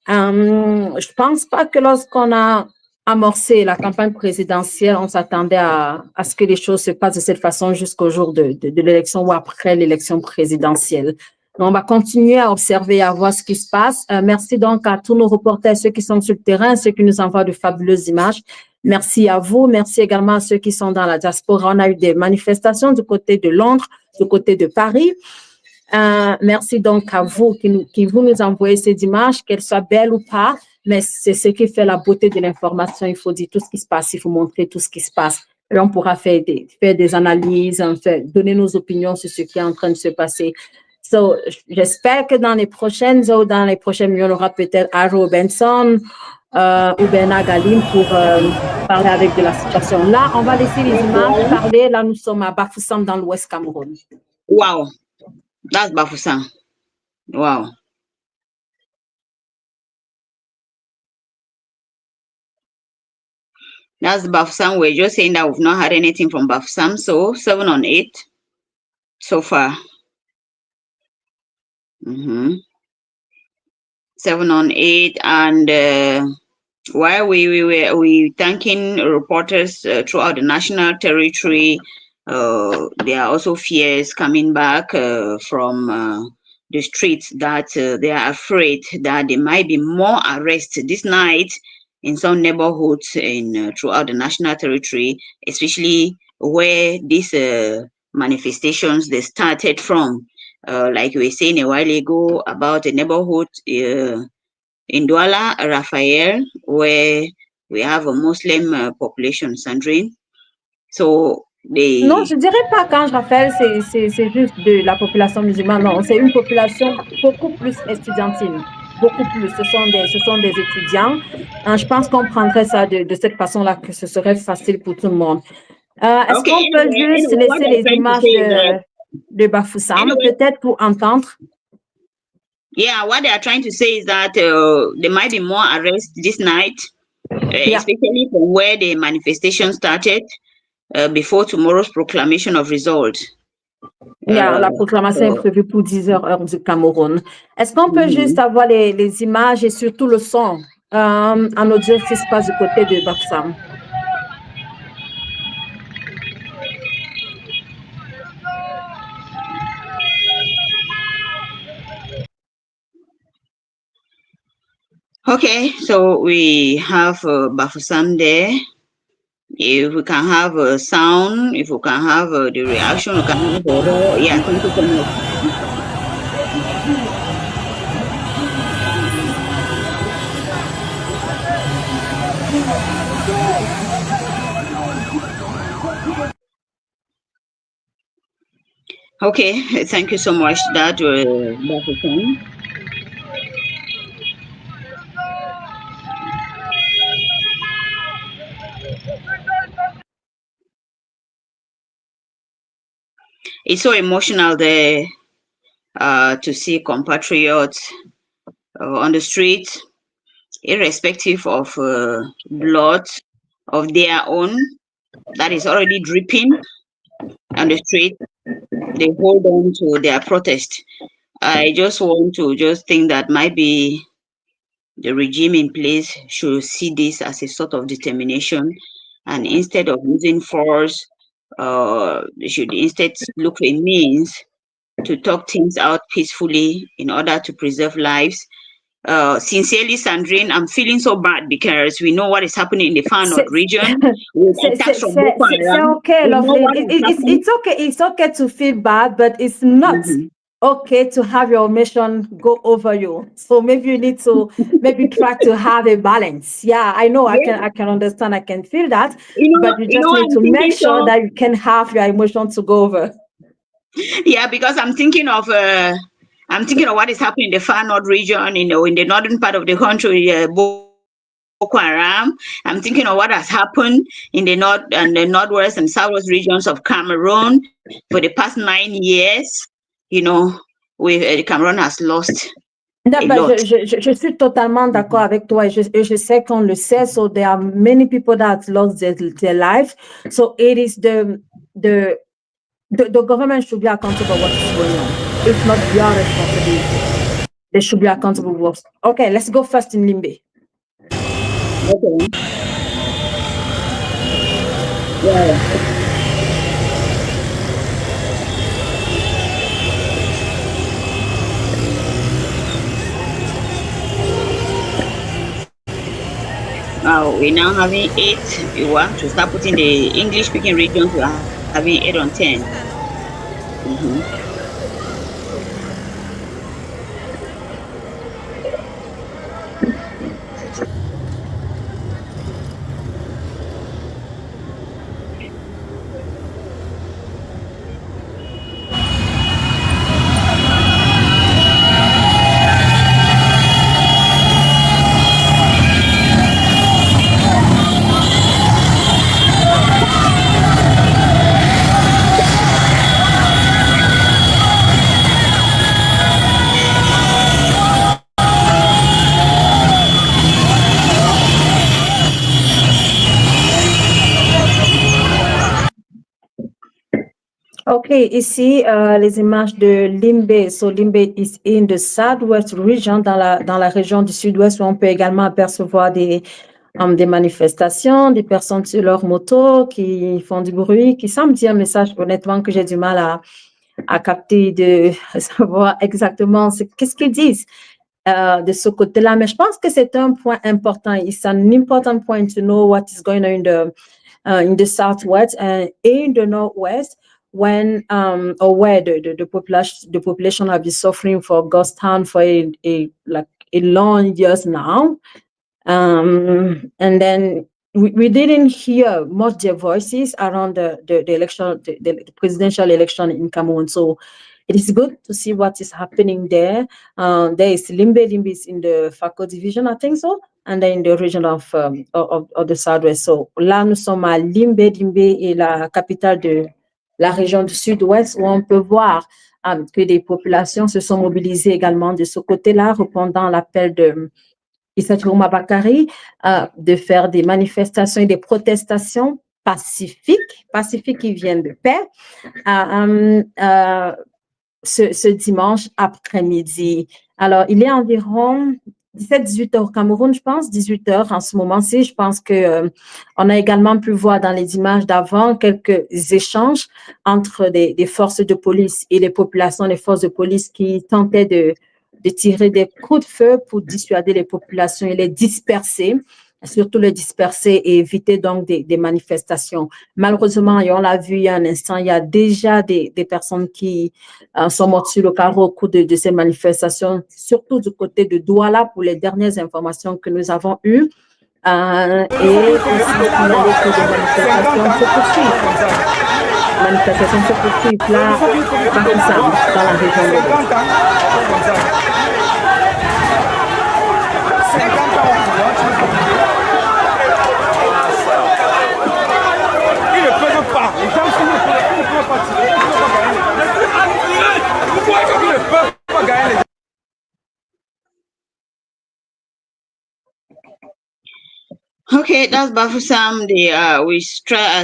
Je pense pas que lorsqu'on a amorcer la campagne présidentielle, on s'attendait à ce que les choses se passent de cette façon jusqu'au jour de l'élection ou après l'élection présidentielle. Donc, on va continuer à observer, à voir ce qui se passe. Merci donc à tous nos reporters, ceux qui sont sur le terrain, ceux qui nous envoient de fabuleuses images. Merci à vous. Merci également à ceux qui sont dans la diaspora. On a eu des manifestations du côté de Londres, du côté de Paris. Merci donc à vous qui vous nous envoyez ces images, qu'elles soient belles ou pas. Mais c'est ce qui fait la beauté de l'information. Il faut dire tout ce qui se passe, il faut montrer tout ce qui se passe. Et on pourra faire des analyses, donner nos opinions sur ce qui est en train de se passer. So, j'espère que dans les prochaines minutes, on aura peut-être Aro Benson ou Bernard Galim pour parler avec de la situation. Là, on va laisser les images parler. Là, nous sommes à Bafoussam dans l'Ouest Cameroun. Wow, that's Bafoussam. Wow. That's Bafoussam. We're just saying that we've not had anything from Bafoussam. So 7 on 8 so far. 7 on 8, and while we thanking reporters throughout the national territory, there are also fears coming back from the streets that they are afraid that there might be more arrests this night in some neighborhoods throughout the national territory, especially where these manifestations they started from. Like we were saying a while ago about a neighborhood in Douala, Raphael, where we have a Muslim population, Sandrine. So they... Non, je dirais pas quand je rappelle, c'est juste de la population musulmane. Non, c'est une population beaucoup plus estudiantine. Beaucoup plus. Ce sont des étudiants. Je pense qu'on prendrait ça de cette façon-là, que ce serait facile pour tout le monde. Est-ce qu'on peut juste laisser les images de Bafoussam, peut-être pour entendre? Yeah, what they are trying to say is that there might be more arrests this night, especially from where the manifestation started before tomorrow's proclamation of results. La proclamation est prévue pour 10h heure du Cameroun. Est-ce qu'on peut juste avoir les images et surtout le son en audio qui se passe du côté de Bafoussam? Okay, so we have Bafoussam there. If we can have a sound, if we can have the reaction, we can have yeah, thank you so much. Okay, thank you so much. That Bafoussam. It's so emotional there to see compatriots on the street, irrespective of blood of their own that is already dripping on the street. They hold on to their protest. I just want to think that maybe the regime in place should see this as a sort of determination, and instead of using force, they should instead look for a means to talk things out peacefully in order to preserve lives. Sincerely, Sandrine, I'm feeling so bad because we know what is happening in the Far North region. It's okay, lovely. It's okay to feel bad, but it's not okay to have your mission go over you. So maybe you need to try to have a balance. Yeah, I know. I can understand. I can feel that. But you just need to make sure that you can have your emotion to go over. Yeah, because I'm thinking of what is happening in the Far North region, in the northern part of the country, Boko Haram. I'm thinking of what has happened in the north and the northwest and southwest regions of Cameroon for the past 9 years. Cameroon has lost a lot. Je suis totalement d'accord avec toi. Je sais qu'on le sait. So there are many people that lost their life. So it is the government should be accountable for what is going on. It's not your responsibility. They should be accountable for what. Okay, let's go first in Limbe. Okay. Yeah. Now we're now having 8. You want to start putting the English speaking regions, we're having 8 on 10. OK, ici, les images de Limbe. So, Limbe is in the southwest region, dans la région du sud-ouest, où on peut également apercevoir des manifestations, des personnes sur leur moto qui font du bruit, qui semblent dire un message, honnêtement, que j'ai du mal à capter, de savoir exactement qu'est-ce qu'ils disent de ce côté-là. Mais je pense que c'est un point important. It's an important point to know what is going on in the southwest and in the northwest, when or where the population have been suffering for ghost town for a long years now. And then we didn't hear much their voices around the election, the presidential election in Cameroon. So it is good to see what is happening there. There is Limbe. Limbe is in the Fako division, I think so, and then in the region of the Southwest. So là, nous sommes à Limbe. Limbe est la capitale de la région du Sud-Ouest, où on peut voir que des populations se sont mobilisées également de ce côté-là, répondant à l'appel de Issa Tchiroma Bakary de faire des manifestations et des protestations pacifiques qui viennent de paix ce dimanche après-midi. Alors, il est environ 17-18 heures au Cameroun, je pense, 18 heures en ce moment-ci. Je pense que on a également pu voir dans les images d'avant quelques échanges entre des forces de police et les populations, les forces de police qui tentaient de tirer des coups de feu pour dissuader les populations et les disperser, surtout les disperser et éviter donc des manifestations. Malheureusement, et on l'a vu il y a un instant, il y a déjà des personnes qui sont mortes sur le carreau au cours de ces manifestations, surtout du côté de Douala, pour les dernières informations que nous avons eues. Et aussi signaler que des manifestations se poursuivent. Manifestations se poursuivent là, dans la région de l'Ouest. Okay, that's Bafusam. We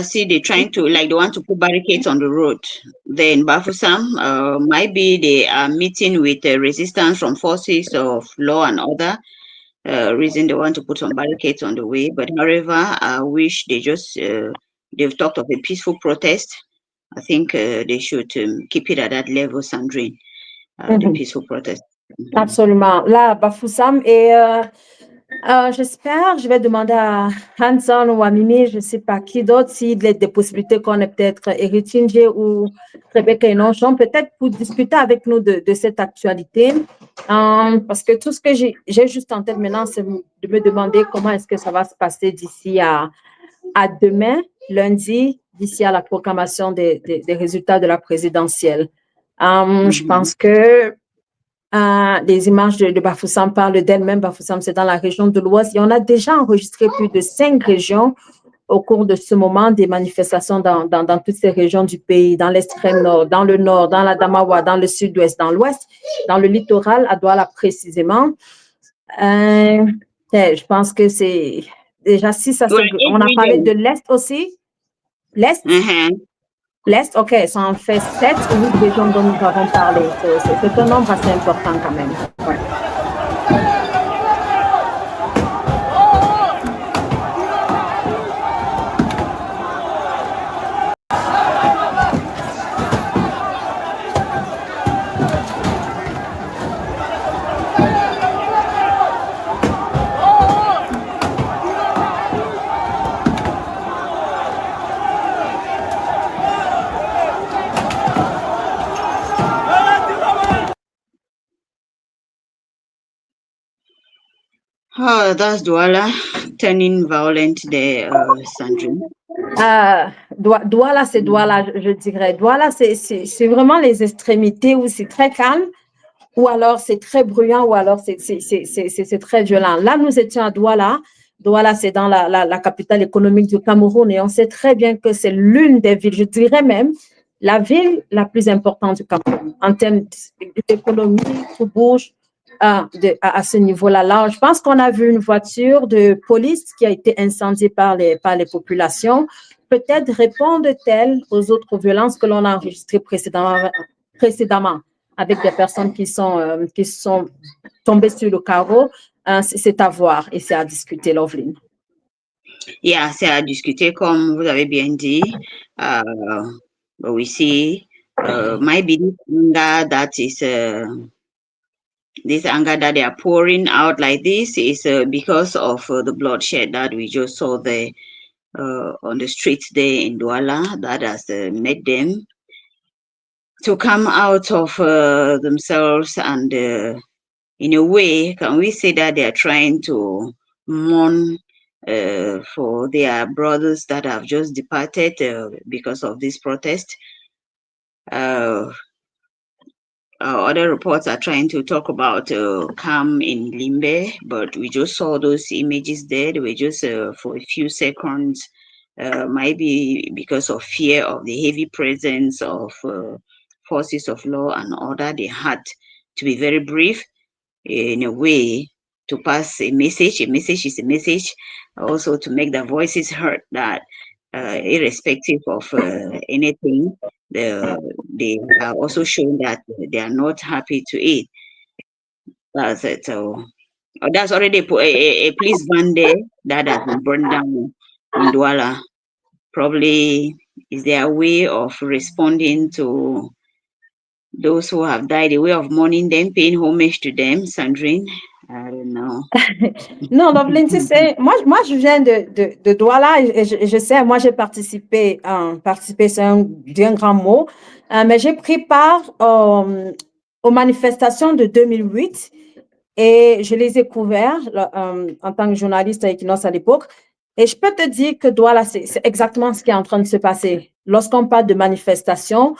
see they're trying to, like, they want to put barricades on the road. Then Bafusam, might be they are meeting with resistance from forces of law and other reason they want to put some barricades on the way. But however, I wish they just they've talked of a peaceful protest. I think they should keep it at that level, Sandrine. The peaceful protest. Absolument. Là, Bafoussam, et j'espère, je vais demander à Hanson ou à Mimi, je ne sais pas qui d'autre, s'il y a des possibilités qu'on ait peut-être Eritinje ou Rebecca Enonchon, peut-être pour discuter avec nous de cette actualité. Parce que tout ce que j'ai juste en tête maintenant, c'est de me demander comment est-ce que ça va se passer d'ici à demain, lundi, d'ici à la proclamation des résultats de la présidentielle. Je pense que les images de Bafoussam parlent d'elles-mêmes. Bafoussam, c'est dans la région de l'Ouest. Et on a déjà enregistré plus de 5 régions au cours de ce moment, des manifestations dans toutes ces régions du pays, dans l'extrême nord, dans le nord, dans la Damawa, dans le sud-ouest, dans l'ouest, dans le littoral, à Douala précisément. Je pense que c'est déjà si ça on a parlé de l'Est aussi. L'Est? L'Est, OK, ça en fait 7 ou 8 régions dont nous avons parlé. C'est un nombre assez important quand même. Ouais. Oh, that's Douala turning violent there, Sandrine. Douala, c'est Douala, je dirais. Douala, c'est vraiment les extrémités où c'est très calme, ou alors c'est très bruyant, ou alors c'est très violent. Là, nous étions à Douala. Douala, c'est dans la capitale économique du Cameroun, et on sait très bien que c'est l'une des villes, je dirais même, la ville la plus importante du Cameroun en termes d'économie, tout bouge à ce niveau-là. Là, je pense qu'on a vu une voiture de police qui a été incendiée par les populations. Peut-être répondent-elles aux autres violences que l'on a enregistrées précédemment avec des personnes qui sont tombées sur le carreau. C'est à voir et c'est à discuter, Loveline. Yeah, c'est à discuter, comme vous avez bien dit. We see maybe this anger that is this anger that they are pouring out like this is because of the bloodshed that we just saw there on the streets there in Douala, that has made them to come out of themselves, and in a way, can we say that they are trying to mourn for their brothers that have just departed because of this protest? Other reports are trying to talk about calm in Limbe, but we just saw those images there. They were just for a few seconds, maybe because of fear of the heavy presence of forces of law and order. They had to be very brief in a way to pass a message. A message is a message, also to make their voices heard, that irrespective of anything, they are also showing that they are not happy to eat. That's it. So that's already a police van there that has been burned down in Douala. Probably is their way of responding to those who have died, a way of mourning them, paying homage to them, Sandrine. I don't know. Non, Loveline, tu sais, moi, je viens de Douala et je sais, moi, j'ai participé, c'est un bien grand mot, mais j'ai pris part aux manifestations de 2008 et je les ai couvertes en tant que journaliste à Equinox à l'époque. Et je peux te dire que Douala, c'est exactement ce qui est en train de se passer. Lorsqu'on parle de manifestations,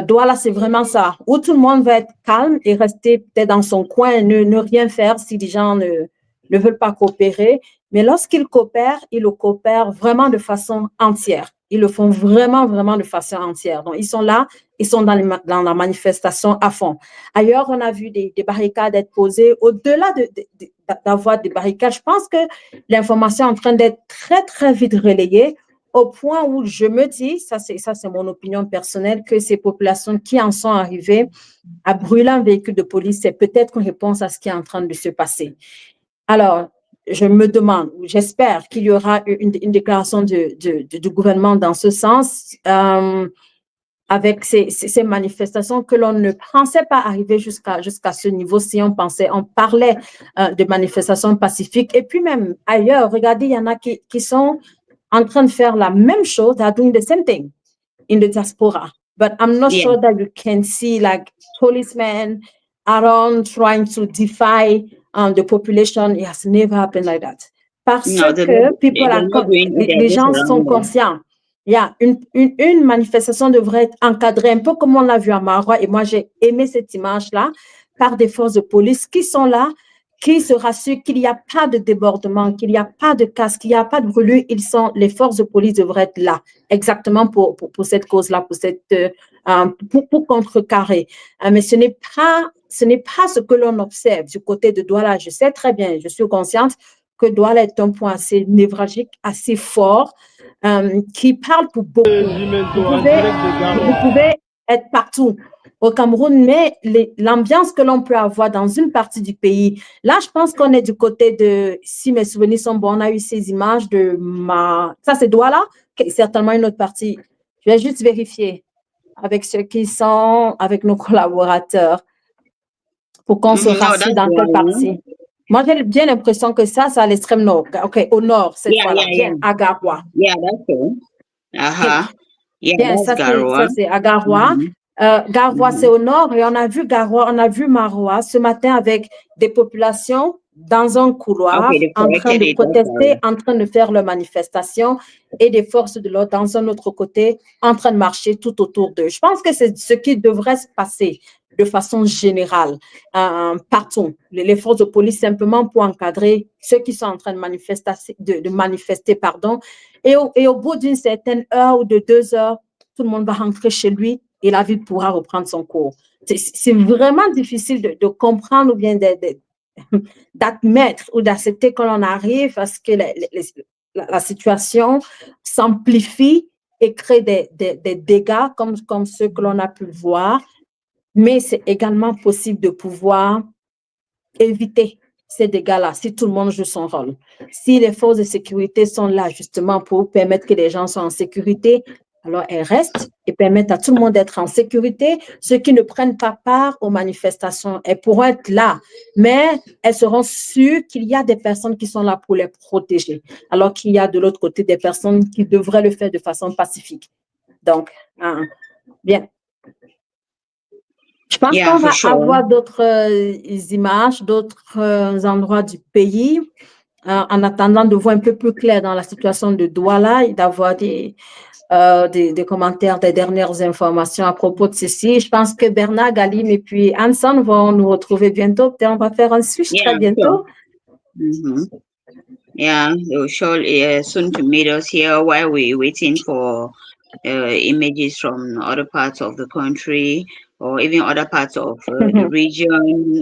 Douala, c'est vraiment ça, où tout le monde va être calme et rester peut-être dans son coin, ne rien faire si les gens ne veulent pas coopérer. Mais lorsqu'ils coopèrent, ils le coopèrent vraiment de façon entière. Ils le font vraiment, vraiment de façon entière. Donc, ils sont là, ils sont dans la manifestation à fond. Ailleurs, on a vu des barricades être posées. Au-delà d'avoir des barricades, je pense que l'information est en train d'être très, très vite relayée, au point où je me dis, ça c'est mon opinion personnelle, que ces populations qui en sont arrivées à brûler un véhicule de police, c'est peut-être une réponse à ce qui est en train de se passer. Alors, je me demande, j'espère qu'il y aura une déclaration du gouvernement dans ce sens, avec ces manifestations que l'on ne pensait pas arriver jusqu'à ce niveau si on parlait de manifestations pacifiques. Et puis même ailleurs, regardez, il y en a qui sont en train de faire la même chose. They're doing the same thing in the diaspora. But I'm not sure that you can see like policemen around trying to defy the population. It has never happened like that. Parce que les gens sont conscients. Il y a une manifestation devrait être encadrée, un peu comme on l'a vu à Marois, et moi j'ai aimé cette image-là, par des forces de police qui sont là, qui se rassurent qu'il n'y a pas de débordement, qu'il n'y a pas de casse, qu'il n'y a pas de brûlure. Les forces de police devraient être là, exactement pour cette cause-là, pour contrecarrer. Mais ce n'est pas ce que l'on observe du côté de Douala. Je sais très bien, je suis consciente que Douala est un point assez névralgique, assez fort, qui parle pour beaucoup. Vous pouvez être partout au Cameroun, mais l'ambiance que l'on peut avoir dans une partie du pays, là, je pense qu'on est du côté de, si mes souvenirs sont bons, on a eu ces images ça c'est Douala, certainement une autre partie. Je vais juste vérifier avec ceux qui sont, avec nos collaborateurs, pour qu'on se rassure dans quelle partie. Moi, j'ai bien l'impression que ça, c'est à l'extrême nord. OK, au nord, cette fois-là, bien, à Garoua. Yeah, that's it. Yeah, bien, ça c'est à Garoua. Garoua, c'est au nord, et on a vu Garoua, on a vu Marois ce matin avec des populations dans un couloir, Okay, en train de protester, en train de faire leur manifestation, et des forces de l'ordre dans un autre côté, en train de marcher tout autour d'eux. Je pense que c'est ce qui devrait se passer de façon générale, partout. Les forces de police simplement pour encadrer ceux qui sont en train de manifester, pardon. Et au bout d'une certaine heure ou de 2 heures, tout le monde va rentrer chez lui et la ville pourra reprendre son cours. C'est vraiment difficile de comprendre ou bien d'admettre ou d'accepter que l'on arrive parce que la situation s'amplifie et crée des dégâts comme ceux que l'on a pu voir. Mais c'est également possible de pouvoir éviter ces dégâts-là si tout le monde joue son rôle. Si les forces de sécurité sont là justement pour permettre que les gens soient en sécurité, alors elles restent et permettent à tout le monde d'être en sécurité. Ceux qui ne prennent pas part aux manifestations, elles pourront être là, mais elles seront sûres qu'il y a des personnes qui sont là pour les protéger, alors qu'il y a de l'autre côté des personnes qui devraient le faire de façon pacifique. Donc, bien. Je pense qu'on va avoir d'autres images, d'autres endroits du pays, en attendant de voir un peu plus clair dans la situation de Douala et d'avoir des commentaires, des dernières informations à propos de ceci. Je pense que Bernard, Galim et puis Hanson vont nous retrouver bientôt. Peut-être on va faire un switch très bientôt. Yeah, they will surely soon to meet us here while we're waiting for images from other parts of the country or even other parts of the region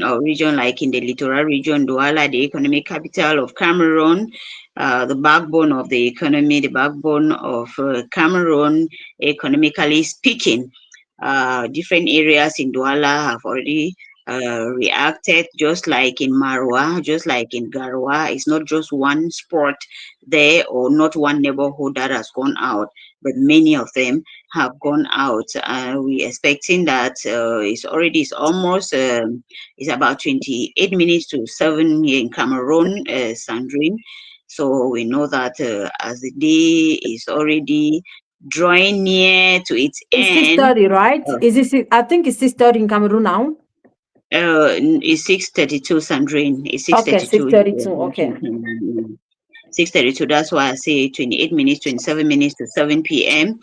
like in the littoral region, Douala, the economic capital of Cameroon, the backbone of the economy, the backbone of Cameroon, economically speaking. Different areas in Douala have already reacted, just like in Marwa, just like in Garwa. It's not just one spot there or not one neighborhood that has gone out, but many of them have gone out. We're expecting that it's almost it's about 28 minutes to 7 here in Cameroon, Sandrine. So we know that as the day is already drawing near to its end. It's 6:30, right? I think it's 6:30 in Cameroon now. It's 6:32, Sandrine. It's 6:32. Okay, 6:32. Okay. 6:32. That's why I say 28 minutes, 27 minutes to 7 p.m.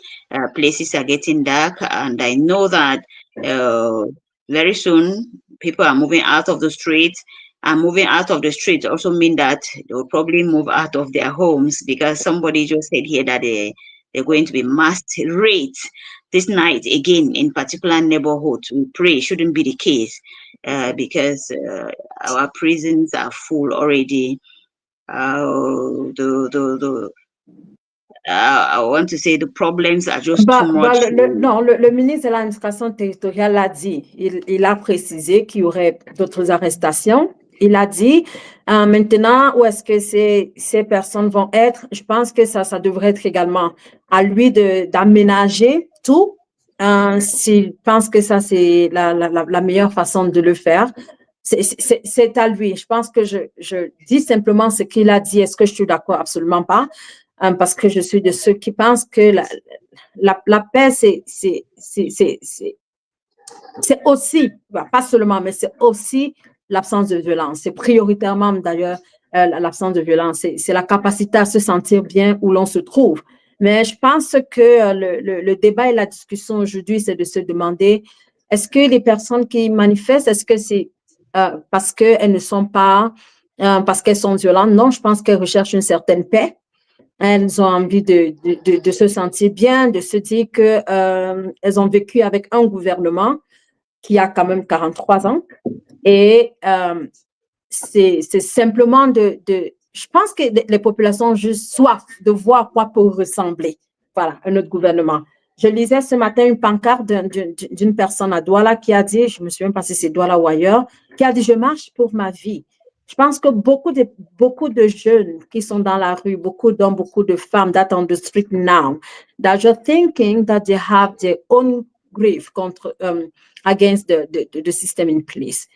Places are getting dark, and I know that very soon people are moving out of the streets. And moving out of the streets also mean that they will probably move out of their homes, because somebody just said here that they're going to be mass raids this night again in particular neighborhoods. We pray it shouldn't be the case, because our prisons are full already. I want to say the problems are just too much. Le ministre de l'administration territoriale l'a dit. Il a précisé qu'il y aurait d'autres arrestations. Il a dit, maintenant, où est-ce que ces personnes vont être? Je pense que ça devrait être également à lui d'aménager tout. S'il pense que ça, c'est la meilleure façon de le faire. C'est à lui. Je pense que je dis simplement ce qu'il a dit. Est-ce que je suis d'accord? Absolument pas. Parce que je suis de ceux qui pensent que la paix, c'est aussi, pas seulement, mais c'est aussi l'absence de violence. C'est prioritairement d'ailleurs l'absence de violence. C'est la capacité à se sentir bien où l'on se trouve. Mais je pense que le débat et la discussion aujourd'hui, c'est de se demander, est-ce que les personnes qui manifestent, est-ce que c'est parce qu'elles ne sont pas, parce qu'elles sont violentes? Non, je pense qu'elles recherchent une certaine paix. Elles ont envie de se sentir bien, de se dire qu'elles ont vécu avec un gouvernement qui a quand même 43 ans. Et c'est simplement je pense que les populations ont juste soif de voir à quoi peut ressembler. Voilà, un autre gouvernement. Je lisais ce matin une pancarte d'une personne à Douala qui a dit, je me souviens pas si c'est Douala ou ailleurs, qui a dit, je marche pour ma vie. Je pense que beaucoup de jeunes qui sont dans la rue, beaucoup d'hommes, beaucoup de femmes that on the street now, that you're thinking that they have their own grief against the system in place.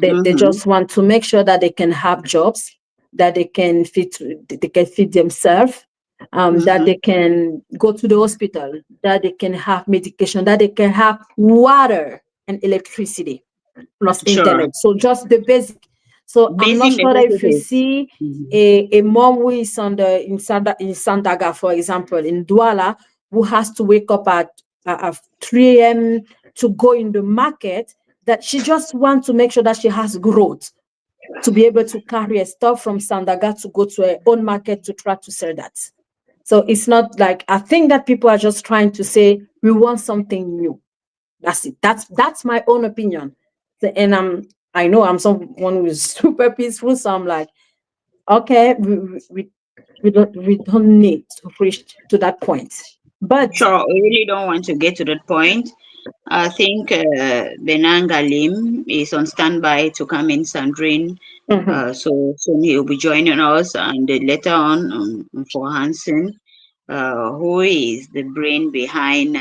They just want to make sure that they can have jobs, that they can feed themselves, that they can go to the hospital, that they can have medication, that they can have water and electricity plus internet. So just the basic. So I'm not Basic sure if you necessities. see a mom who is in Sandaga, for example, in Douala, who has to wake up at 3 a.m. to go in the market, that she just wants to make sure that she has growth to be able to carry a stuff from Sandaga to go to her own market to try to sell that. So it's not like, I think that people are just trying to say, we want something new. That's it. That's my own opinion. And I know I'm someone who is super peaceful, so I'm like, okay, we don't need to reach to that point. But Sure, we really don't want to get to that point. I think Benanga Lim is on standby to come in, Sandrine. So soon he'll be joining us, and later on for Hansen, who is the brain behind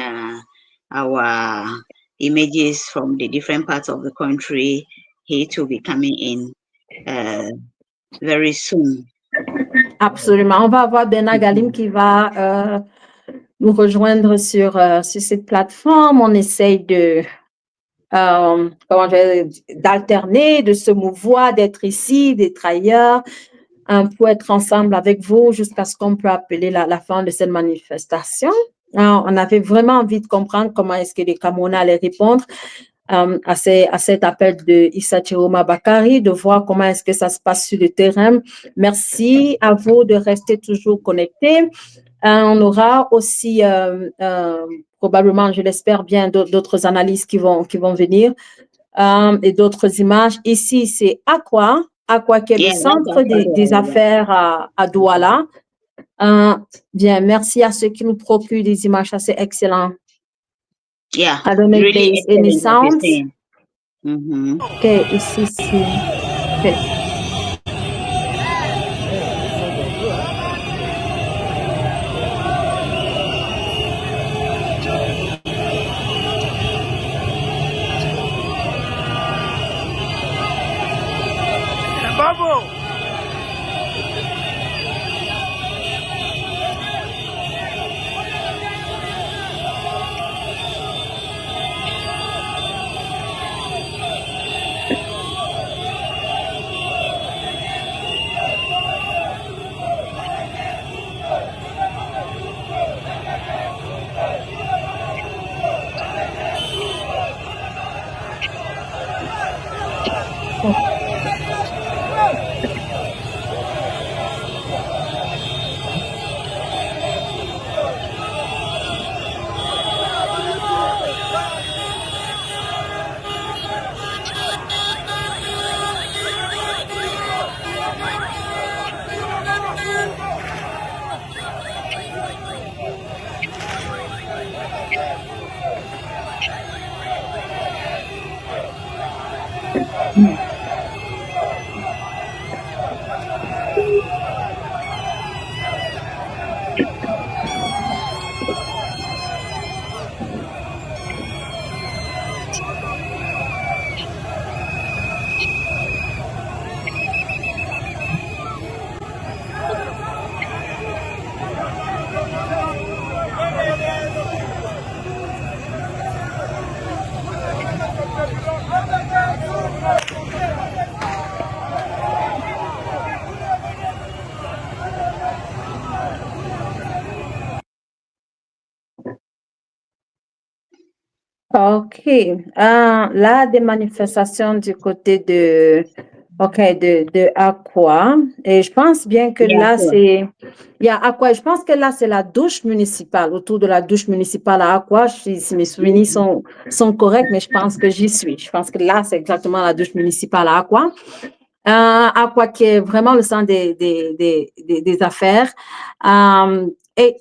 our images from the different parts of the country. He too will be coming in very soon. Absolument. On va avoir Benanga Galim qui va nous rejoindre sur cette plateforme. On essaye d'alterner, de se mouvoir, d'être ici, d'être ailleurs, pour être ensemble avec vous jusqu'à ce qu'on peut appeler la fin de cette manifestation. On avait vraiment envie de comprendre comment est-ce que les Camerounais allaient répondre à cet appel de Issa Tchiroma Bakary, de voir comment est-ce que ça se passe sur le terrain. Merci à vous de rester toujours connectés. On aura aussi probablement, je l'espère bien, d'autres analyses qui vont venir et d'autres images. Ici, c'est Aqua qui est le centre des affaires à Douala. Bien, merci à ceux qui nous procurent des images assez excellentes. Yeah, I don't know if really there is any sound. Okay, ici, okay. Bravo! OK. Là, des manifestations du côté de Aqua. Et je pense bien que là, c'est... Il y a Aqua. Je pense que là, c'est la douche municipale, autour de la douche municipale à Aqua. Si mes souvenirs sont corrects, mais je pense que j'y suis. Je pense que là, c'est exactement la douche municipale à Aqua. Aqua qui est vraiment le centre des affaires. Et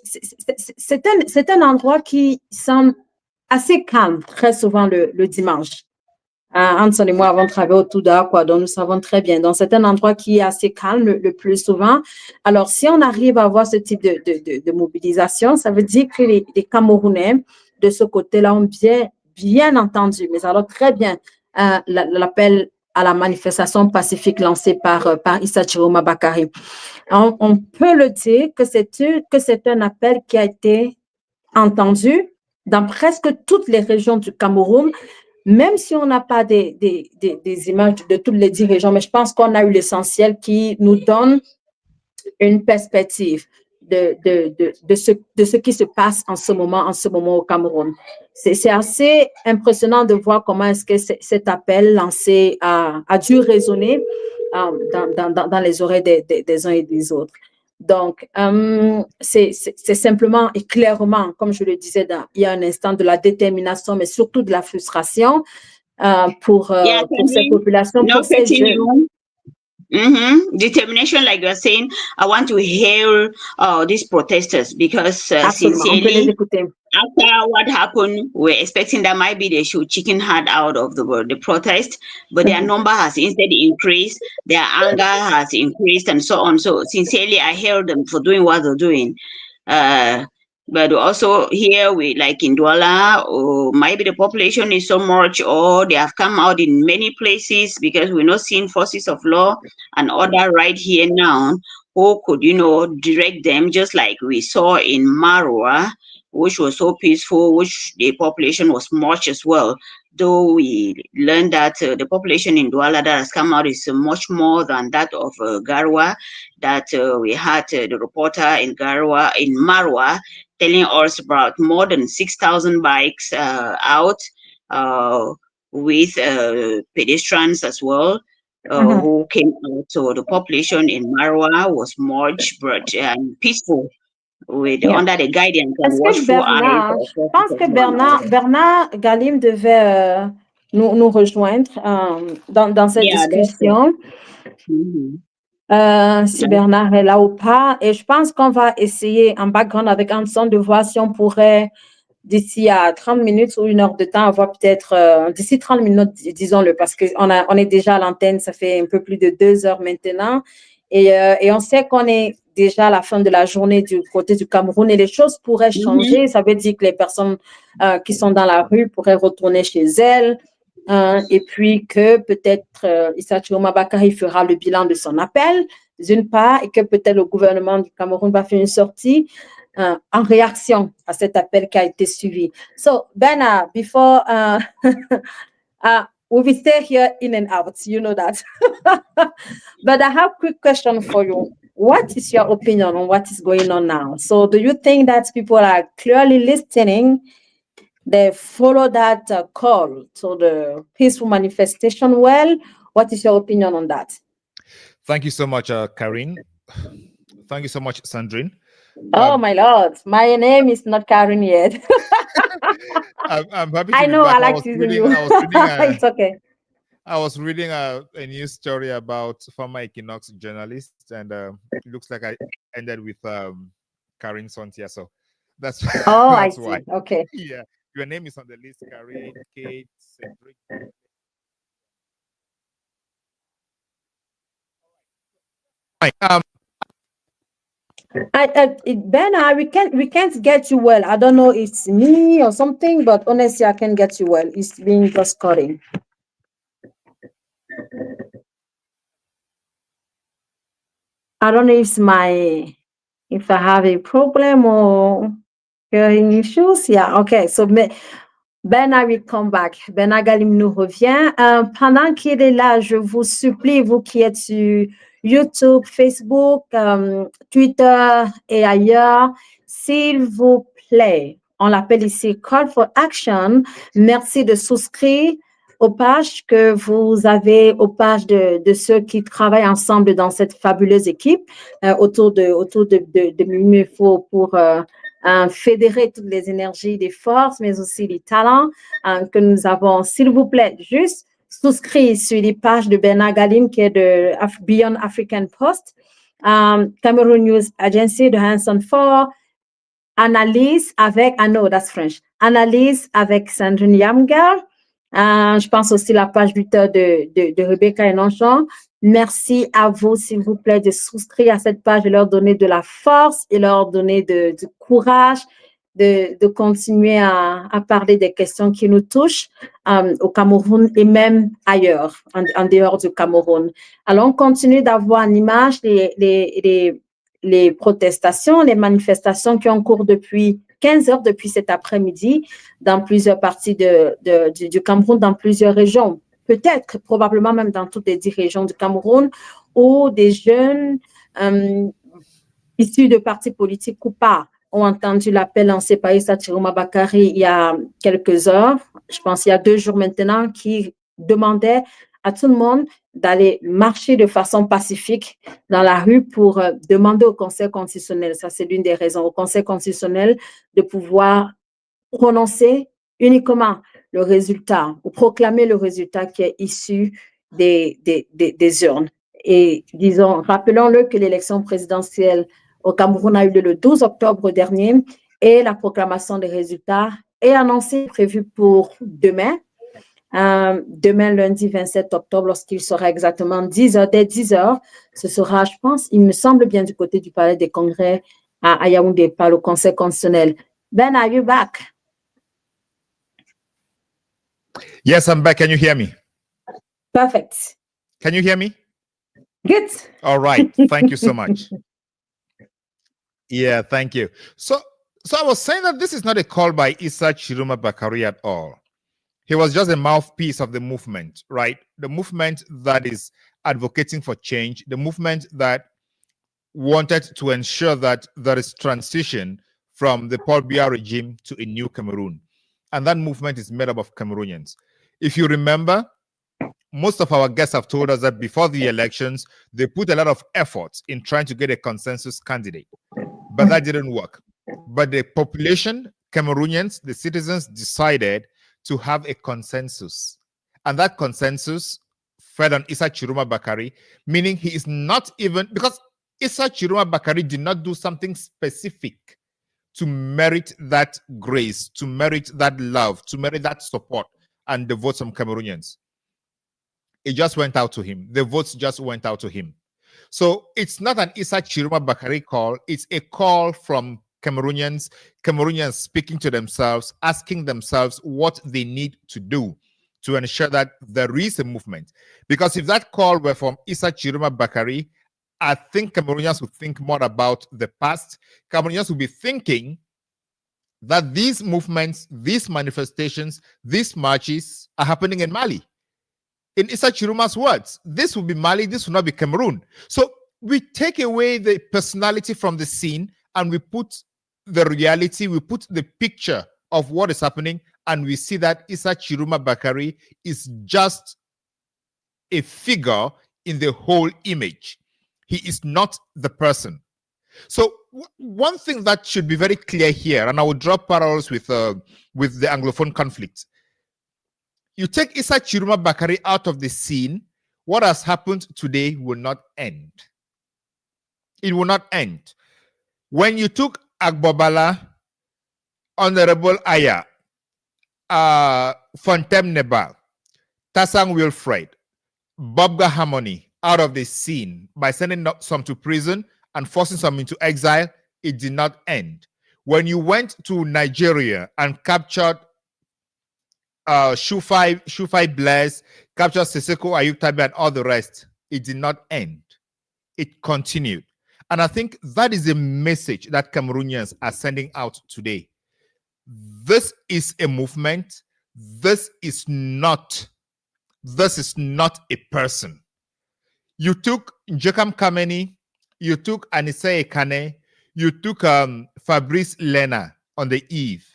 c'est un endroit qui semble assez calme, très souvent le dimanche. Anson et moi avons travaillé autour d'Aqua, donc nous savons très bien. Donc, c'est un endroit qui est assez calme le plus souvent. Alors, si on arrive à avoir ce type de mobilisation, ça veut dire que les Camerounais, de ce côté-là, ont bien entendu, mais alors très bien, l'appel à la manifestation pacifique lancée par Issa Tchiroma Bakary. On peut le dire que c'est un appel qui a été entendu dans presque toutes les régions du Cameroun, même si on n'a pas des images de tous les dirigeants, mais je pense qu'on a eu l'essentiel qui nous donne une perspective de ce qui se passe en ce moment au Cameroun. C'est assez impressionnant de voir comment est-ce que cet appel lancé a dû résonner dans les oreilles des uns et des autres. Donc, c'est simplement et clairement, comme je le disais il y a un instant, de la détermination, mais surtout de la frustration pour ces populations, pour ces jeunes. Determination, like you're saying. I want to hear these protesters because sincerely, after what happened, we're expecting that maybe they should chicken heart out of the protest, but their number has instead increased, their anger has increased, and so on. So sincerely, I hail them for doing what they're doing. But also here, we like in Douala, or maybe the population is so much, or they have come out in many places because we're not seeing forces of law and order right here now who could, direct them, just like we saw in Marwa, which was so peaceful, which the population was much as well. Though we learned that the population in Douala that has come out is much more than that of Garwa, that we had the reporter in Marwa, telling us about more than 6,000 bikes out with pedestrians as well who came out. So the population in Marwa was much and peaceful with under the guidance and watchful eyes. Je pense que Bernard Galim devait nous rejoindre dans cette discussion. Si Bernard est là ou pas. Et je pense qu'on va essayer en background avec Anson de voir si on pourrait, d'ici à 30 minutes ou 1 heure de temps, avoir peut-être, d'ici 30 minutes, disons-le, parce qu'on est déjà à l'antenne, ça fait un peu plus de 2 heures maintenant. Et on sait qu'on est déjà à la fin de la journée du côté du Cameroun et les choses pourraient changer. Ça veut dire que les personnes qui sont dans la rue pourraient retourner chez elles. Et puis que peut-être Issa Tchiroma Bakary fera le bilan de son appel, d'une part, et que peut-être le gouvernement du Cameroun va faire une sortie en réaction à cet appel qui a été suivi. So, Bernard, before we will stay here in and out, you know that. But I have a quick question for you. What is your opinion on what is going on now? So do you think that people are clearly listening? They follow that call to the peaceful manifestation well? What is your opinion on that? Thank you so much, Karine. Thank you so much, Sandrine. Oh, my Lord. My name is not Karine yet. I'm happy to I be know, back. I like teasing you. It's okay. I was reading a news story about former Equinox journalists, and it looks like I ended with Karine Sontia. So that's, oh, that's I why. See. Okay. Yeah. Your name is on the list, Karine, Kate, Cedric. Ben, we can't get you well. I don't know if it's me or something, but honestly, I can't get you well. It's being just cutting. I don't know if I have a problem or hearing issues. Yeah, okay. So Bernard will come back. Bernard Galim nous revient. Pendant qu'il est là, je vous supplie, vous qui êtes sur YouTube, Facebook, Twitter et ailleurs, s'il vous plaît, on l'appelle ici Call for Action. Merci de souscrire aux pages que vous avez, aux pages de ceux qui travaillent ensemble dans cette fabuleuse équipe autour de Mimifo pour fédérer toutes les énergies, des forces, mais aussi des talents que nous avons. S'il vous plaît, juste souscrire sur les pages de Bernard Galim qui est de Beyond African Post, Cameroon News Agency de Hanson 4, Analyse avec, I know that's French, Analyse avec Sandrine Yamgar. Je pense aussi la page Twitter de Rebecca et Nonchon. Merci à vous, s'il vous plaît, de souscrire à cette page et leur donner de la force et leur donner du courage de continuer à parler des questions qui nous touchent au Cameroun et même ailleurs, en dehors du Cameroun. Alors, on continue d'avoir en image les protestations, les manifestations qui ont cours depuis 15 heures depuis cet après-midi dans plusieurs parties du Cameroun, dans plusieurs régions, peut-être, probablement même dans toutes les 10 régions du Cameroun, où des jeunes issus de partis politiques ou pas ont entendu l'appel lancé par Issa Tchiroma Bakary il y a quelques heures, je pense il y a 2 jours maintenant, qui demandait à tout le monde d'aller marcher de façon pacifique dans la rue pour demander au Conseil constitutionnel, ça c'est l'une des raisons, au Conseil constitutionnel de pouvoir prononcer uniquement le résultat ou proclamer le résultat qui est issu des urnes. Et disons, rappelons-le que l'élection présidentielle au Cameroun a eu lieu le 12 octobre dernier et la proclamation des résultats est annoncée, prévue pour demain. Demain, lundi 27 octobre, lorsqu'il sera exactement 10 heures, dès 10 heures, ce sera, je pense, il me semble bien du côté du Palais des Congrès à Yaoundé par le Conseil constitutionnel. Ben, are you back? Yes, I'm back. Can you hear me? Perfect. Can you hear me? Good. All right. Thank you so much. Yeah, thank you. So I was saying that this is not a call by Issa Tchiroma Bakary at all. He was just a mouthpiece of the movement, right? The movement that is advocating for change, the movement that wanted to ensure that there is transition from the Paul Biya regime to a new Cameroon. And that movement is made up of Cameroonians. If you remember, most of our guests have told us that before the elections, they put a lot of effort in trying to get a consensus candidate, but that didn't work. But the population, Cameroonians, the citizens decided to have a consensus. And that consensus fed on Issa Tchiroma Bakary, meaning he is not even, because Issa Tchiroma Bakary did not do something specific to merit that grace, to merit that love, to merit that support and the votes from Cameroonians. It just went out to him. The votes just went out to him. So it's not an Issa Tchiroma Bakary call. It's a call from Cameroonians speaking to themselves, asking themselves what they need to do to ensure that there is a movement. Because if that call were from Issa Tchiroma Bakary, I think Cameroonians would think more about the past. Cameroonians would be thinking that these movements, these manifestations, these marches are happening in Mali. In Issa Tchiroma's words, this will be Mali, this will not be Cameroon. So we take away the personality from the scene and we put the reality, we put the picture of what is happening, and we see that Issa Tchiroma Bakary is just a figure in the whole image. He is not the person. So one thing that should be very clear here, and I will draw parallels with the Anglophone conflict. You take Issa Tchiroma Bakary out of the scene, what has happened today will not end. It will not end. When you took Agbobala, Honorable Aya, Fontem Nebal, Tassang Wilfred, Bobga Harmony out of the scene by sending some to prison and forcing some into exile, it did not end. When you went to Nigeria and captured Shufai Bless, captured Seseko Ayutabi and all the rest, it did not end. It continued. And I think that is a message that Cameroonians are sending out today. This is a movement. This is not a person. You took Njekam Kameni, you took Anissa Ekane, you took Fabrice Lena on the eve.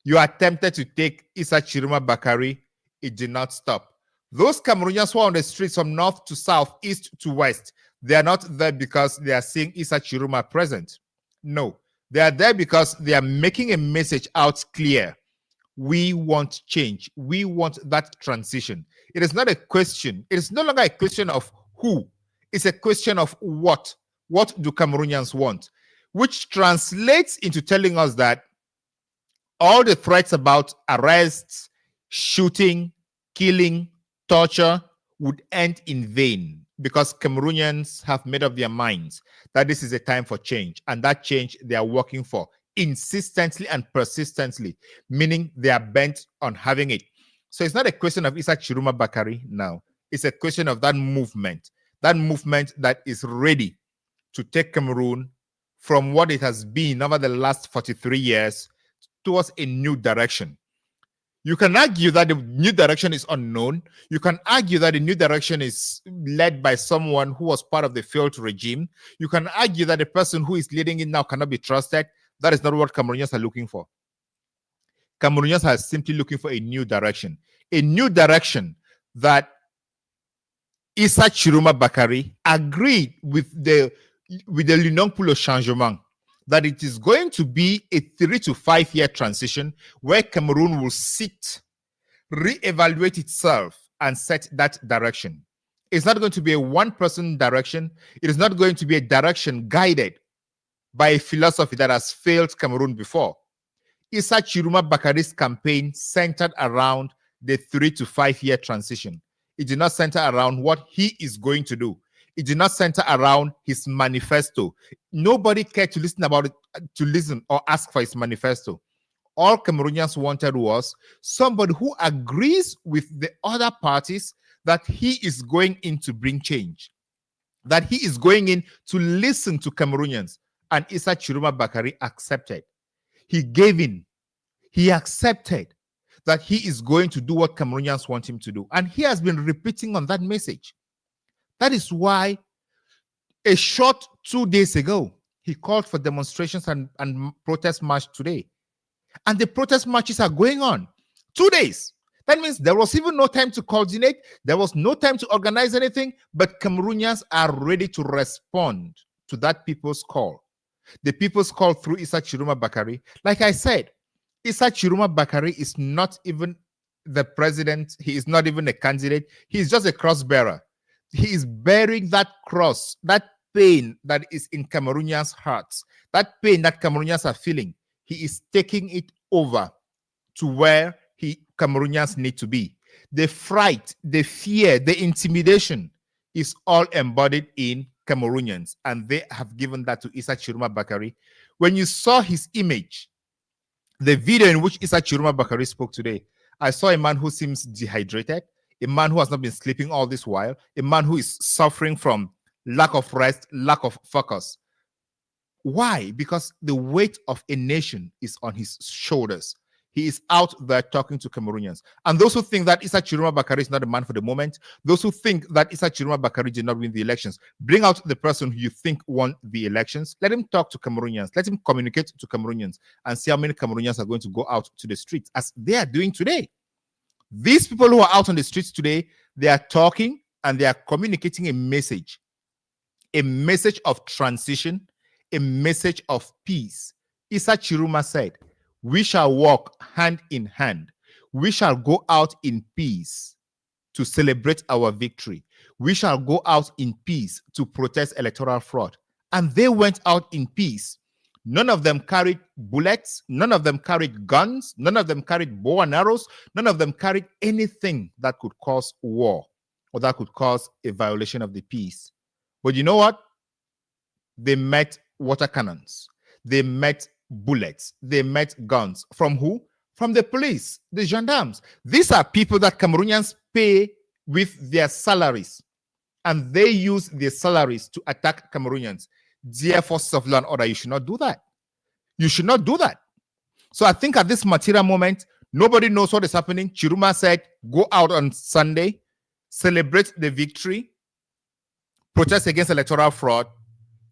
You attempted to take Issa Tchiroma Bakary. It did not stop. Those Cameroonians who are on the streets from north to south, east to west, they are not there because they are seeing Issa Tchiroma present. No, they are there because they are making a message out clear. We want change. We want that transition. It is not a question. It is no longer a question of who. It's a question of what. What do Cameroonians want? Which translates into telling us that all the threats about arrests, shooting, killing, torture would end in vain because Cameroonians have made up their minds that this is a time for change, and that change they are working for insistently and persistently, meaning they are bent on having it. So it's not a question of Issa Tchiroma Bakary now. It's a question of that movement that is ready to take Cameroon from what it has been over the last 43 years towards a new direction. You can argue that the new direction is unknown. You can argue that the new direction is led by someone who was part of the failed regime. You can argue that the person who is leading it now cannot be trusted. That is not what Cameroonians are looking for. Cameroonians are simply looking for a new direction that Issa Tchiroma Bakary agreed with the L'Union pour le Changement that it is going to be a 3 to 5 year transition where Cameroon will sit, reevaluate itself, and set that direction. It's not going to be a one-person direction. It is not going to be a direction guided by a philosophy that has failed Cameroon before. Issa Tchiroma Bakary's campaign centered around the 3 to 5 year transition. It did not center around what he is going to do. It did not center around his manifesto. Nobody cared to listen or ask for his manifesto. All Cameroonians wanted was somebody who agrees with the other parties that he is going in to bring change, that he is going in to listen to Cameroonians. And Issa Tchiroma Bakary accepted. He gave in. He accepted that he is going to do what Cameroonians want him to do. And he has been repeating on that message. That is why a short 2 days ago, he called for demonstrations and protest march today. And the protest marches are going on. 2 days. That means there was even no time to coordinate. There was no time to organize anything, but Cameroonians are ready to respond to that people's call. The people's call through Issa Tchiroma Bakary. Like I said, Issa Tchiroma Bakary is not even the president. He is not even a candidate. He is just a cross bearer. He is bearing that cross, that pain that is in Cameroonians' hearts, that pain that Cameroonians are feeling. He is taking it over to where Cameroonians need to be. The fright, the fear, the intimidation is all embodied in Cameroonians, and they have given that to Issa Tchiroma Bakary. When you saw his image, the video in which Issa Tchiroma Bakary spoke today, I saw a man who seems dehydrated, a man who has not been sleeping all this while, a man who is suffering from lack of rest, lack of focus. Why? Because the weight of a nation is on his shoulders. He is out there talking to Cameroonians. And those who think that Issa Tchiroma Bakary is not a man for the moment, those who think that Issa Tchiroma Bakary did not win the elections, bring out the person who you think won the elections. Let him talk to Cameroonians. Let him communicate to Cameroonians and see how many Cameroonians are going to go out to the streets as they are doing today. These people who are out on the streets today, they are talking and they are communicating a message of transition, a message of peace. Issa Tchiroma said, we shall walk hand in hand. We shall go out in peace to celebrate our victory. We shall go out in peace to protest electoral fraud. And they went out in peace. None of them carried bullets. None of them carried guns. None of them carried bow and arrows. None of them carried anything that could cause war or that could cause a violation of the peace. But you know what? They met water cannons. They met bullets. They met guns. From who? From the police, the gendarmes. These are people that Cameroonians pay with their salaries. And they use their salaries to attack Cameroonians. Dear forces of law and order, you should not do that. You should not do that. So I think at this material moment, nobody knows what is happening. Tchiroma said, go out on Sunday, celebrate the victory, protest against electoral fraud.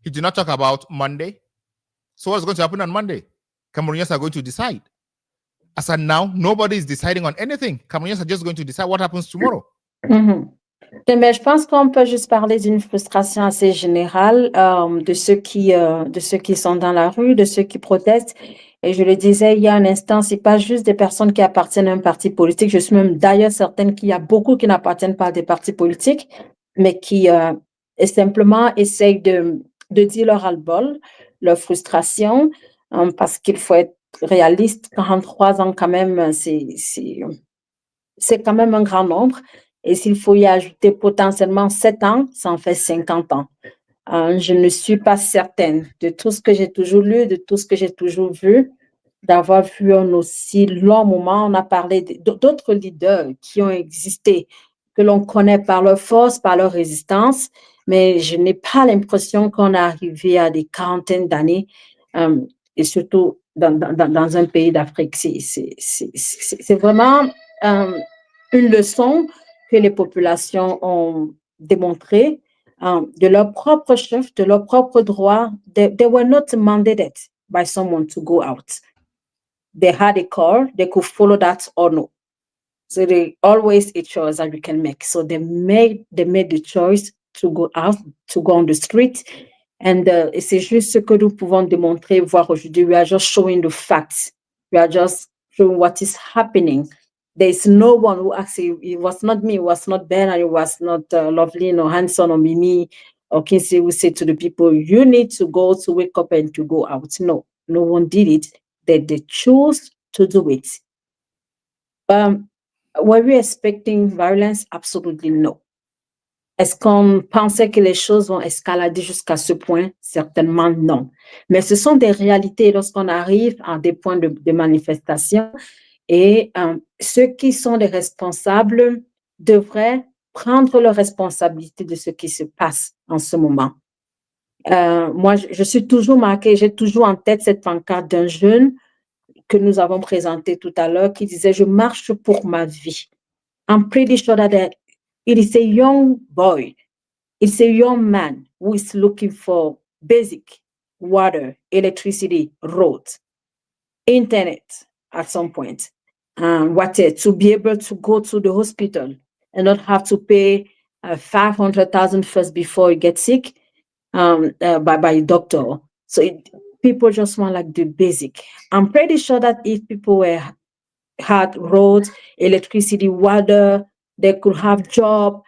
He did not talk about Monday. So what's going to happen on Monday? Cameroonians are going to decide. As of now, nobody is deciding on anything. Cameroonians are just going to decide what happens tomorrow. Mais je pense qu'on peut juste parler d'une frustration assez générale de ceux qui sont dans la rue, de ceux qui protestent. Et je le disais il y a un instant, c'est pas juste des personnes qui appartiennent à un parti politique. Je suis même d'ailleurs certaine qu'il y a beaucoup qui n'appartiennent pas à des partis politiques, mais qui simplement essayent de dire leur ras-le-bol, leur frustration, parce qu'il faut être réaliste. 43 ans quand même, c'est quand même un grand nombre. Et s'il faut y ajouter potentiellement 7 ans, ça en fait 50 ans. Je ne suis pas certaine de tout ce que j'ai toujours lu, de tout ce que j'ai toujours vu, d'avoir vu un aussi long moment. On a parlé d'autres leaders qui ont existé, que l'on connaît par leur force, par leur résistance, mais je n'ai pas l'impression qu'on est arrivé à des quarantaines d'années, et surtout dans un pays d'Afrique. C'est vraiment une leçon que les populations ont démontré de leur propre chef, de leur propre droit. They were not mandated by someone to go out. They had a call, they could follow that or no. So they always a choice that you can make. So they made the choice to go out, to go on the street. And c'est juste ce que nous pouvons démontrer, voir aujourd'hui. We are just showing the facts. We are just showing what is happening. There is no one who actually, it was not me, it was not Ben, it was not Loveline or Hanson or Mimi or Kinsey who said to the people, you need to go to wake up and to go out. No, no one did it. They chose to do it. Were we expecting violence? Absolutely no. Est-ce qu'on pensait que les choses vont escalader jusqu'à ce point? Certainement non. Mais ce sont des réalités lorsqu'on arrive à des points de manifestation et ceux qui sont les responsables devraient prendre leur responsabilité de ce qui se passe en ce moment. Moi, je suis toujours marquée, j'ai toujours en tête cette pancarte d'un jeune que nous avons présenté tout à l'heure qui disait « Je marche pour ma vie ». I'm pretty sure that it is a young boy, it's a young man who is looking for basic water, electricity, roads, internet at some point, to be able to go to the hospital and not have to pay $500,000 first before you get sick by a doctor. So people just want like the basic. I'm pretty sure that if people had roads, electricity, water, they could have job.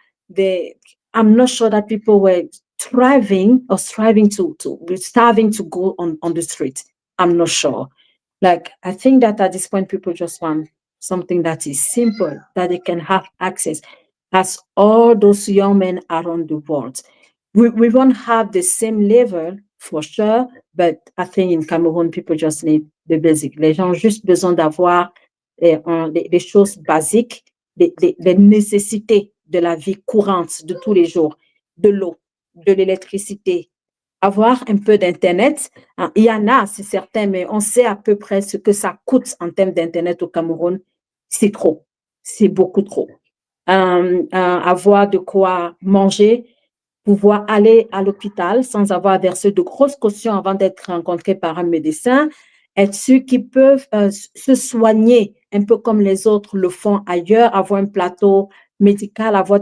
I'm not sure that people were thriving or starving to go on the street. I'm not sure. Like, I think that at this point, people just want something that is simple, that they can have access, as all those young men around the world. We won't have the same level for sure, but I think in Cameroon, people just need the basic. Les gens ont juste besoin d'avoir des choses basiques, des nécessités de la vie courante de tous les jours, de l'eau, de l'électricité, avoir un peu d'Internet. Il y en a, c'est certain, mais on sait à peu près ce que ça coûte en termes d'Internet au Cameroun. C'est trop, c'est beaucoup trop. Avoir de quoi manger, pouvoir aller à l'hôpital sans avoir versé de grosses cautions avant d'être rencontré par un médecin, être ceux qui peuvent se soigner un peu comme les autres le font ailleurs, avoir un plateau médical, avoir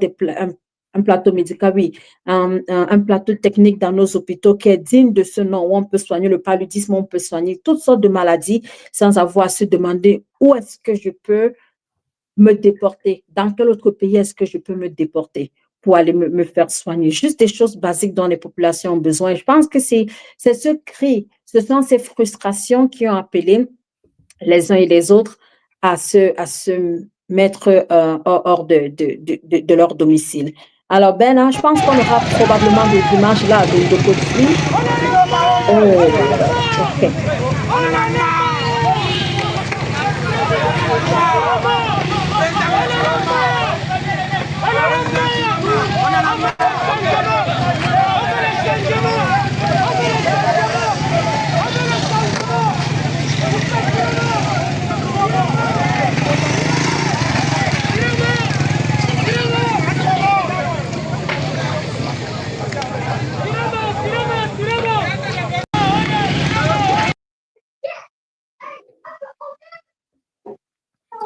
un plateau médical, oui, un plateau technique dans nos hôpitaux qui est digne de ce nom, où on peut soigner le paludisme, on peut soigner toutes sortes de maladies sans avoir à se demander où est-ce que je peux me déporter, dans quel autre pays est-ce que je peux me déporter pour aller me faire soigner. Juste des choses basiques dont les populations ont besoin. Et je pense que c'est ce cri, ce sont ces frustrations qui ont appelé les uns et les autres à se mettre hors de leur domicile. Alors, Ben, je pense qu'on aura probablement des images là de côté. Oh, OK.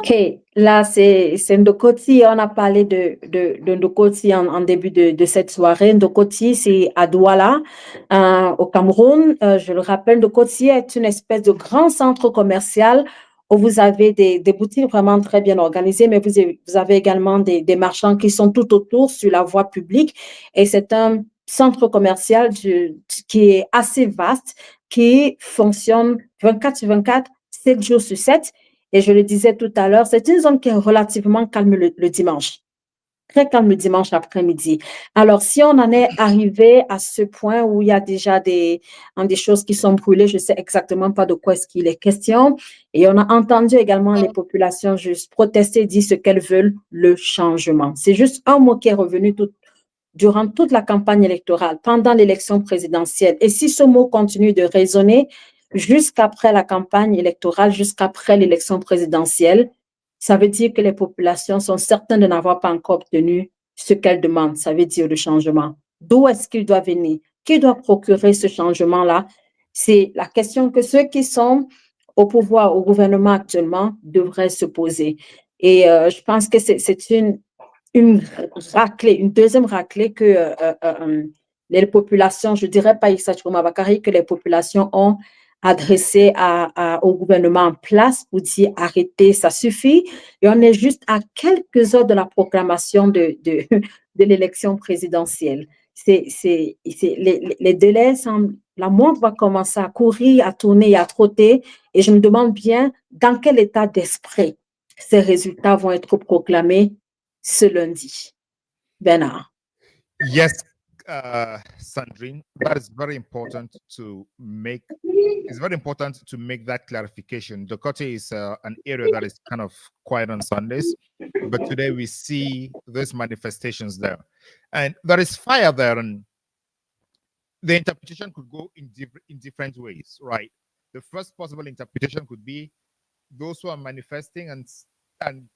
OK, là, c'est Ndokoti. On a parlé de Ndokoti en début de cette soirée. Ndokoti, c'est à Douala, au Cameroun. Je le rappelle, Ndokoti est une espèce de grand centre commercial où vous avez des boutiques vraiment très bien organisées, mais vous avez également des marchands qui sont tout autour sur la voie publique. Et c'est un centre commercial qui est assez vaste, qui fonctionne 24 sur 24, 7 jours sur 7. Et je le disais tout à l'heure, c'est une zone qui est relativement calme le dimanche. Très calme le dimanche après-midi. Alors, si on en est arrivé à ce point où il y a déjà des choses qui sont brûlées, je ne sais exactement pas de quoi est-ce qu'il est question. Et on a entendu également les populations juste protester, dire ce qu'elles veulent, le changement. C'est juste un mot qui est revenu durant toute la campagne électorale, pendant l'élection présidentielle. Et si ce mot continue de résonner, jusqu'après la campagne électorale, jusqu'après l'élection présidentielle, ça veut dire que les populations sont certaines de n'avoir pas encore obtenu ce qu'elles demandent. Ça veut dire le changement. D'où est-ce qu'il doit venir? Qui doit procurer ce changement-là? C'est la question que ceux qui sont au pouvoir, au gouvernement actuellement, devraient se poser. Et je pense que c'est une raclée, une deuxième raclée que les populations, je dirais pas Issa Tchiroma Bakary, que les populations ont adressé au gouvernement en place pour dire arrêtez, ça suffit. Et on est juste à quelques heures de la proclamation de l'élection présidentielle. Les délais semblent, la montre va commencer à courir, à tourner et à trotter. Et je me demande bien dans quel état d'esprit ces résultats vont être proclamés ce lundi. Bernard. Yes, Sandrine, that is very important to make. It's very important to make that clarification. Dokote is an area that is kind of quiet on Sundays, but today we see these manifestations there, and there is fire there, and the interpretation could go in different ways, right? The first possible interpretation could be those who are manifesting and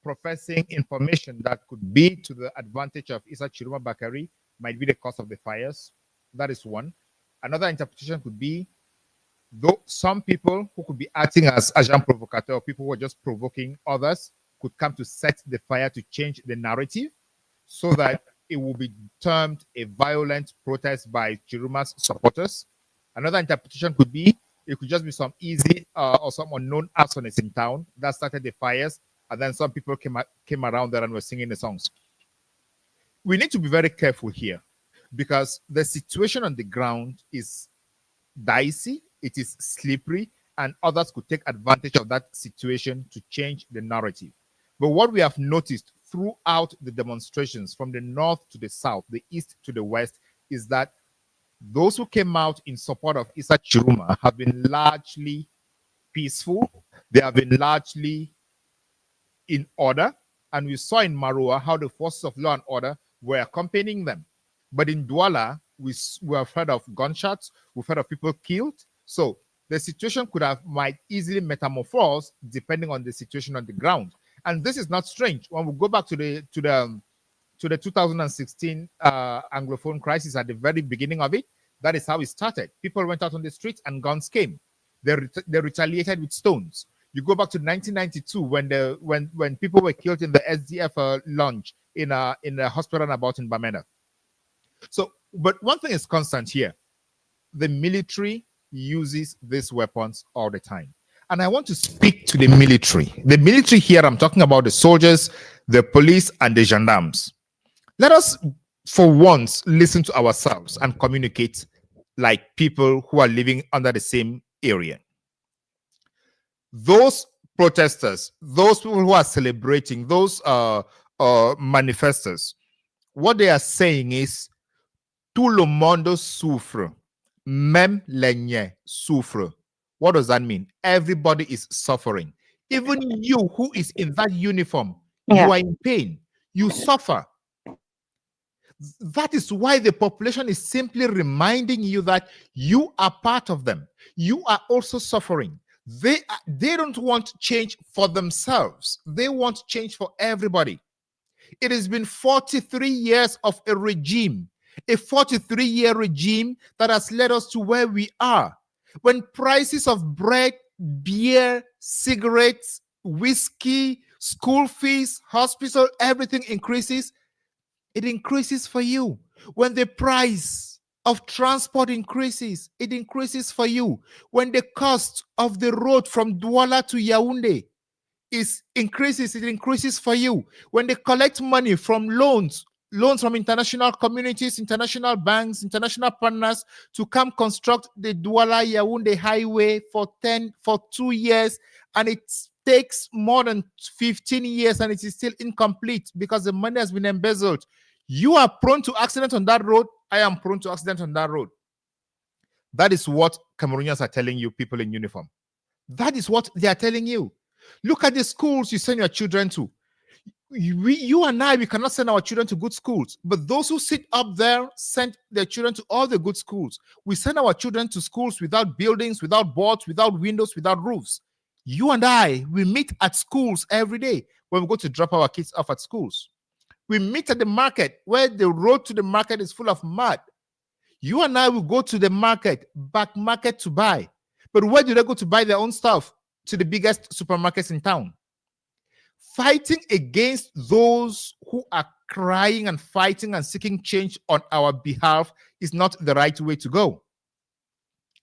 professing information that could be to the advantage of Issa Tchiroma Bakary might be the cause of the fires. That is one. Another interpretation could be though some people who could be acting as agent provocateur, people who are just provoking others, could come to set the fire to change the narrative so that it will be termed a violent protest by Chiroma's supporters. Another interpretation could be it could just be some easy or some unknown arsonists in town that started the fires, and then some people came around there and were singing the songs. We need to be very careful here because the situation on the ground is dicey, it is slippery, and others could take advantage of that situation to change the narrative. But what we have noticed throughout the demonstrations from the north to the south, the east to the west, is that those who came out in support of Issa Tchiroma have been largely peaceful. They have been largely in order. And we saw in Marua how the forces of law and order were accompanying them. But in Douala, we have heard of gunshots, we've heard of people killed. So the situation might easily metamorphose depending on the situation on the ground. And this is not strange. When we go back to the 2016 Anglophone crisis at the very beginning of it, that is how it started. People went out on the streets and guns came. They retaliated with stones. You go back to 1992 when people were killed in the SDF launch in a hospital about in Bamenda. So, but one thing is constant here. The military uses these weapons all the time. And I want to speak to the military. The military here, I'm talking about the soldiers, the police, and the gendarmes. Let us, for once, listen to ourselves and communicate like people who are living under the same area. Those protesters, those people who are celebrating, those manifestors, what they are saying is, tout le monde souffre, même les niais souffrent. What does that mean? Everybody is suffering. Even you who is in that uniform, you are in pain. You suffer. That is why the population is simply reminding you that you are part of them. You are also suffering. They don't want change for themselves. They want change for everybody. It has been 43 years of a regime, a 43-year regime that has led us to where we are. When prices of bread, beer, cigarettes, whiskey, school fees, hospital, everything increases, it increases for you. When the price of transport increases, it increases for you. When the cost of the road from Douala to Yaoundé increases, it increases for you. When they collect money from loans from international communities, international banks, international partners to come construct the Douala Yaoundé highway for 2 years, and it takes more than 15 years and it is still incomplete because the money has been embezzled. You are prone to accident on that road. I am prone to accident on that road. That is what Cameroonians are telling you, people in uniform. That is what they are telling you. Look at the schools you send your children to. you and I, we cannot send our children to good schools, but those who sit up there send their children to all the good schools. We send our children to schools without buildings, without boards, without windows, without roofs. You and I, we meet at schools every day when we go to drop our kids off at schools. We meet at the market where the road to the market is full of mud. You and I will go to the market, back market to buy. But where do they go to buy their own stuff? To the biggest supermarkets in town. Fighting against those who are crying and fighting and seeking change on our behalf is not the right way to go.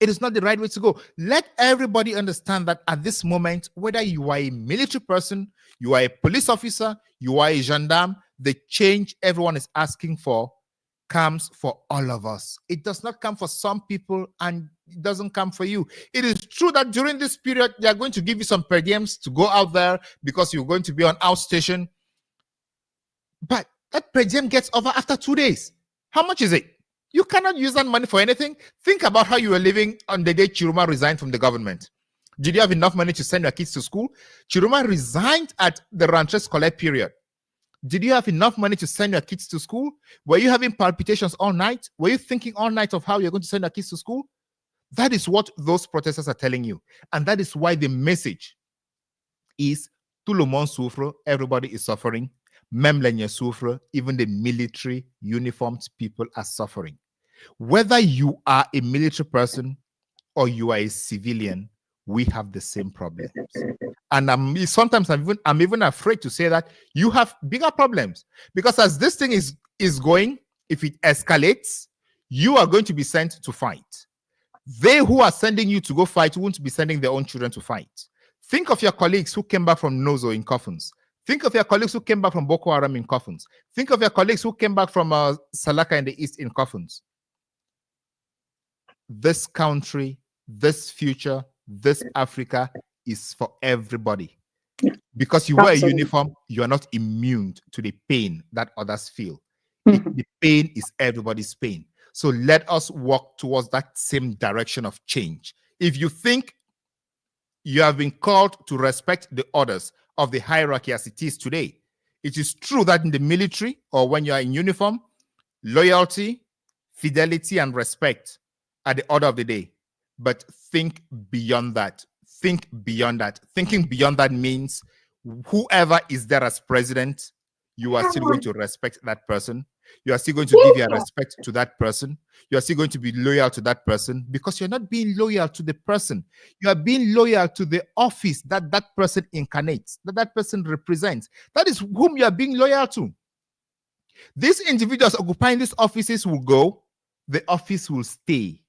It is not the right way to go. Let everybody understand that at this moment, whether you are a military person, you are a police officer, you are a gendarme, the change everyone is asking for comes for all of us. It does not come for some people and it doesn't come for you. It is true that during this period, they are going to give you some per diems to go out there because you're going to be on outstation. But that per diem gets over after 2 days. How much is it? You cannot use that money for anything. Think about how you were living on the day Tchiroma resigned from the government. Did you have enough money to send your kids to school? Tchiroma resigned at the rentrée scolaire period. Did you have enough money to send your kids to school? Were you having palpitations all night? Were you thinking all night of how you're going to send your kids to school? That is what those protesters are telling you. And that is why the message is tout le monde souffre, everybody is suffering. Même les niais souffrent, even the military uniformed people are suffering. Whether you are a military person or you are a civilian, we have the same problems. And sometimes I'm even afraid to say that you have bigger problems, because as this thing is going, if it escalates, you are going to be sent to fight. They who are sending you to go fight won't be sending their own children to fight. Think of your colleagues who came back from Nozo in coffins. Think of your colleagues who came back from Boko Haram in coffins. Think of your colleagues who came back from Salaka in the east in coffins. This country, this future, this Africa is for everybody. Because you wear a uniform, you are not immune to the pain that others feel. The pain is everybody's pain. So let us walk towards that same direction of change. If you think you have been called to respect the orders of the hierarchy as it is today, it is true that in the military or when you are in uniform, loyalty, fidelity, and respect are the order of the day. But think beyond that. Think beyond that. Thinking beyond that means whoever is there as president, you are still going to respect that person. You are still going to give your respect to that person. You are still going to be loyal to that person, because you're not being loyal to the person. You are being loyal to the office that that person incarnates, that that person represents. That is whom you are being loyal to. These individuals occupying these offices will go, the office will stay.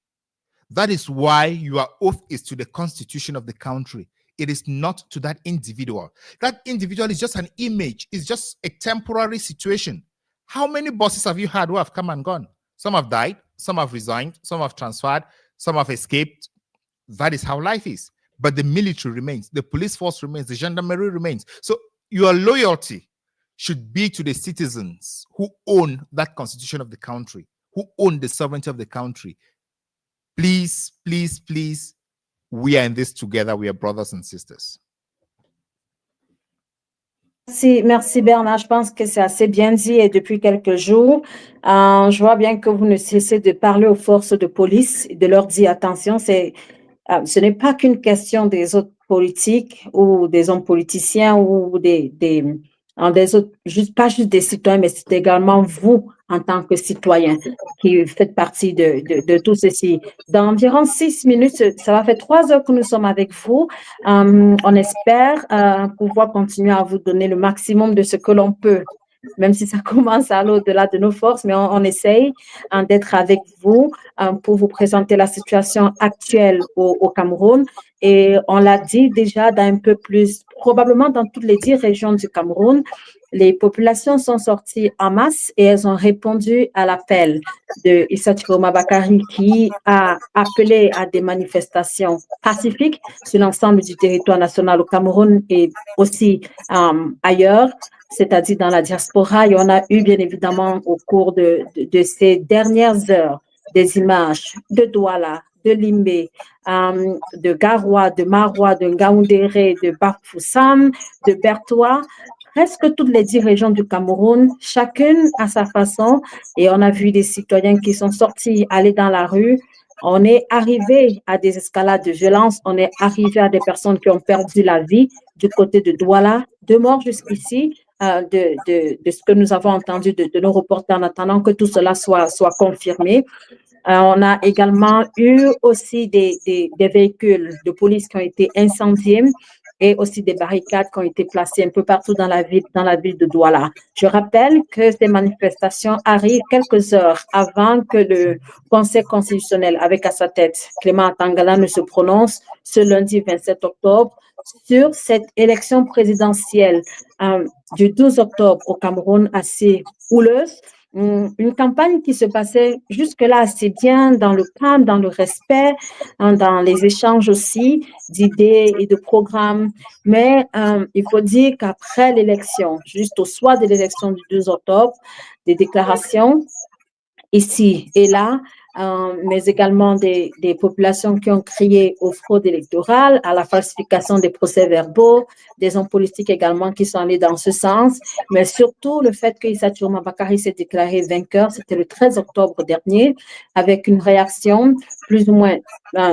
That is why your oath is to the constitution of the country. It is not to that individual. That individual is just an image. It's just a temporary situation. How many bosses have you had who have come and gone? Some have died, some have resigned, some have transferred, some have escaped. That is how life is. But the military remains, the police force remains, the gendarmerie remains. So your loyalty should be to the citizens who own that constitution of the country, who own the sovereignty of the country. Please, please, please, we are in this together. We are brothers and sisters. Merci Bernard. Je pense que c'est assez bien dit et depuis quelques jours, je vois bien que vous ne cessez de parler aux forces de police et de leur dire attention, ce n'est pas qu'une question des autres politiques ou des hommes politiciens ou des autres, pas juste des citoyens, mais c'est également vous en tant que citoyens qui faites partie de tout ceci. Dans environ 6 minutes, ça va faire 3 heures que nous sommes avec vous. On espère pouvoir continuer à vous donner le maximum de ce que l'on peut, même si ça commence à l'au-delà de nos forces, mais on essaye d'être avec vous pour vous présenter la situation actuelle au Cameroun. Et on l'a dit déjà dans un peu plus, probablement dans toutes les 10 régions du Cameroun, les populations sont sorties en masse et elles ont répondu à l'appel de Issa Tchiroma Bakary qui a appelé à des manifestations pacifiques sur l'ensemble du territoire national au Cameroun et aussi ailleurs, c'est-à-dire dans la diaspora. Et on a eu bien évidemment au cours de ces dernières heures des images de Douala, de Limbe, de Garoua, de Maroua, de Ngaoundéré, de Bafoussam, de Bertois. presque toutes les 10 régions du Cameroun, chacune à sa façon. Et on a vu des citoyens qui sont sortis, aller dans la rue. On est arrivé à des escalades de violence. On est arrivé à des personnes qui ont perdu la vie du côté de Douala, 2 morts jusqu'ici. De ce que nous avons entendu de nos reporters en attendant que tout cela soit confirmé. On a également eu aussi des véhicules de police qui ont été incendiés et aussi des barricades qui ont été placées un peu partout dans la ville de Douala. Je rappelle que ces manifestations arrivent quelques heures avant que le Conseil constitutionnel, avec à sa tête Clément Atangala, ne se prononce ce lundi 27 octobre sur cette élection présidentielle du 12 octobre au Cameroun assez houleuse. Une campagne qui se passait jusque-là assez bien dans le calme, dans le respect, dans les échanges aussi d'idées et de programmes. Mais il faut dire qu'après l'élection, juste au soir de l'élection du 12 octobre, des déclarations ici et là, mais également des populations qui ont crié aux fraudes électorales, à la falsification des procès-verbaux, des hommes politiques également qui sont allés dans ce sens, mais surtout le fait que Issa Tchiroma Bakary s'est déclaré vainqueur, c'était le 13 octobre dernier, avec une réaction plus ou moins,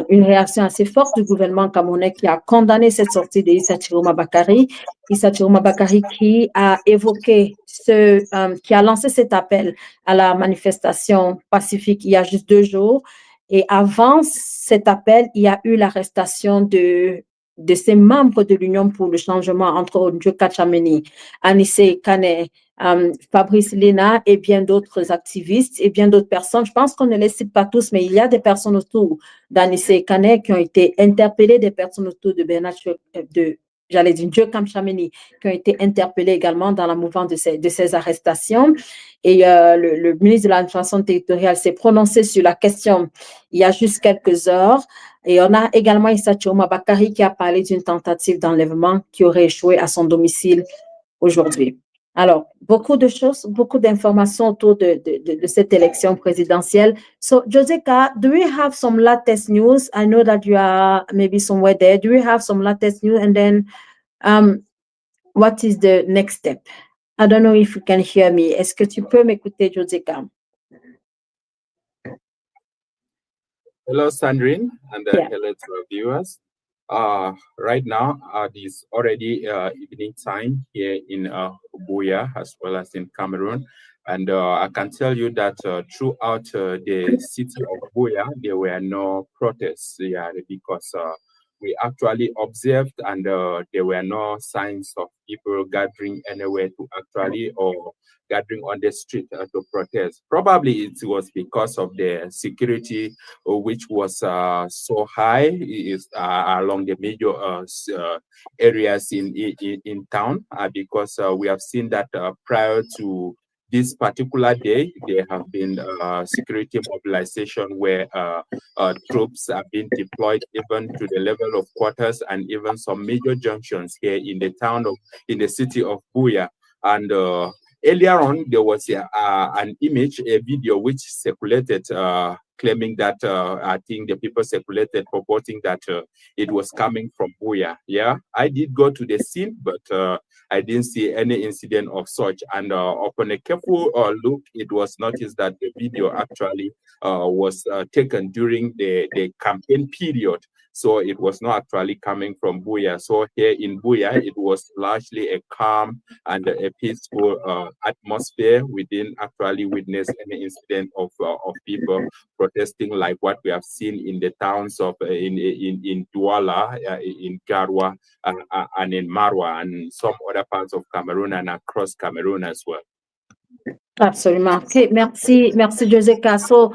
une réaction assez forte du gouvernement camerounais qui a condamné cette sortie de Issa Tchiroma Bakary. Issa Tchiroma Bakary qui a évoqué qui a lancé cet appel à la manifestation pacifique il y a juste 2 jours. Et avant cet appel, il y a eu l'arrestation de ces membres de l'Union pour le changement, entre autres Kachameni, Anissé Kane, Fabrice Lena et bien d'autres activistes et bien d'autres personnes. Je pense qu'on ne les cite pas tous, mais il y a des personnes autour d'Anissé Kane qui ont été interpellées, des personnes autour de Bernard j'allais dire Dieu Kamchameni, qui ont été interpellés également dans la mouvance de ces arrestations. Et le ministre de l'administration territoriale s'est prononcé sur la question il y a juste quelques heures. Et on a également Issa Tchiroma Bakary qui a parlé d'une tentative d'enlèvement qui aurait échoué à son domicile aujourd'hui. Alors, beaucoup de choses, beaucoup d'informations autour de cette élection présidentielle. So, Joseka, do we have some latest news? I know that you are maybe somewhere there. Do we have some latest news? And then, what is the next step? I don't know if you can hear me. Est-ce que tu peux m'écouter, Joseka? Hello, Sandrine, and hello to our viewers. Right now, it is already evening time here in Buea as well as in Cameroon. And I can tell you that throughout the city of Buea, there were no protests because we actually observed and there were no signs of people gathering anywhere to actually or gathering on the street to protest. Probably it was because of the security which was so high along the major areas in town because we have seen that prior to this particular day, there have been security mobilization where troops have been deployed even to the level of quarters and even some major junctions here in the city of Buea. And earlier on, there was an image, a video which circulated claiming that I think the people circulated purporting that it was coming from Buea. Yeah, I did go to the scene, but I didn't see any incident of such. And upon a careful look, it was noticed that the video actually was taken during the campaign period. So it was not actually coming from Buea. So here in Buea, it was largely a calm and a peaceful atmosphere. We didn't actually witness any incident of people protesting like what we have seen in the towns of in Douala, in Garwa, and in Marwa, and some other parts of Cameroon and across Cameroon as well. Absolutely. Okay, merci, Joseka. So,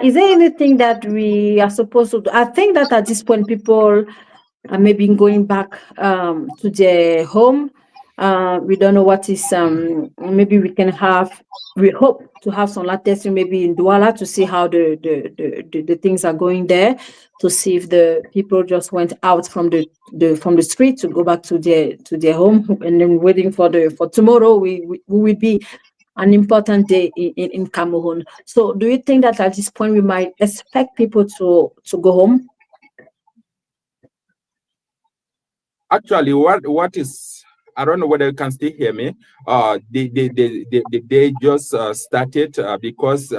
is there anything that we are supposed to do? I think that at this point, people are maybe going back to their home. We don't know what is. Maybe we hope to have some latest maybe in Douala to see how the things are going there. To see if the people just went out from the street to go back to their home, and then waiting for tomorrow. We will be an important day in Cameroon. So do you think that at this point we might expect people to go home? Actually, what is I don't know whether you can still hear me. They just started because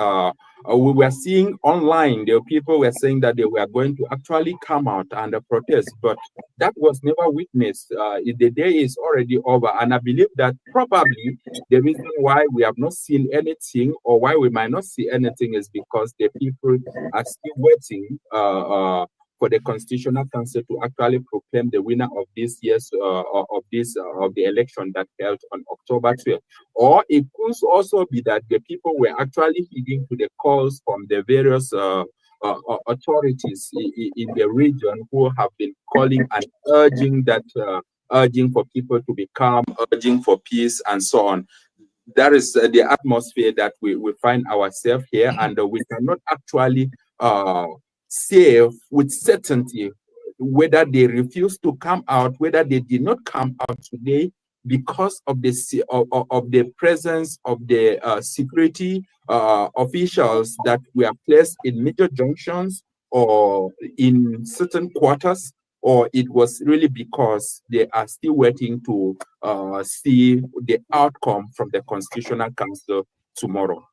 we were seeing online, the people were saying that they were going to actually come out and protest, but that was never witnessed. The day is already over, and I believe that probably the reason why we have not seen anything, or why we might not see anything, is because the people are still waiting for the Constitutional Council to actually proclaim the winner of this year's of the election that held on October 12th. Or it could also be that the people were actually heeding to the calls from the various authorities in the region, who have been calling and urging for people to be calm, urging for peace, and so on. That is the atmosphere that we find ourselves here, and we cannot actually say with certainty whether they refuse to come out, whether they did not come out today because of the presence of the security officials that were placed in major junctions or in certain quarters, or it was really because they are still waiting to see the outcome from the Constitutional Council tomorrow.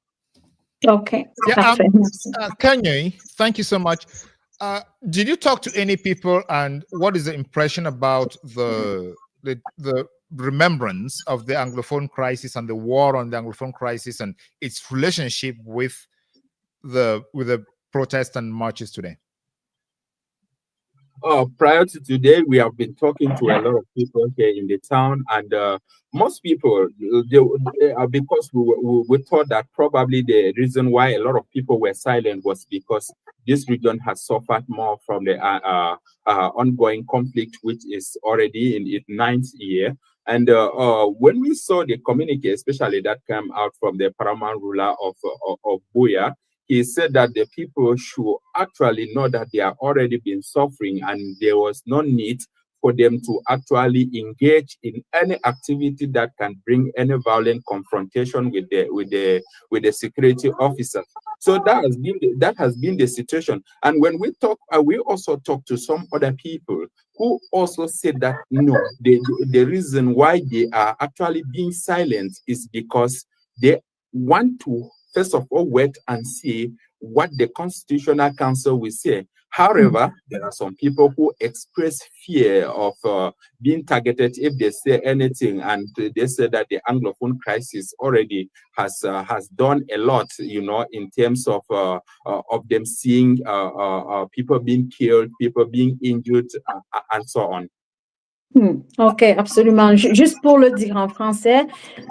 Okay. Yeah, Kanye, thank you so much. Did you talk to any people, and what is the impression about the remembrance of the Anglophone crisis and the war on the Anglophone crisis and its relationship with the protests and marches today? Prior to today, we have been talking to a lot of people here in the town, and most people, because we thought that probably the reason why a lot of people were silent was because this region has suffered more from the ongoing conflict, which is already in its 9th year. And when we saw the communique, especially that came out from the paramount ruler of Buea, he said that the people should actually know that they are already been suffering, and there was no need for them to actually engage in any activity that can bring any violent confrontation with the security officers. So that has been the situation. And when we talk, we also talk to some other people who also said that no, the reason why they are actually being silent is because they want to first of all wait and see what the Constitutional Council will say. However, there are some people who express fear of being targeted if they say anything, and they say that the Anglophone crisis already has done a lot, in terms of them seeing people being killed, people being injured, and so on. Ok, absolument. Juste pour le dire en français,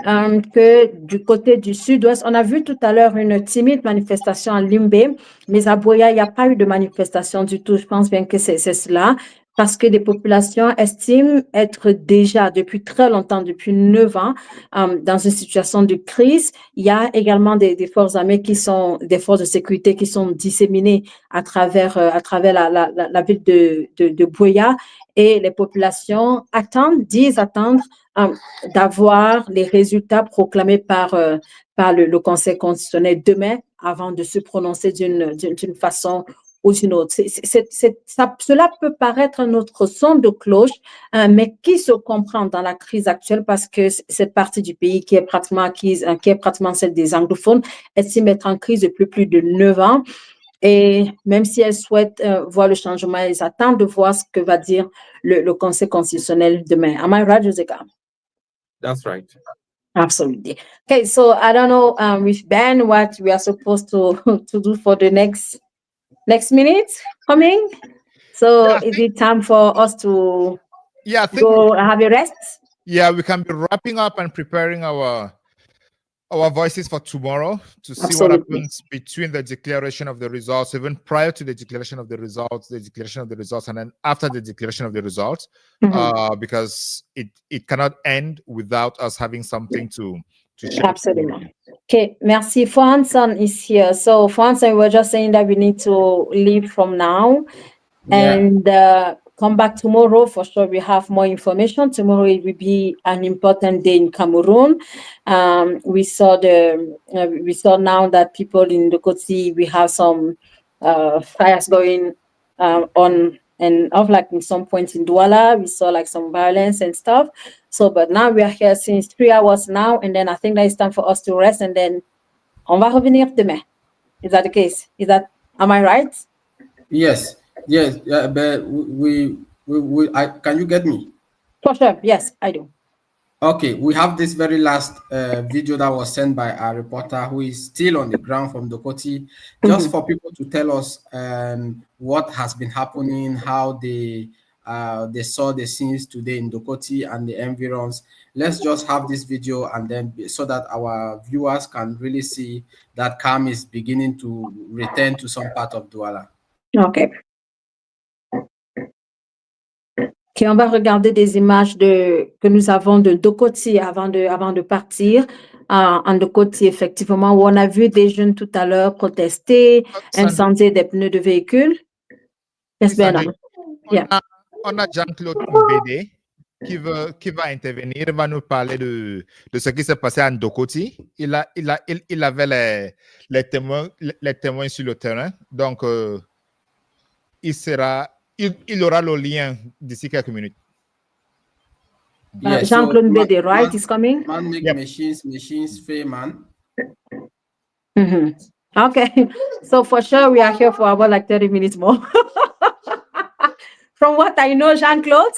que du côté du sud-ouest, on a vu tout à l'heure une timide manifestation à Limbe, mais à Buea, il n'y a pas eu de manifestation du tout. Je pense bien que c'est cela, parce que des populations estiment être déjà depuis très longtemps, depuis 9 ans, dans une situation de crise. Il y a également des forces armées des forces de sécurité qui sont disséminées à travers la ville de Buea. Et les populations disent attendre d'avoir les résultats proclamés par le Conseil constitutionnel demain avant de se prononcer d'une façon ou d'une autre. Cela peut paraître un autre son de cloche, mais qui se comprend dans la crise actuelle, parce que cette partie du pays qui est pratiquement acquise, qui est pratiquement celle des anglophones, estime être en crise depuis plus de 9 ans. Et même si elles souhaitent voir le changement, elles attendent de voir ce que va dire le Conseil constitutionnel demain. Am I right, Jessica? That's right. Absolutely. Okay, so I don't know with Ben what we are supposed to do for the next minute coming. So is it time for us to go have a rest? Yeah, we can be wrapping up and preparing our voices for tomorrow to see what happens between the declaration of the results, even prior to the declaration of the results, and then after the declaration of the results, because it cannot end without us having something to share. Absolutely. Okay, merci. Franson is here. So Franson, we were just saying that we need to leave from now and come back tomorrow. For sure, we have more information. Tomorrow it will be an important day in Cameroon. We saw now that people in the Kotsi, we have some fires going on And of like in some points in Douala, we saw like some violence and stuff. So, but now we are here since 3 hours now, and then I think that it's time for us to rest, and then on va revenir demain. Is that the case? Am I right? Yes, yes, but can you get me? For sure, yes, I do. Okay, we have this very last video that was sent by our reporter who is still on the ground from Dokoti, just for people to tell us what has been happening, how they saw the scenes today in Dokoti and the environs. Let's just have this video and then so that our viewers can really see that calm is beginning to return to some part of Douala. Okay. Okay, on va regarder des images que nous avons de Dokoti avant de partir. En Dokoti, effectivement, où on a vu des jeunes tout à l'heure protester, incendier des pneus de véhicules. Yes, On a Jean-Claude Mbede qui va intervenir, va nous parler de ce qui s'est passé en Dokoti. Il avait les témoins sur le terrain. Donc, il aura le lien d'ici quelques minutes. Yeah, Jean-Claude Mbede, right? He's coming? Man make machines fair, man. Okay, so for sure we are here for about like 30 minutes more. From what I know, Jean-Claude.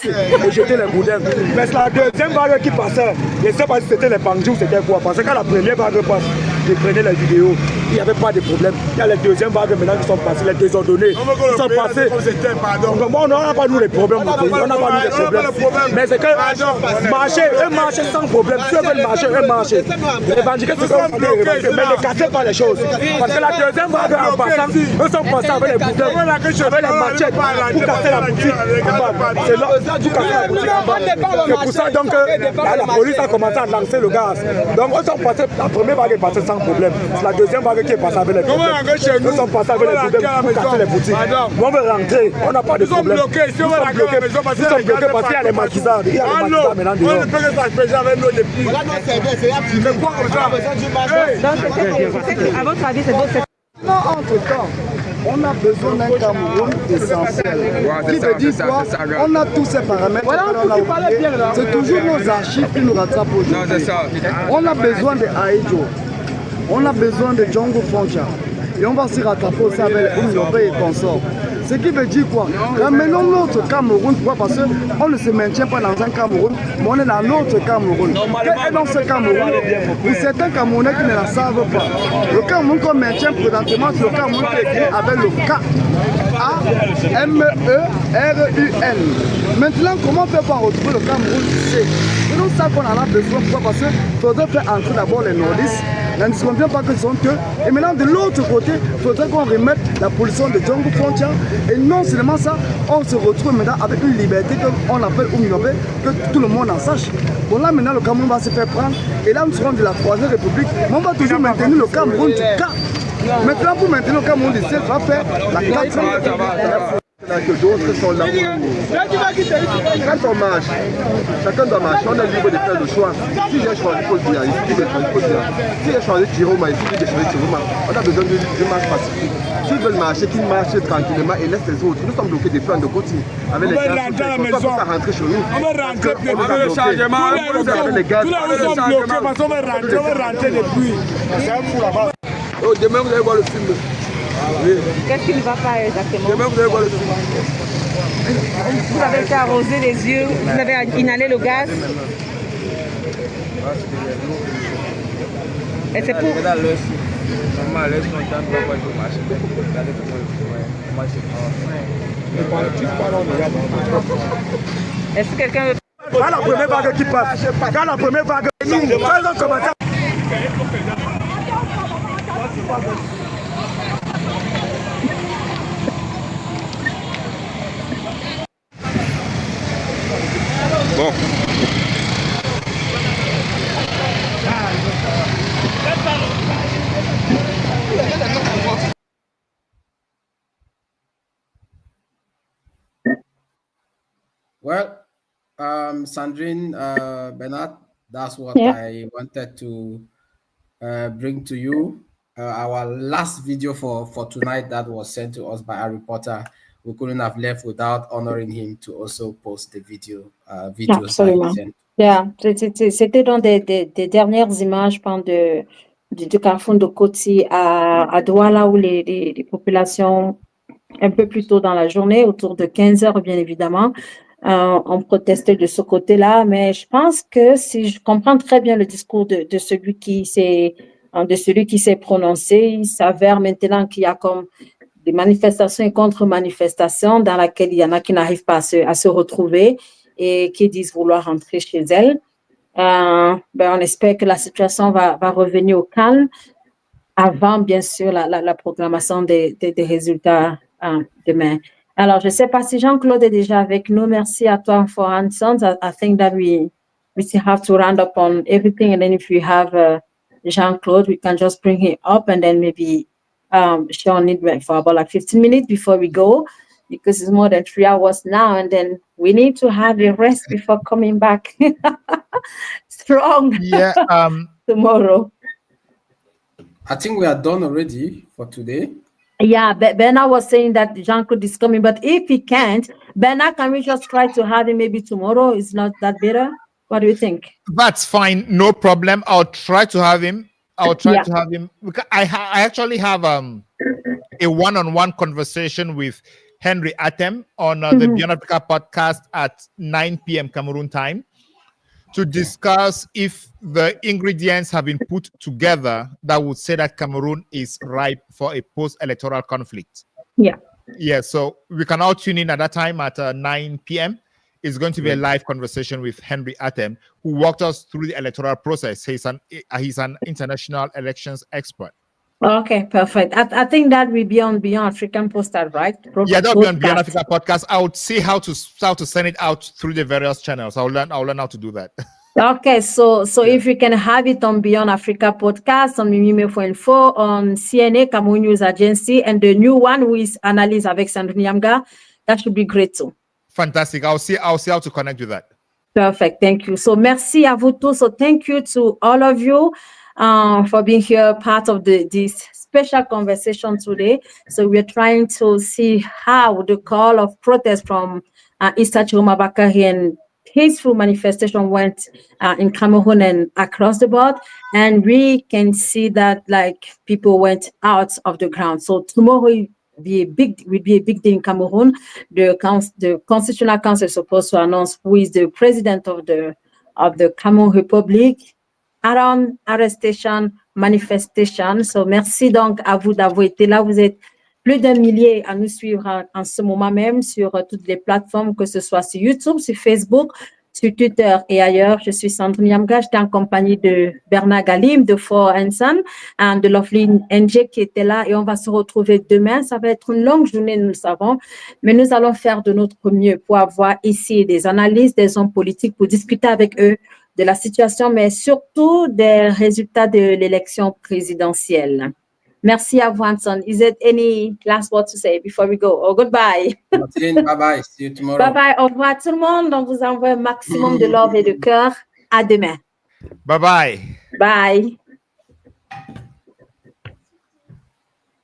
Jeter les boudins. Mais c'est la deuxième vague qui passait. Je ne sais pas si c'était les bandits ou c'était quoi. Parce que quand la première vague passe, je prenais les vidéos. Il n'y avait pas de problème. Il y a les deuxièmes vagues maintenant qui sont passées, les désordonnés. Ils sont passés. Donc, on n'a pas nous les problèmes. On n'a pas nous les problèmes. Mais c'est que marcher sans problème. Si on veut marcher, eux marcher. Les bandits, c'est comme mais ne cassez pas les choses. Parce que la deuxième vague en passant, eux sont passés avec les boudins, avec les machettes pour casser la boutique. C'est là, tout casser la boutique en bas. C'est pour ça donc la police a commencé à lancer le gaz. Donc eux sont passés, la première vague est passée sans problème. C'est la deuxième vague qui est passée avec les problèmes. Eux sont passés avec les problèmes pour casser les boutiques. On veut rentrer, on n'a pas de problème. Nous sommes bloqués parce qu'il y a les maquisards. Il y a les maquisards maintenant dehors. On ne peut que ça se payer avec nous depuis. Voilà nos services, c'est là. Mais quoi comme ça? À votre avis, c'est votre... Non, entre-temps, on a besoin d'un Cameroun essentiel. Qui veut dire quoi? On a tous ces paramètres. C'est toujours nos archives qui nous rattrapent aujourd'hui. On a besoin de Aïdjo. On a besoin de Django Foncha. Et on va s'y rattraper aussi avec Oumiobe et consorts. Ce qui veut dire quoi? Ramenons notre Cameroun. Pourquoi? Parce qu'on ne se maintient pas dans un Cameroun, mais on est dans notre Cameroun. Quel est dans ce Cameroun? Pour certains Camerounais qui ne la savent pas, le Cameroun qu'on maintient présentement, c'est le Cameroun qui est écrit avec le K. A-M-E-R-U-N. Maintenant, comment on peut pas retrouver le Cameroun? C'est nous ça qu'on en a besoin. Pourquoi? Parce qu'il faudrait faire entrer d'abord les nordistes. Ne disons bien pas que ce sont eux. Et maintenant, de l'autre côté, il faudrait qu'on remette la pollution de Django Frontier. Et non seulement ça, on se retrouve maintenant avec une liberté qu'on appelle Oumiobe, que tout le monde en sache. Bon, là maintenant, le Cameroun va se faire prendre. Et là, nous serons de la Troisième République. Mais on va toujours maintenir le Cameroun du cas. Maintenant, pour maintenir le Cameroun du ciel, on va faire la 4e. Que d'autres sont là. Quand on marche, chacun doit marcher, on est libre de faire le choix. Si j'ai choisi, il faut le dire. Si j'ai choisi Tchiroma, il faut dire choisi Tchiroma. On a besoin d'une marche pacifique. S'ils veulent marcher, qu'ils marchent tranquillement et laissent les autres. Nous sommes bloqués depuis un de côté. Avec les gars, on ne peut pas rentrer chez nous. On va rentrer avec le changement. Tous là où nous sommes bloqués parce qu'on va rentrer depuis. C'est un fou là-bas. Demain, vous allez voir le film. Qu'est-ce qui ne va pas exactement? Demain, vous allez voir le film. Vous avez été arrosé les yeux, vous avez inhalé le gaz. Et c'est pour... Est-ce que quelqu'un veut... Quand la première vague qui passe, quand la première vague, nous, quand ils ont commencé à... Bon. Well, Sandrine, Bernard, that's what I wanted to bring to you. Our last video for tonight that was sent to us by a reporter we couldn't have left without honoring him to also post the videos Absolument. that he sent. Yeah, c'était dans des dernières images du carrefour de Koti à Douala où les populations, un peu plus tôt dans la journée, autour de 15 heures, bien évidemment, ont protesté de ce côté-là. Mais je pense que si je comprends très bien le discours de celui qui s'est prononcé, il s'avère maintenant qu'il y a comme des manifestations et contre-manifestations dans lesquelles il y en a qui n'arrivent pas à se retrouver et qui disent vouloir rentrer chez elles. On espère que la situation va revenir au calme avant, bien sûr, la proclamation des résultats demain. Alors, je ne sais pas si Jean-Claude est déjà avec nous. Merci à toi for answers. I think that we still have to round up on everything. And then if we have Jean-Claude, we can just bring him up and then maybe Sean need for about like 15 minutes before we go, because it's more than 3 hours now. And then we need to have a rest before coming back strong tomorrow. I think we are done already for today. Yeah, Bernard was saying that Jean-Claude is coming, but if he can't, Bernard, can we just try to have him maybe tomorrow? Is not that better? What do you think? That's fine, no problem. I'll try to have him. To have him. I actually have a one-on-one conversation with Henry Atem on the Beyond Africa podcast at 9 p.m. Cameroon time, to discuss if the ingredients have been put together that would say that Cameroon is ripe for a post-electoral conflict. Yeah, so we can all tune in at that time at 9 p.m. It's going to be a live conversation with Henry Atem, who walked us through the electoral process. He's an international elections expert. Okay, perfect. I think that will be on Beyond African Postal, right? Yeah, that'll be on Beyond Africa podcast. I would see how to send it out through the various channels. I'll learn how to do that. Okay, so if we can have it on Beyond Africa podcast, on Mimime.info, on CNA, Cameroon News Agency, and the new one who is Analysts avec Sandrine Nyamga, that should be great too. Fantastic. I'll see how to connect with that. Perfect. Thank you. So merci à vous tous. So thank you to all of you for being here, part of this special conversation today. So we're trying to see how the call of protest from Issa Tchiroma Bakary and peaceful manifestation went in Cameroon and across the board. And we can see that like people went out of the ground. So tomorrow will be a big day in Cameroon. The Constitutional Council is supposed to announce who is the president of the Cameroon Republic. Around arrestation, manifestation. So merci donc à vous d'avoir été là. Vous êtes plus d'1 millier à nous suivre en ce moment même sur toutes les plateformes, que ce soit sur YouTube, sur Facebook, sur Twitter et ailleurs. Je suis Sandrine Nyamga, j'étais en compagnie de Bernard Galim, de For Hanson, de Lovely NG qui était là, et on va se retrouver demain. Ça va être une longue journée, nous le savons, mais nous allons faire de notre mieux pour avoir ici des analystes, des hommes politiques, pour discuter avec eux de la situation, mais surtout des résultats de l'élection présidentielle. Merci à vous, Hanson. Is there any last word to say before we go? Oh, goodbye. Bye-bye. See you tomorrow. Bye-bye. Au revoir tout le monde. On vous envoie un maximum de love et de cœur. À demain. Bye-bye. Bye.